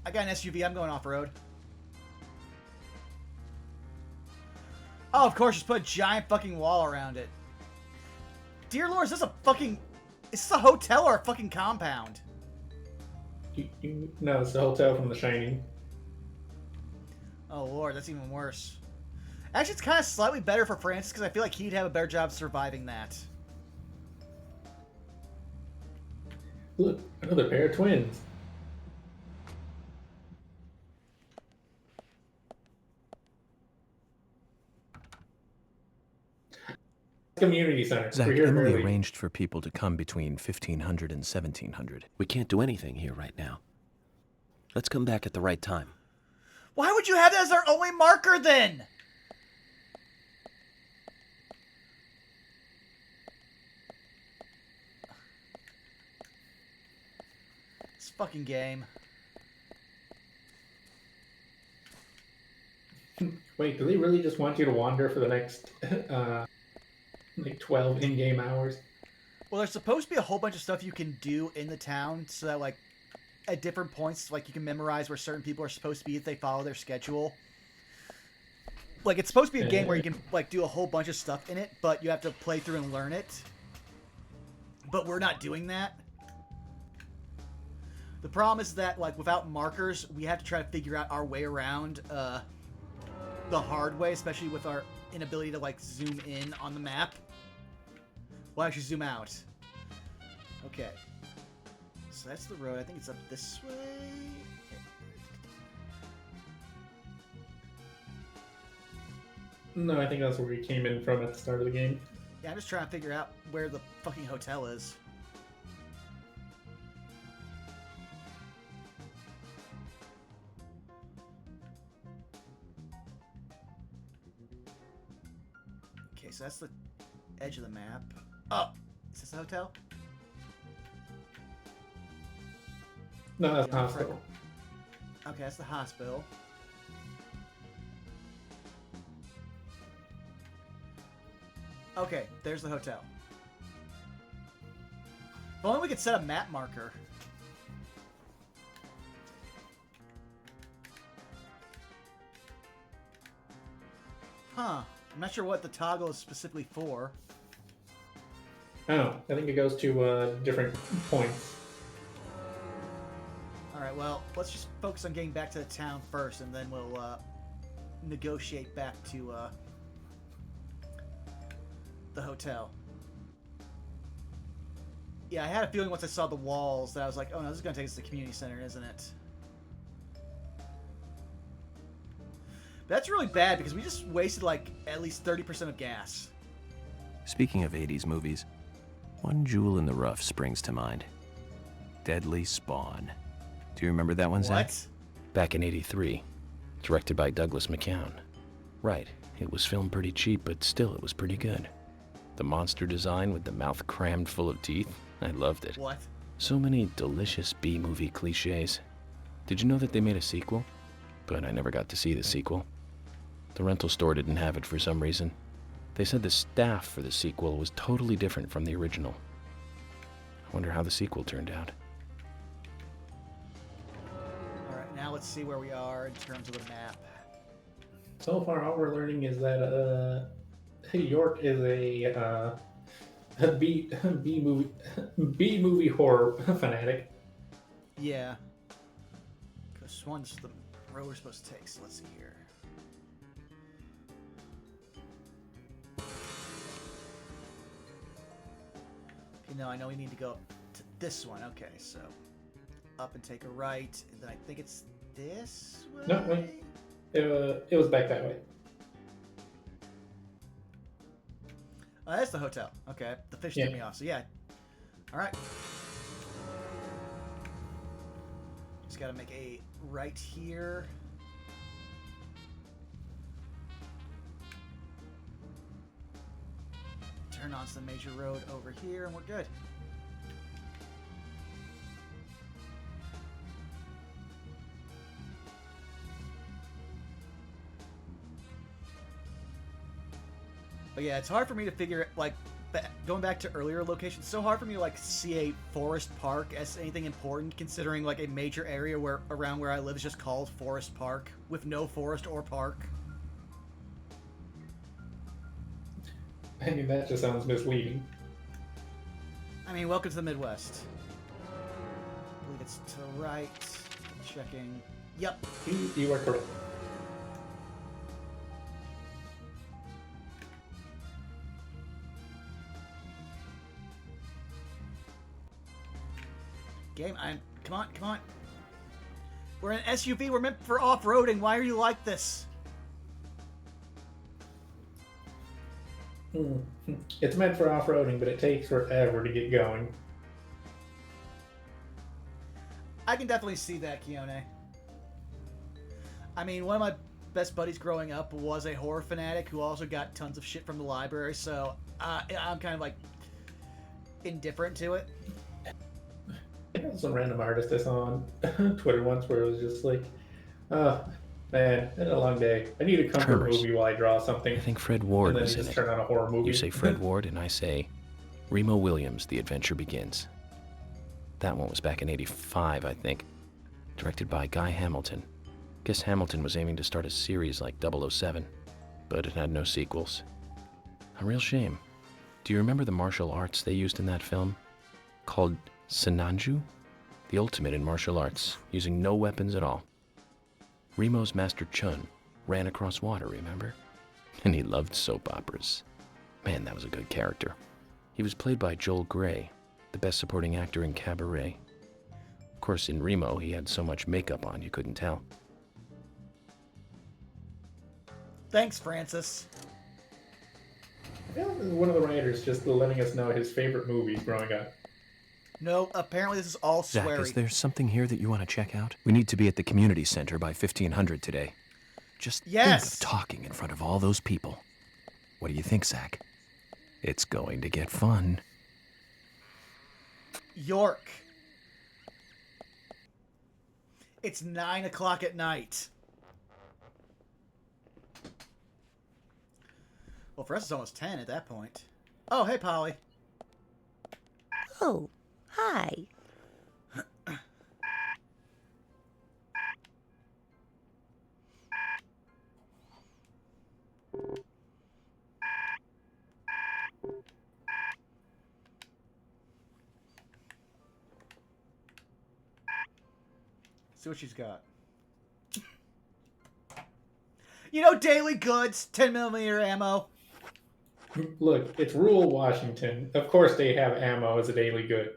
I got an SUV, I'm going off-road. Oh, of course, just put a giant fucking wall around it. Dear Lord, is this a hotel or a fucking compound? No, it's the hotel from The Shining. Oh, Lord, that's even worse. Actually, it's kind of slightly better for Francis because I feel like he'd have a better job surviving that. Look, another pair of twins. Community center. Zach, We're here Emily early. arranged for people to come between 1500 and 1700. We can't do anything here right now. Let's come back at the right time. Why would you have that as our only marker then? This fucking game. Wait, do they really just want you to wander for the next like 12 in-game hours? Well, there's supposed to be a whole bunch of stuff you can do in the town, so that like at different points, like you can memorize where certain people are supposed to be if they follow their schedule. Like it's supposed to be a game where you can like do a whole bunch of stuff in it, but you have to play through and learn it. But we're not doing that. The problem is that like without markers, we have to try to figure out our way around the hard way, especially with our inability to like zoom in on the map. Well, actually zoom out. Okay. So that's the road. I think it's up this way. No, I think that's where we came in from at the start of the game. Yeah, I'm just trying to figure out where the fucking hotel is. Okay, so that's the edge of the map. Oh, is this the hotel? No, that's the hospital. Okay, that's the hospital. Okay, there's the hotel. If only we could set a map marker. Huh. I'm not sure what the toggle is specifically for. Oh, I think it goes to different points. Alright, well, let's just focus on getting back to the town first, and then we'll negotiate back to the hotel. Yeah, I had a feeling once I saw the walls that I was like, oh no, this is going to take us to the community center, isn't it? But that's really bad because we just wasted like at least 30% of gas. Speaking of 80s movies, one jewel in the rough springs to mind. Deadly Spawn. Do you remember that one, Zach? What? Back in '83, directed by Douglas McKeown. Right, it was filmed pretty cheap, but still it was pretty good. The monster design with the mouth crammed full of teeth, I loved it. What? So many delicious B-movie cliches. Did you know that they made a sequel? But I never got to see the sequel. The rental store didn't have it for some reason. They said the staff for the sequel was totally different from the original. I wonder how the sequel turned out. Alright, now let's see where we are in terms of the map. So far, all we're learning is that York is a B movie horror fanatic. Yeah. Because one's the road we're supposed to take, so let's see here. Okay, no, I know we need to go to this one. Okay, so up and take a right, and then I think it's this way? No, wait. It was back that way. Oh, that's the hotel. Okay, the fish threw me off, so yeah. Alright. Just gotta make a right here. Turn on some major road over here, and we're good. But yeah, it's hard for me to figure, like, going back to earlier locations, it's so hard for me to, like, see a forest park as anything important, considering, like, a major area around where I live is just called Forest Park, with no forest or park. I mean, that just sounds misleading. I mean, welcome to the Midwest. I believe it's to the right. Checking. Yep. You are correct. Game, come on, come on. We're an SUV, we're meant for off-roading. Why are you like this? It's meant for off-roading, but it takes forever to get going. I can definitely see that, Keone. I mean, one of my best buddies growing up was a horror fanatic who also got tons of shit from the library, so I'm kind of, like, indifferent to it. I had some random artist I saw on Twitter once where it was just like, Man, it's been a long day. I need a comfort Tremors. movie while I draw something. I think Fred Ward and then was you in just it. turn on a horror movie. You say Fred Ward, and I say Remo Williams, The Adventure Begins. That one was back in '85, I think. Directed by Guy Hamilton. Guess Hamilton was aiming to start a series like 007, but it had no sequels. A real shame. Do you remember the martial arts they used in that film? Called Senanju? The ultimate in martial arts, using no weapons at all. Remo's Master Chun ran across water, remember? And he loved soap operas. Man, that was a good character. He was played by Joel Grey, the best supporting actor in Cabaret. Of course, in Remo, he had so much makeup on you couldn't tell. Thanks, Francis. I feel like this is one of the writers just letting us know his favorite movies growing up. No, apparently this is all Zach, sweary. is there something here that you want to check out? We need to be at the community center by 1500 today. Just think of talking in front of all those people. What do you think, Zach? It's going to get fun. York. It's 9 o'clock at night. Well, for us, it's almost 10 at that point. Oh, hey, Polly. Oh, hi. See what she's got. You know, daily goods, 10mm ammo. Look, it's rural Washington. Of course they have ammo as a daily good.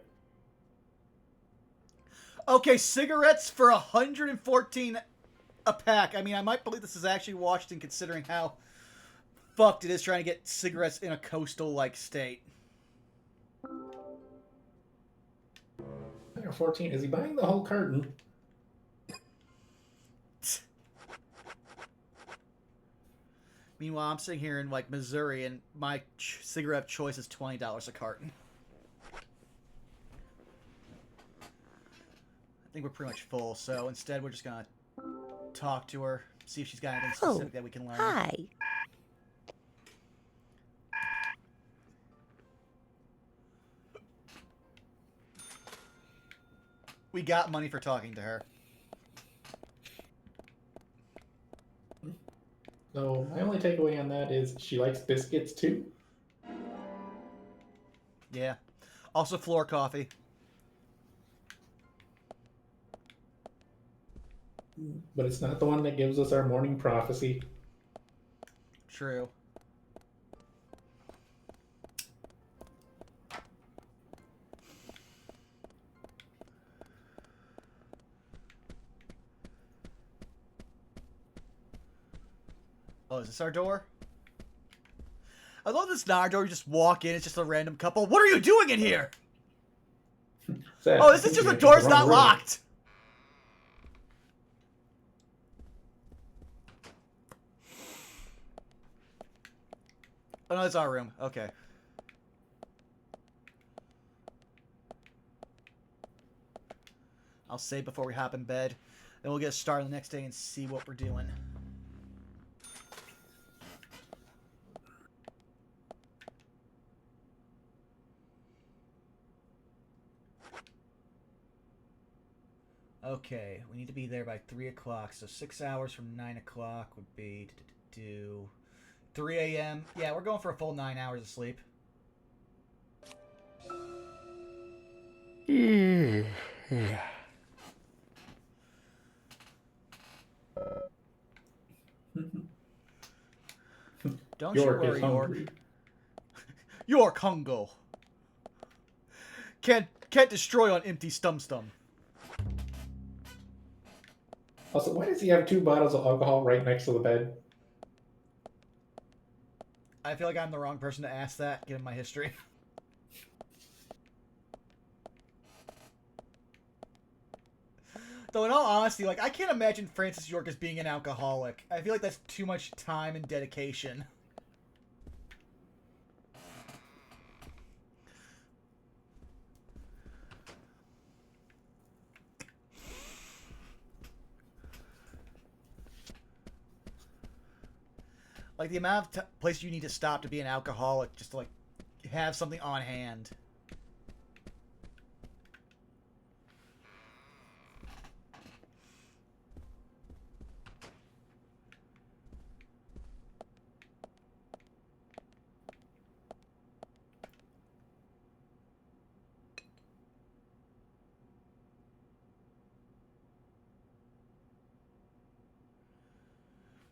Okay, cigarettes for 114 a pack. I mean, I might believe this is actually Washington, considering how fucked it is trying to get cigarettes in a coastal-like state. 114. Is he buying the whole carton? Meanwhile, I'm sitting here in, like, Missouri, and my cigarette choice is $20 a carton. I think we're pretty much full, so instead we're just gonna talk to her, see if she's got anything specific that we can learn. Hi. We got money for talking to her. So my only takeaway on that is she likes biscuits too. Yeah. Also floor coffee. But it's not the one that gives us our morning prophecy. True. Oh, is this our door? I love this not our door. You just walk in, it's just a random couple. What are you doing in here? Sad. Oh, this is just the door's not room. locked. Oh, no, it's our room. Okay. I'll save before we hop in bed. Then we'll get started the next day and see what we're doing. Okay, we need to be there by 3 o'clock, so 6 hours from 9 o'clock would be 3 a.m. Yeah, we're going for a full 9 hours of sleep. Don't you York is worry, York. hungry. York Hungo. Can't destroy on empty stum. Also, why does he have 2 bottles of alcohol right next to the bed? I feel like I'm the wrong person to ask that, given my history. Though, in all honesty, like, I can't imagine Francis York as being an alcoholic. I feel like that's too much time and dedication. Like the amount of places you need to stop to be an alcoholic, just to like have something on hand.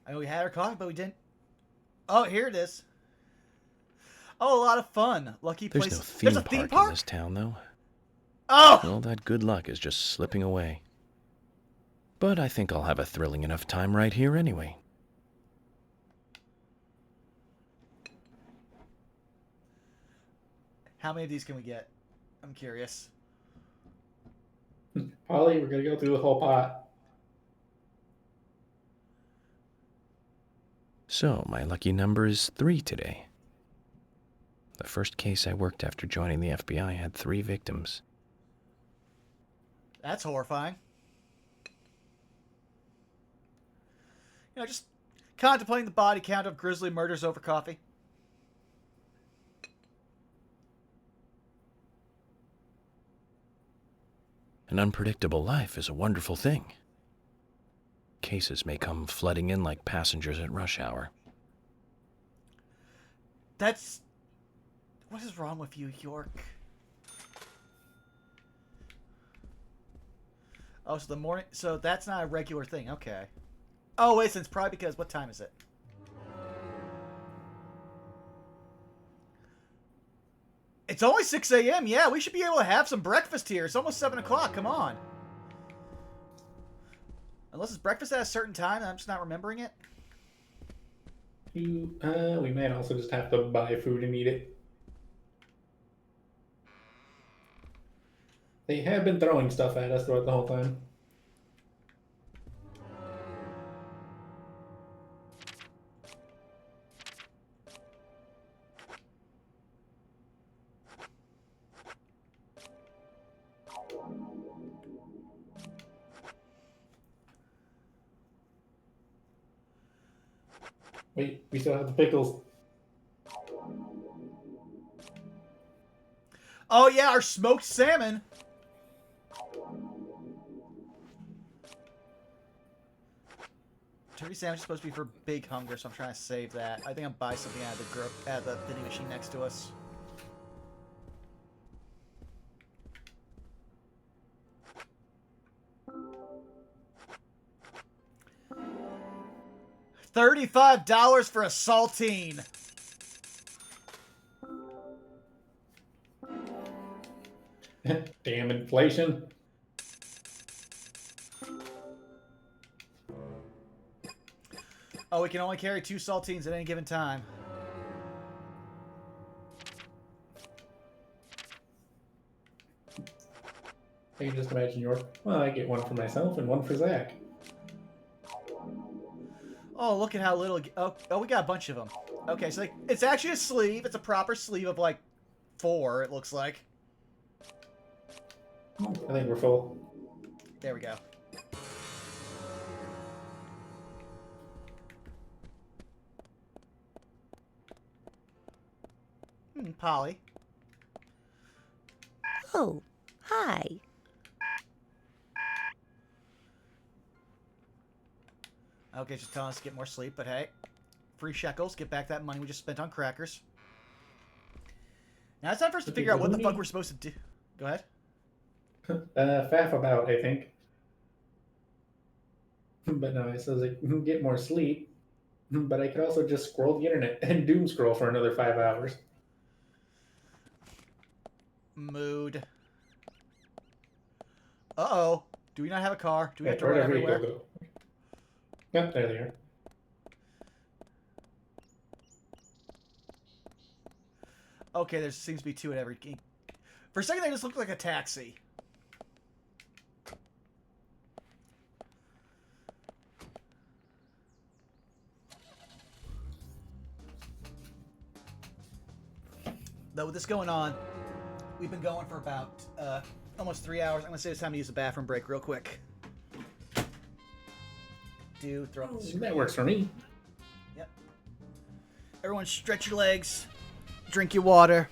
I know we had our coffee, but we didn't. Oh, here it is. Oh, a lot of fun. Lucky place. There's no There's a theme park in park? this town, though. Oh! All that good luck is just slipping away. But I think I'll have a thrilling enough time right here anyway. How many of these can we get? I'm curious. Polly, we're gonna go through the whole pot. So, my lucky number is 3 today. The first case I worked after joining the FBI had 3 victims. That's horrifying. You know, just contemplating the body count of grisly murders over coffee. An unpredictable life is a wonderful thing. Cases may come flooding in like passengers at rush hour. That's... What is wrong with you, York? Oh, so the morning... So that's not a regular thing. Okay. Oh, wait, it's probably because... What time is it? It's only 6 a.m. Yeah, we should be able to have some breakfast here. It's almost 7 o'clock. Come on. Unless it's breakfast at a certain time, and I'm just not remembering it. We might also just have to buy food and eat it. They have been throwing stuff at us throughout the whole time. Wait, we still have the pickles. Oh, yeah, our smoked salmon. Turkey sandwich is supposed to be for big hunger, so I'm trying to save that. I think I'll buy something out of the vending machine next to us. $35 for a saltine. Damn inflation. Oh, we can only carry 2 saltines at any given time. I can just imagine well, I get one for myself and one for Zach. Oh, look at how little... Oh, we got a bunch of them. Okay, so it's actually a sleeve. It's a proper sleeve of, like, 4, it looks like. I think we're full. There we go. Polly. Oh, hi. Okay, just telling us to get more sleep, but hey. Free shekels. Get back that money we just spent on crackers. Now it's time for us to figure out what the fuck we're supposed to do. Go ahead. Faff about, I think. But no, it says I can get more sleep. But I could also just scroll the internet and doom scroll for another 5 hours. Mood. Uh-oh. Do we not have a car? Do we have to run everywhere? Yep, there they are. Okay, there seems to be 2 at every... For a second, they just looked like a taxi. Though with this going on, we've been going for about almost 3 hours. I'm going to say it's time to use the bathroom break real quick. Throw up the screen. That works for me. Yep. Everyone stretch your legs. Drink your water.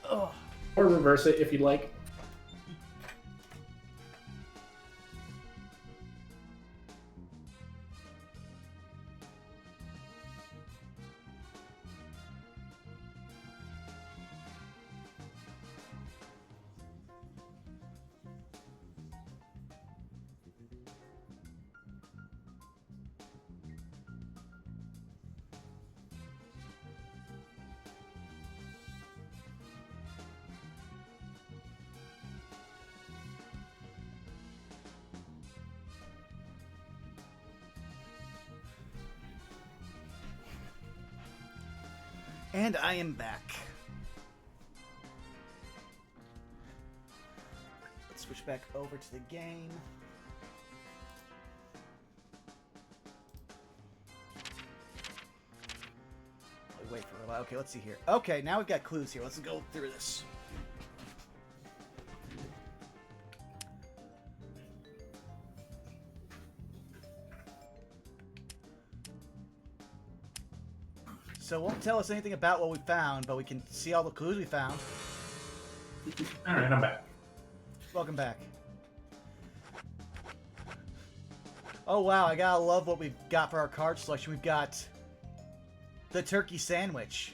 Oh. Or reverse it if you'd like. And I am back. Let's switch back over to the game. Wait for a while. Okay, let's see here. Okay, now we've got clues here. Let's go through this. So it won't tell us anything about what we found, but we can see all the clues we found. Alright, I'm back. Welcome back. Oh wow, I gotta love what we've got for our card selection. We've got the turkey sandwich.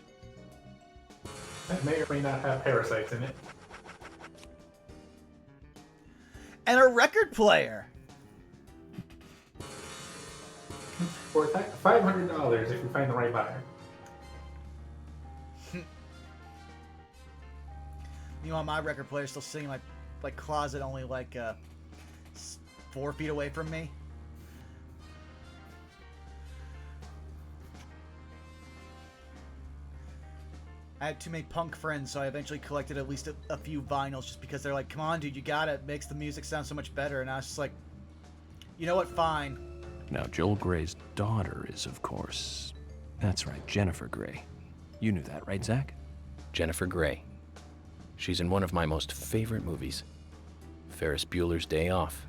That may or may not have parasites in it. And a record player. For $500 if you find the right buyer. Meanwhile, my record player's still sitting in my closet, only like 4 feet away from me. I had too many punk friends, so I eventually collected at least a few vinyls just because they're like, come on, dude, you got it. It makes the music sound so much better. And I was just like, you know what, fine. Now, Joel Gray's daughter is, of course... That's right, Jennifer Grey. You knew that, right, Zach? Jennifer Grey. She's in one of my most favorite movies, Ferris Bueller's Day Off,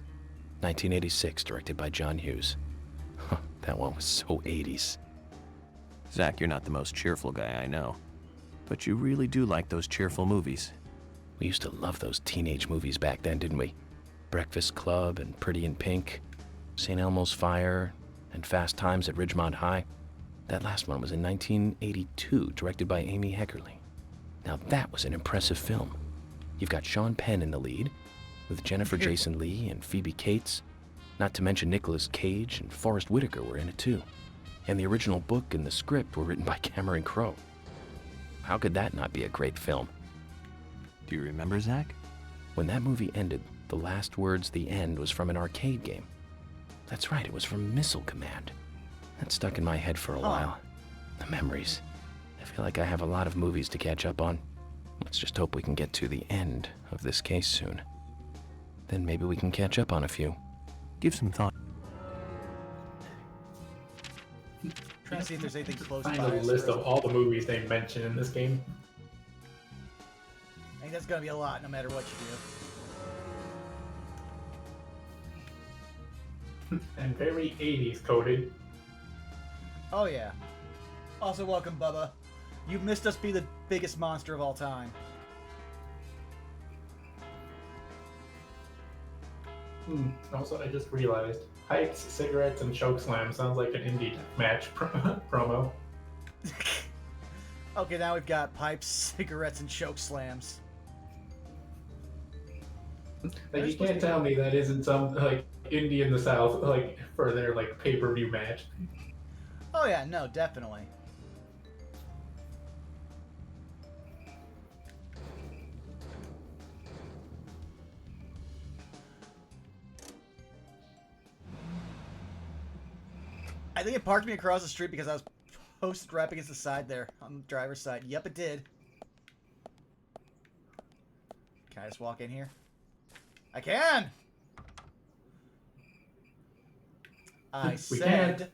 1986, directed by John Hughes. That one was so 80s. Zach, you're not the most cheerful guy I know, but you really do like those cheerful movies. We used to love those teenage movies back then, didn't we? Breakfast Club and Pretty in Pink, St. Elmo's Fire, and Fast Times at Ridgemont High. That last one was in 1982, directed by Amy Heckerling. Now that was an impressive film. You've got Sean Penn in the lead, with Jennifer Jason Leigh and Phoebe Cates, not to mention Nicolas Cage and Forrest Whitaker were in it too. And the original book and the script were written by Cameron Crowe. How could that not be a great film? Do you remember, Zach? When that movie ended, the last words, the end, was from an arcade game. That's right, it was from Missile Command. That stuck in my head for a while. The memories. I feel like I have a lot of movies to catch up on. Let's just hope we can get to the end of this case soon. Then maybe we can catch up on a few. Give some thought. Trying to see if there's anything close Find by. a list of all the movies they mention in this game. I think that's gonna be a lot, no matter what you do. And very 80s coded. Oh yeah. Also, welcome, Bubba. You missed us be the biggest monster of all time. Also, I just realized, pipes, cigarettes, and Chokeslams sounds like an indie match promo. Okay, now we've got pipes, cigarettes, and Chokeslams. Like, you can't tell me that isn't some, like, indie in the South, like, for their, like, pay-per-view match. Oh yeah, no, definitely. I think it parked me across the street because I was posted right up against the side there, on the driver's side. Yep, it did. Can I just walk in here? I can! I said...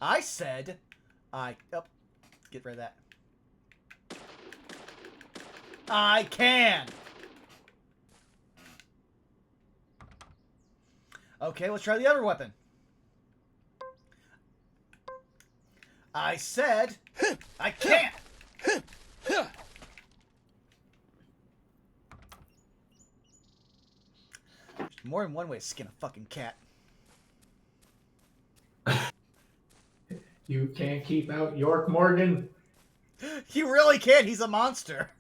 Oh, get rid of that. I can! Okay, let's try the other weapon. I said I can't. There's more than one way to skin a fucking cat. You can't keep out York Morgan. You really can't. He's a monster.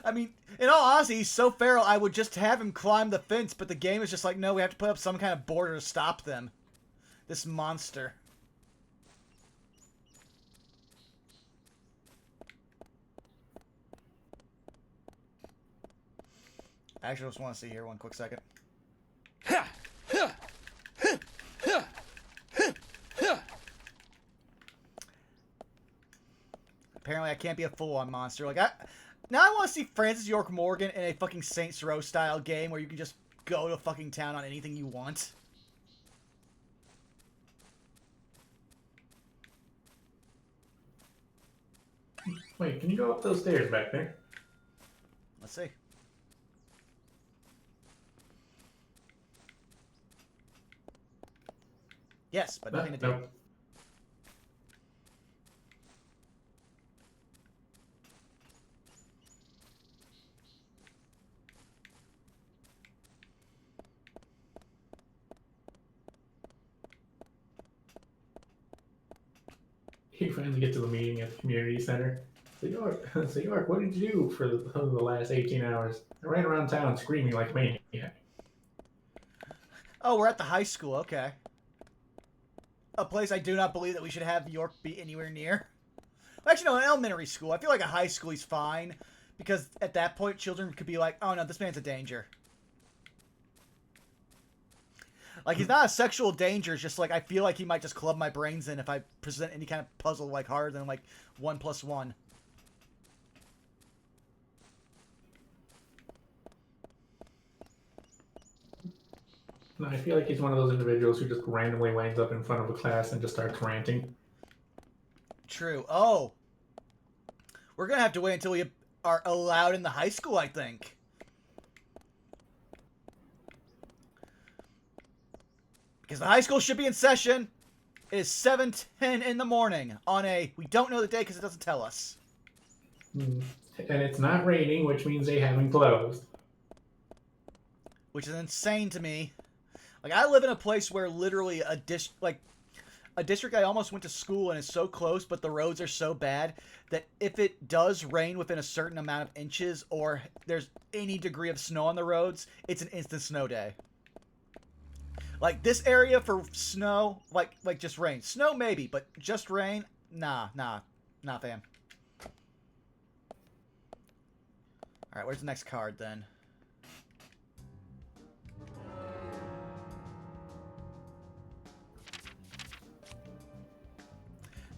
I mean, in all honesty, he's so feral, I would just have him climb the fence, but the game is just like, no, we have to put up some kind of border to stop them. This monster. I actually just want to see here one quick second. Apparently I can't be a full-on monster. Like, now I want to see Francis York Morgan in a fucking Saints Row style game where you can just go to fucking town on anything you want. Wait, can you go up those stairs back there? Let's see. Yes, but nothing to do. Nope. You finally get to the meeting at the community center. So York, what did you do for the last 18 hours? I ran around town screaming like a maniac. Oh, we're at the high school. Okay. A place I do not believe that we should have York be anywhere near. Well, actually, no, an elementary school. I feel like a high school he's fine. Because at that point, children could be like, oh no, this man's a danger. Like, he's not a sexual danger. It's just like, I feel like he might just club my brains in if I present any kind of puzzle, like, harder than, like, 1 + 1. No, I feel like he's one of those individuals who just randomly winds up in front of a class and just starts ranting. True. Oh. We're going to have to wait until we are allowed in the high school, I think. Because the high school should be in session. It is 7:10 in the morning on a... We don't know the day because it doesn't tell us. And it's not raining, which means they haven't closed. Which is insane to me. Like, I live in a place where literally a district I almost went to school and is so close, but the roads are so bad that if it does rain within a certain amount of inches or there's any degree of snow on the roads, it's an instant snow day. Like, this area for snow, like just rain. Snow, maybe, but just rain? Nah, fam. Alright, where's the next card, then?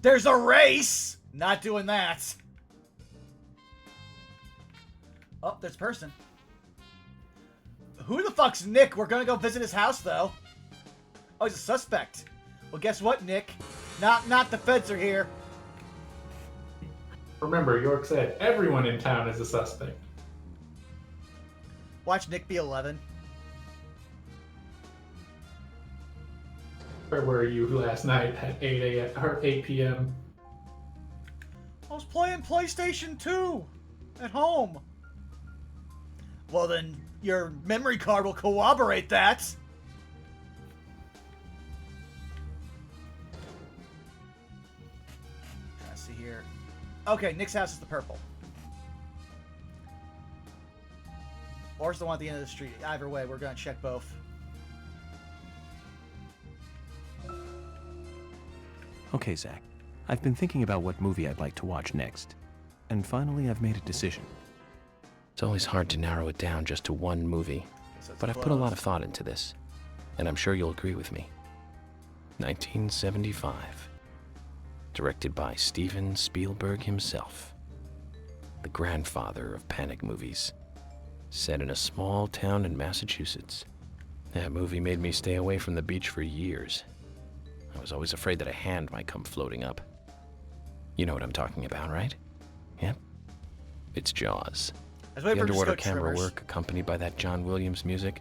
There's a race! Not doing that. Oh, there's a person. Who the fuck's Nick? We're gonna go visit his house, though. Oh, he's a suspect. Well, guess what, Nick? Not the feds are here. Remember, York said everyone in town is a suspect. Watch Nick be 11. Where were you last night at 8 p.m.? I was playing PlayStation 2 at home. Well, then your memory card will corroborate that. Let's see here. Okay, Nick's house is the purple. Or it's the one at the end of the street. Either way, we're going to check both. Okay, Zach. I've been thinking about what movie I'd like to watch next. And finally, I've made a decision. It's always hard to narrow it down just to one movie, but I've put a lot of thought into this, and I'm sure you'll agree with me. 1975. Directed by Steven Spielberg himself. The grandfather of panic movies. Set in a small town in Massachusetts. That movie made me stay away from the beach for years. I was always afraid that a hand might come floating up. You know what I'm talking about, right? Yep. It's Jaws. The underwater camera work accompanied by that John Williams music.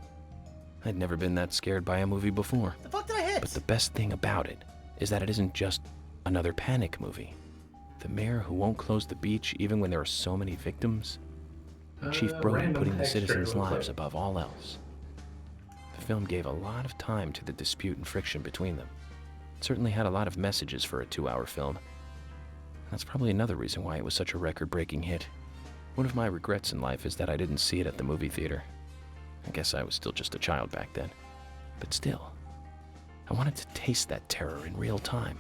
I'd never been that scared by a movie before. The fuck did I hit? But the best thing about it is that it isn't just another panic movie. The mayor who won't close the beach even when there are so many victims. Chief Brody random putting the texture, citizens' looks lives like. above all else. The film gave a lot of time to the dispute and friction between them. It certainly had a lot of messages for a 2-hour film. That's probably another reason why it was such a record-breaking hit. One of my regrets in life is that I didn't see it at the movie theater. I guess I was still just a child back then. But still, I wanted to taste that terror in real time.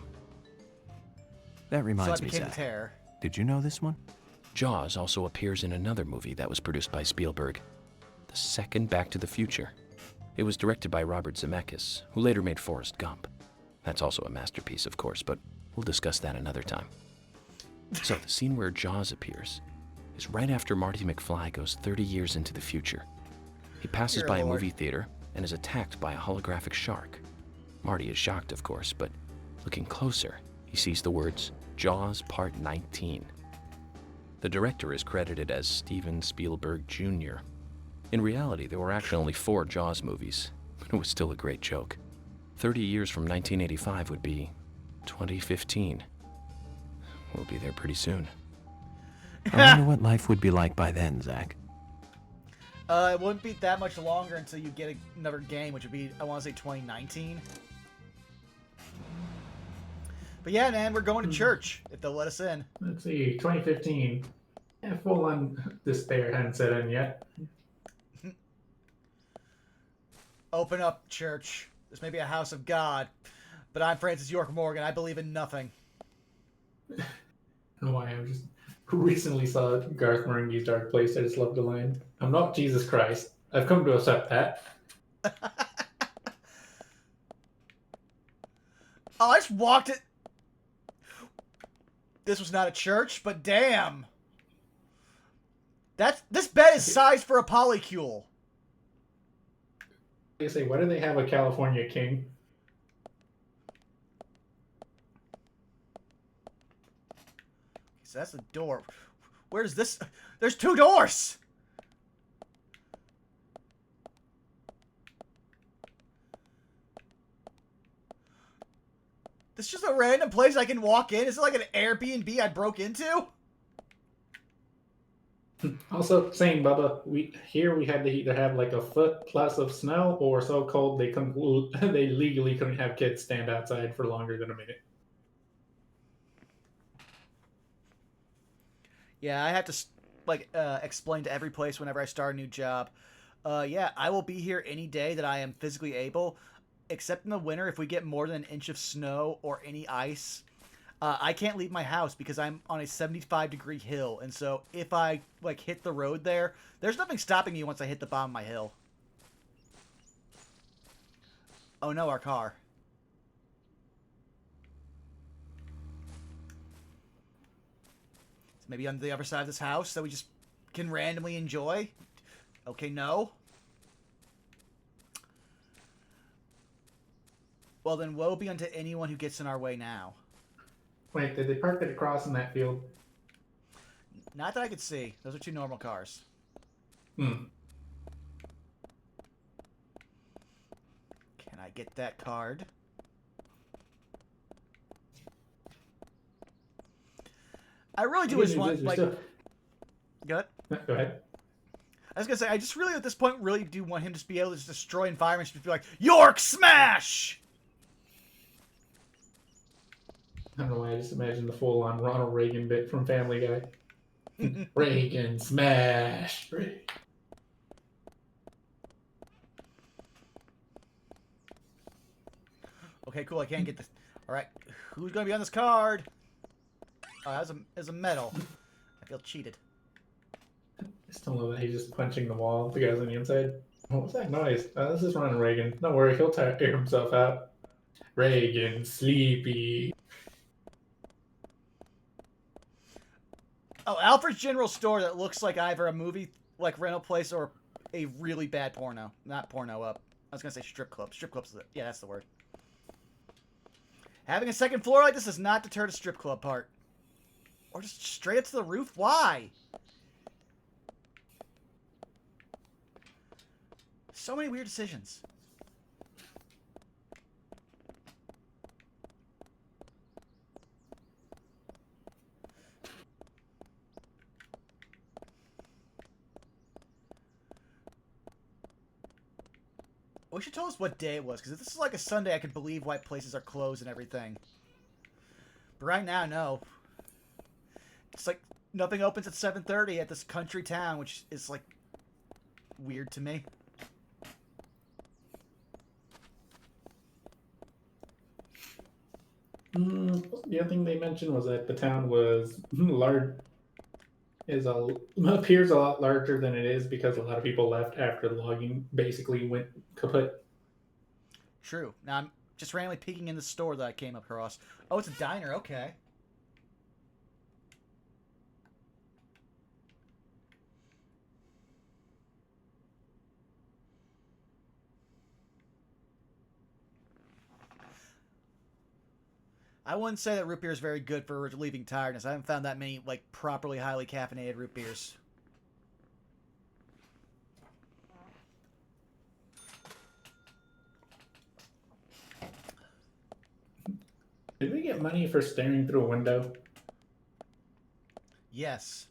That reminds so I me, became Zach. the terror. Did you know this one? Jaws also appears in another movie that was produced by Spielberg, the second Back to the Future. It was directed by Robert Zemeckis, who later made Forrest Gump. That's also a masterpiece, of course, but we'll discuss that another time. So the scene where Jaws appears is right after Marty McFly goes 30 years into the future. He passes Dear by a Lord. movie theater and is attacked by a holographic shark. Marty is shocked, of course, but looking closer, he sees the words, Jaws Part 19. The director is credited as Steven Spielberg Jr. In reality, there were actually only 4 Jaws movies, but it was still a great joke. 30 years from 1985 would be 2015. We'll be there pretty soon. I wonder what life would be like by then, Zach. It wouldn't be that much longer until you get another game, which would be, I want to say, 2019. But yeah, man, we're going to church, if they'll let us in. Let's see, 2015. Yeah, full on despair hadn't set in yet. Open up, church. This may be a house of God, but I'm Francis York Morgan. I believe in nothing. Oh, I just recently saw Garth Marenghi's Dark Place. I just loved the line. I'm not Jesus Christ. I've come to accept that. Oh, I just walked it. This was not a church, but damn. This bed is sized for a polycule. They say, why do they have a California king? So that's the door. Where's this? There's 2 doors. This is just a random place I can walk in. Is it like an Airbnb I broke into? Also, same, Bubba. We had to either have like a foot plus of snow, or so cold they they legally couldn't have kids stand outside for longer than a minute. Yeah, I have to explain to every place whenever I start a new job. Yeah, I will be here any day that I am physically able, except in the winter if we get more than an inch of snow or any ice. I can't leave my house because I'm on a 75-degree hill, and so if I hit the road there's nothing stopping me once I hit the bottom of my hill. Oh no, our car. So maybe on the other side of this house that we just can randomly enjoy. Okay, no. Well then, woe be unto anyone who gets in our way now. Wait, did they park it across in that field? Not that I could see. Those are 2 normal cars. Hmm. Can I get that card? I really do just want, Good? Go ahead. I was gonna say, I just really, at this point, really do want him to just be able to just destroy environments, just be like, York Smash! I don't know why I just imagined the full-on Ronald Reagan bit from Family Guy. Reagan smash. Okay, cool, I can't get this. Alright, who's gonna be on this card? Oh, that was a medal. I feel cheated. I still love that he's just punching the wall. The guy's on the inside. What was that noise? This is Ronald Reagan. Don't worry, he'll tire himself out. Reagan, sleepy. Oh, Alfred's General Store that looks like either a movie, rental place, or a really bad porno. Not porno up. I was gonna say strip club. Strip club's yeah, that's the word. Having a second floor like this does not deter the strip club part. Or just straight up to the roof? Why? So many weird decisions. wish you told us what day it was, because if this is like a Sunday, I could believe why places are closed and everything. But right now, no. It's like nothing opens at 7:30 at this country town, which is like weird to me. The other thing they mentioned was that the town was large. Appears a lot larger than it is because a lot of people left after logging basically went kaput. True. Now I'm just randomly peeking in the store that I came across. Oh, it's a diner. Okay. I wouldn't say that root beer is very good for relieving tiredness. I haven't found that many, like, properly highly caffeinated root beers. Did we get money for staring through a window? Yes.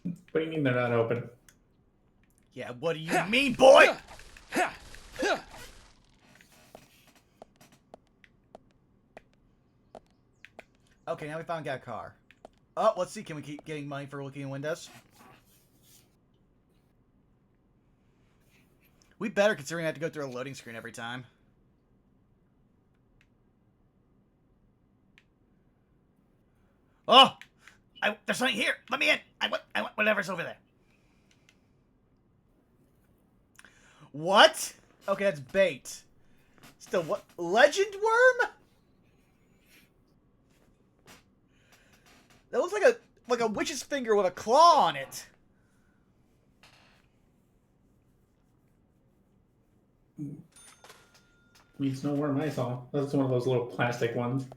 What do you mean they're not open? Yeah, what do you mean, boy? Okay, now we found got a car. Oh, let's see. Can we keep getting money for looking in windows? We better, considering I have to go through a loading screen every time. Oh! There's something here! Let me in! I want whatever's over there. What? Okay, that's bait. Still, what? Legend worm? That looks like a witch's finger with a claw on it. Means no worm I saw. That's one of those little plastic ones.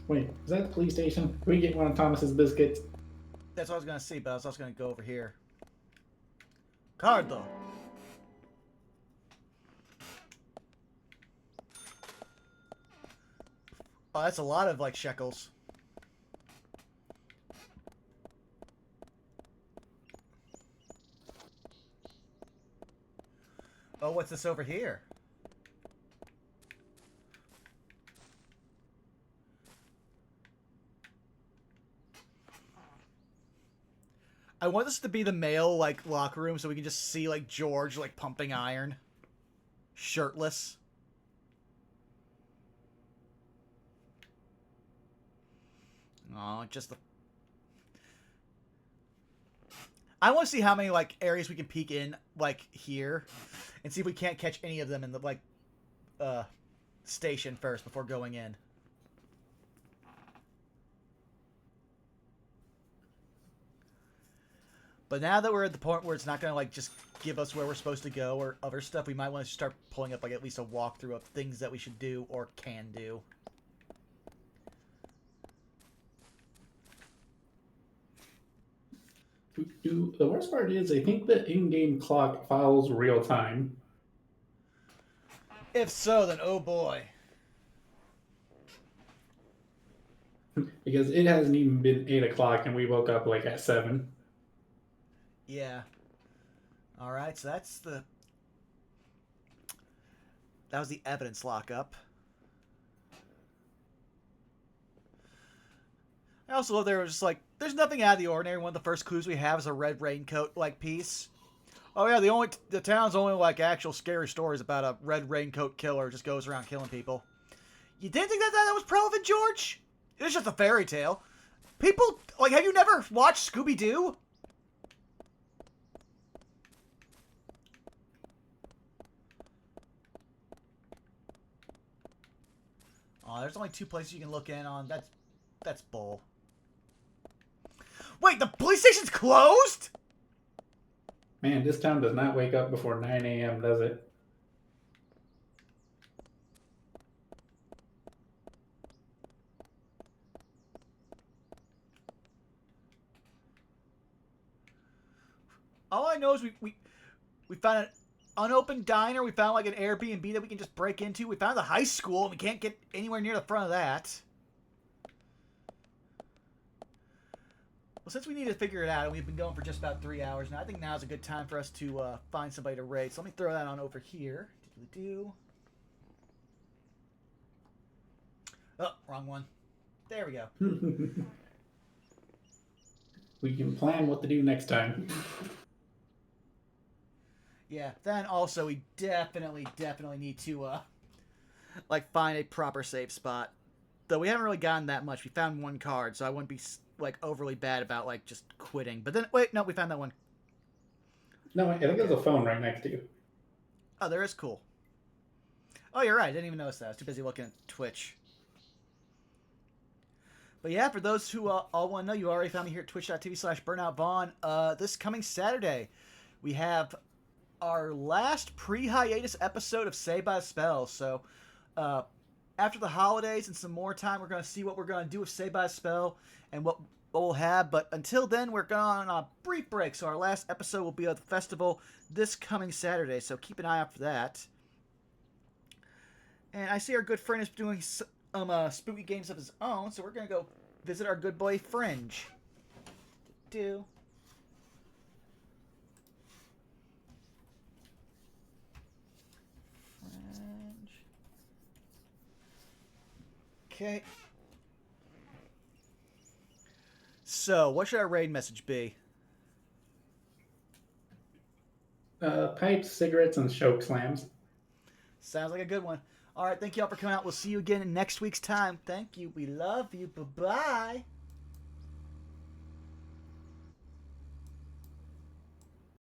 Wait, is that the police station? Can we get one of Thomas's biscuits? That's what I was gonna see, but I was also gonna go over here. Cardo. Oh, that's a lot of, like, shekels. Oh, what's this over here? I want this to be the male, like, locker room so we can just see, like, George, like, pumping iron. Shirtless. Oh, just the... I want to see how many, like, areas we can peek in, like, here. And see if we can't catch any of them in the, like, station first before going in. But now that we're at the point where it's not going to, like, just give us where we're supposed to go or other stuff, we might want to start pulling up, like, at least a walkthrough of things that we should do or can do. The worst part is, I think the in-game clock follows real time. If so, then oh boy. Because it hasn't even been 8 o'clock and we woke up like at 7. Yeah. Alright, so that's the... That was the evidence lockup. I also love there was just like, there's nothing out of the ordinary. One of the first clues we have is a red raincoat like piece. Oh yeah, the town's only like actual scary stories about a red raincoat killer just goes around killing people. You didn't think that was relevant, George? It was just a fairy tale. People, like, have you never watched Scooby-Doo? Oh, there's only 2 places you can look in on. That's bull. Wait, the police station's closed? Man, this town does not wake up before 9 a.m., does it? All I know is we found unopened diner. We found like an Airbnb that we can just break into. We found the high school, and we can't get anywhere near the front of that. Well, since we need to figure it out, and we've been going for just about 3 hours now, I think now's a good time for us to find somebody to raid. So let me throw that on over here. Do. Oh, wrong one. There we go. We can plan what to do next time. Yeah, then also we definitely need to, like, find a proper safe spot. Though we haven't really gotten that much. We found one card, so I wouldn't be, like, overly bad about, like, just quitting. But then, wait, no, we found that one. No, I think there's a phone right next to you. Oh, there is. Cool. Oh, you're right. I didn't even notice that. I was too busy looking at Twitch. But yeah, for those who all want to know, you already found me here at twitch.tv/BurnoutVaughn. This coming Saturday, we have our last pre-hiatus episode of Saved by the Spell. So, after the holidays and some more time, we're going to see what we're going to do with Saved by the Spell and what we'll have. But until then, we're going on a brief break. So our last episode will be at the festival this coming Saturday. So keep an eye out for that. And I see our good friend is doing some spooky games of his own. So we're going to go visit our good boy Fringe. Do. Okay. So, what should our raid message be? Pipes, cigarettes, and Chokeslams. Sounds like a good one. All right, thank you all for coming out. We'll see you again in next week's time. Thank you. We love you. Bye-bye.